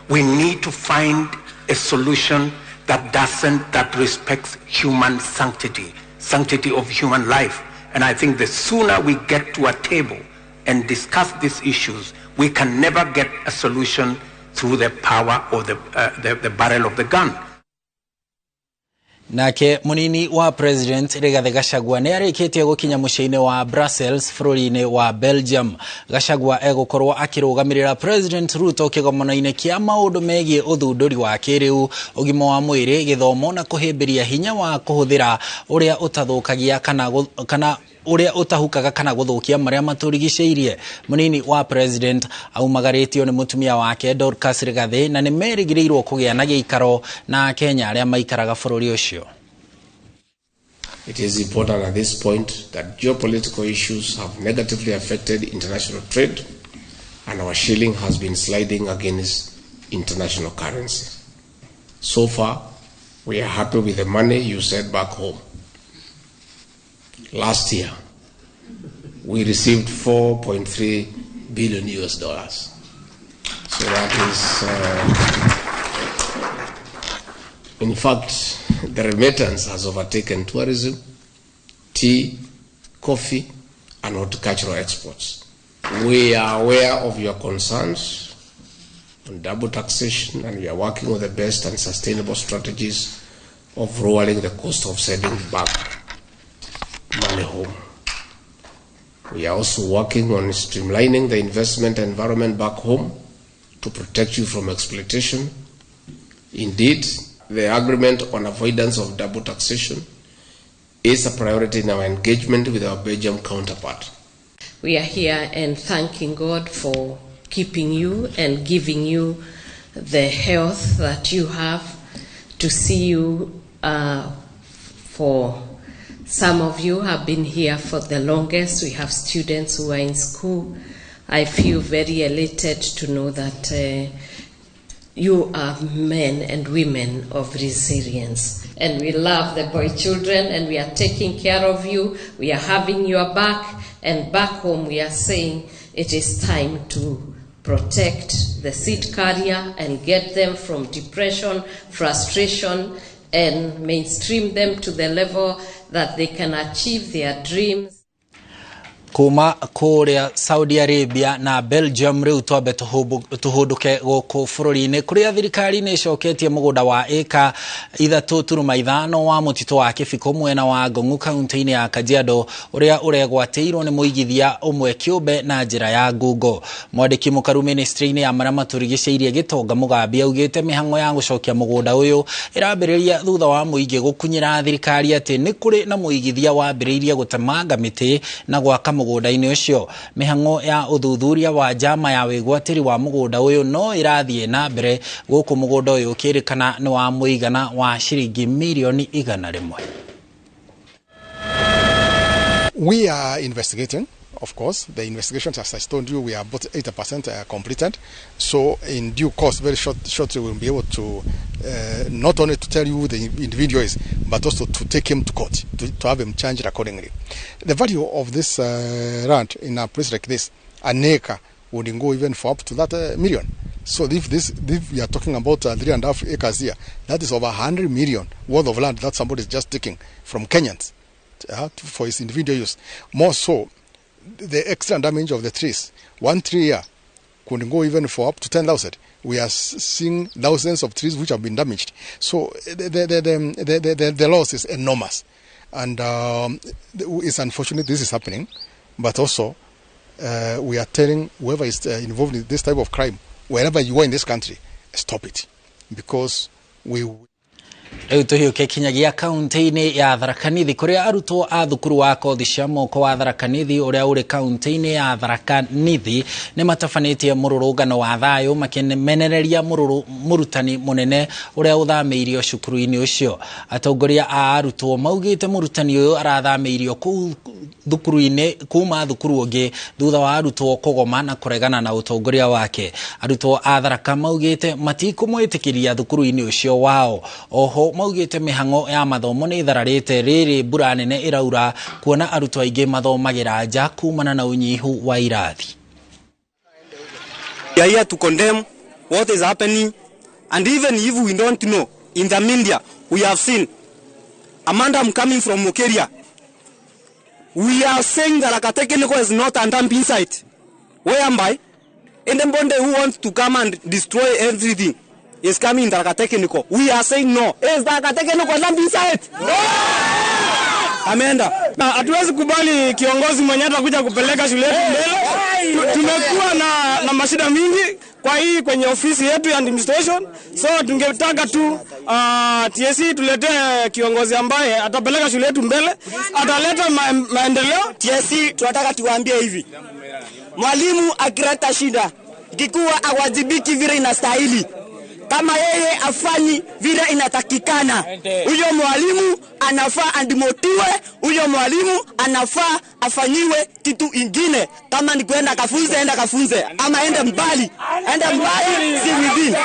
We need to find a solution that respects human sanctity of human life. And I think the sooner we get to a table and discuss these issues, we can never get a solution through the power or the barrel of the gun. Nake munini wa President Rigathi Gachagua ni arikitie gukinya muciini wa Brussels bururi-ini wa Belgium. Gachagua egukorwo akirugamirira President Ruto kigomono-ini kia maundu megie uthunduri wa kiriu, ugima wa mwiri, githomo na kuhimbiria hinya wa kuhuthira uria utathukagia kana uria utahukaga kana guthukia maria maturigiceirie. Munini wa President aumagaritio ni mutumia wake Dorcas Rigathi na ni merigiriirwo kugia na giikaro na Kenya aria maikaraga bururi ucio. It is important at this point that geopolitical issues have negatively affected international trade and our shilling has been sliding against international currency. So far, we are happy with the money you sent back home. Last year, we received $4.3 billion US. So that is, in fact, the remittance has overtaken tourism, tea, coffee, and horticultural exports. We are aware of your concerns on double taxation, and we are working on the best and sustainable strategies of lowering the cost of sending back money home. We are also working on streamlining the investment environment back home to protect you from exploitation. Indeed, the agreement on avoidance of double taxation is a priority in our engagement with our Belgium counterpart. We are here and thanking God for keeping you and giving you the health that you have, to see you for some of you have been here for the longest. We have students who are in school. I feel very elated to know that you are men and women of resilience. And we love the boy children, and we are taking care of you. We are having your back, and back home we are saying it is time to protect the seed carrier and get them from depression, frustration, and mainstream them to the level that they can achieve their dreams. Kuma kuria Saudi Arabia na Belgium riu twabe tuhunduke guku bururi-ini kuria thirikari ni coketie mugunda wa eka 3.5 wa mutito wa kibiko mwena wa Ngong'u kaunti-ini ya Kajiado uria uregwatirwo ni muigithia umwe kiumbe na njira ya ngungo. Mwandiki mukaru ministry-ini ya maria maturigiceirie Gitonga Mugambi augite mihango ya gucokia mugunda uyu irambiriria thutha wa muingi gukunyira thirikari ati ni kuri na muigithia wambiriirie gutemanga miti na gwaka mugunda-ini ucio. Mihango ya uthuthuria wa jama ya wigwatiri wa mugunda uyu no irathie na mbere guku mugunda uyu ukirikana ni wa muigana wa shiringi milioni 100. We are investigating. Of course, the investigations, as I told you, we are about 80% completed. So, in due course, very shortly, we'll be able to not only to tell you who the individual is, but also to take him to court, to have him charged accordingly. The value of this land in a place like this, an acre, would go even for up to that million. So, if we are talking about 3.5 acres here, that is over 100 million worth of land that somebody is just taking from Kenyans for his individual use. More so, the extra damage of the trees. One tree here could go even for up to 10,000. We are seeing thousands of trees which have been damaged. So the loss is enormous. And it's unfortunate this is happening. But also, we are telling whoever is involved in this type of crime, wherever you are in this country, stop it. Because we... Riu tuhiuke kinyagia kaunti-ini ya Tharaka Nithi kuria arutwo a thukuru wa kothi cia moko wa Tharaka Nithi uria uri kaunti-ini ya Tharaka Nithi ni matafanitie mururungano wa thayu makimenereria murutani munene uria uthamiirio cukuru-ini ucio. Atongoria a arutwo maugite murutani uyu arathamiirio ku thukuru-ini kuma thukuru ungi thutha wa arutwo kugoma na kuregana na utongoria wake. Arutwo a Tharaka maugite matikumwitikiria thukuru-ini ucio wao. Oho maugite mihango ya mathomo ni ithararite riri mbura nene iraura kuona arutwo aingi mathomagira nja kumana na unyihu wa irathi. We are here to condemn what is happening, and even if we don't know, in the media we have seen Amanda, I'm coming from Mokeria. We are saying that Tharaka Technical is not a dumping site, whereby anybody who wants to come and destroy everything is coming in Tharaka Technical. We are saying no. Is Tharaka Technical dumping site? No! Amenda. Na hatuwezi kubali kiongozi mwenye atakuja kupeleka shule yetu mbele. Tumekuwa na mashida mingi kwa hii kwenye ofisi yetu ya administration. So tungetaka tu TSC tuletee kiongozi ambaye atapeleka shule yetu mbele, ataleta maendeleo. TSC tunataka tuwaambie hivi. Mwalimu akileta shida, kikuwa awajibiki vile inastahili. Kama yeye afanyi vile inatakikana, huyo mwalimu anafaa andimotiwe, huyo mwalimu anafaa afanyiwe kitu ingine. Kama ni kwenda kafunze, enda kafunze, ama ende mbali si within.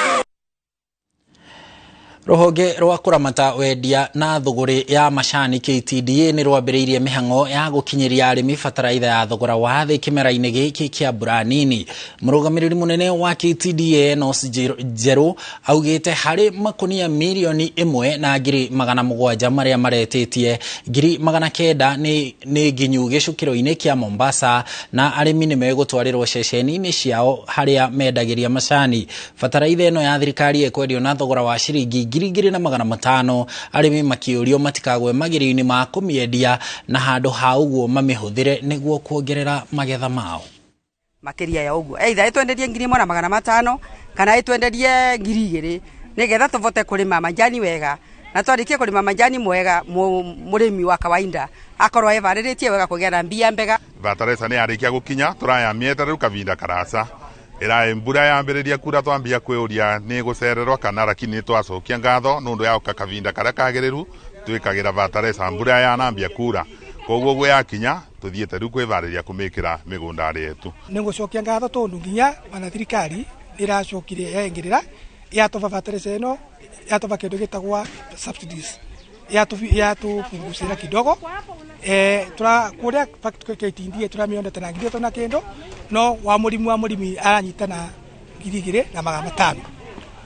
Ruhonge rwa kuramata wendia na thogori ya macani KTDA ni rwambiriirie mihango ya gukinyiria arimi fataraitha ya thogora wa thi kimera-ini giki kia mbura nini. Murugamiriri munene wa KTDA Nos Njeru augite hari makunia milioni 1 na ngiri 700 maria maretitie ngiri 900 ni nginyu gicukiro-ini kia Mombasa, na arimi ni megutwarirwo ceceni-ini ciao haria mendagiria macani. Fataraitha ino ya thirikari ekwendio na thogora wa ciringi 2,500 arĩmi makĩũrio matikagwe magerio-inĩ ma kũmĩendia na handũ ha ũguo mamĩhũthĩre nĩguo kuongerera magetha mao. Makiria ya uguo either itwenderie 1,500 kana itwenderie 2,000 nigetha tuvote kulima majani wega na twarikie kulima majani mwega murimi wa kawaida akorwo evariritie wega kugera mbia mbega. Fertilizer ni yarikia gukinya turayamieta riu kavinda karasa ira mbura yambiriria kura twambia kwiuria ni gucererwa kana lakini twacokia ngatho nundu ya kavinda karia kagiriru twikagira fertilizer mbura yanambia kura koguo gwe yakinya tuthiete riu kwivariria kumikira migunda yetu. Ningucokia ngatho tondu nginya wana thirikari iracokire yengirira yatova fertilizer ino yatova kindu gitagwa subsidies yatupungusira kidogo tura kuria twikitindie turamiondete na ngiri tona kindu no wa murimi aranyita na 2,500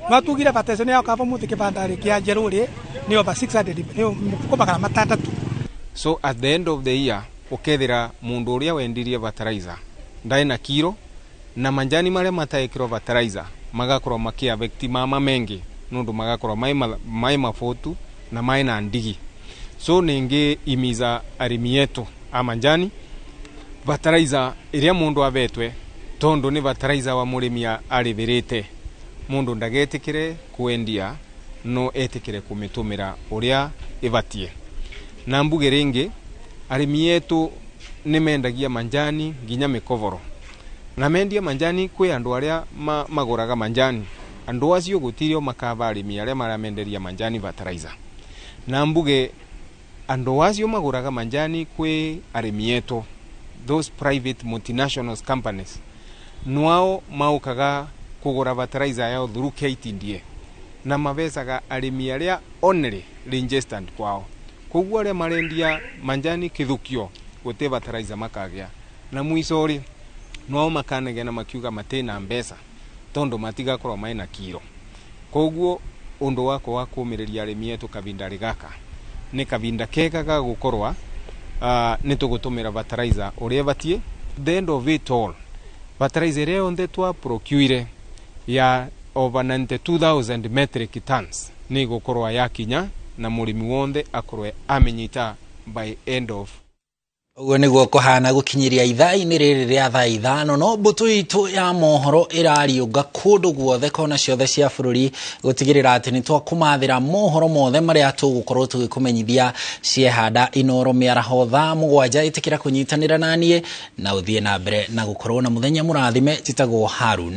matugire fertilizer ya kava muthi kibandari kia Njeruri ni over 600 ni mfuko magana matandatu. So at the end of the year ukethira mundu uria wendirie fertilizer ndai na kiro na manjani maria mataikiro fertilizer magakorwo makiavekti mama mengi nundu magakorwo mai mafotu na mai na ndigi. So ningi imiza arimi yetu amanjani fertilizer iria mundu avetwe tondu ni fertilizer wa murimia arivirite mundu ndagetikire kuendia no etikire kumitumira uria ivatie. Na mbuge ringi arimi yetu nimendagia manjani nginya mikovoro na mendia manjani kwi andu aria maguraga manjani andu acio gutirio makava arimi aria maramenderia manjani fertilizer na mbuge andu acio maguraga manjani kwi arimi yetu those private multinational companies nwao maukaga kugura fertilizer yao through KTDA na mavesaga arimi aria only registered kwao koguo aria marendia manjani kithukio guti fertilizer makagia na mwisori no makanege na makiuga matena mbesa tondu matigakorwo mai na kiro. Koguo undu wako wa kumiriria arimi yetu kavinda rigaka ni kavinda kega ga gukorwa ni tugutumira fertilizer uria vatie. The end of it all fertilizer ire onde twa procure ya over 92,000 metric tons ni gukorwa yakinya na murimi wonde akorwe amenyita by end of. Uguo niguo kuhana gukinyiria ithaa-ini riri ria thaa 5 no mbutu itu ya mohoro irariunga kundu guothe kona ciothe cia bururi gutigirira ati ni twakumathira mohoro mothe maria tugukorwo tugikumenyithia ciehanda inoro miaraho thaa 7 itikira kunyitanira nanie na uthie na mbere na gukorwo na muthenya murathime titagwo Harun.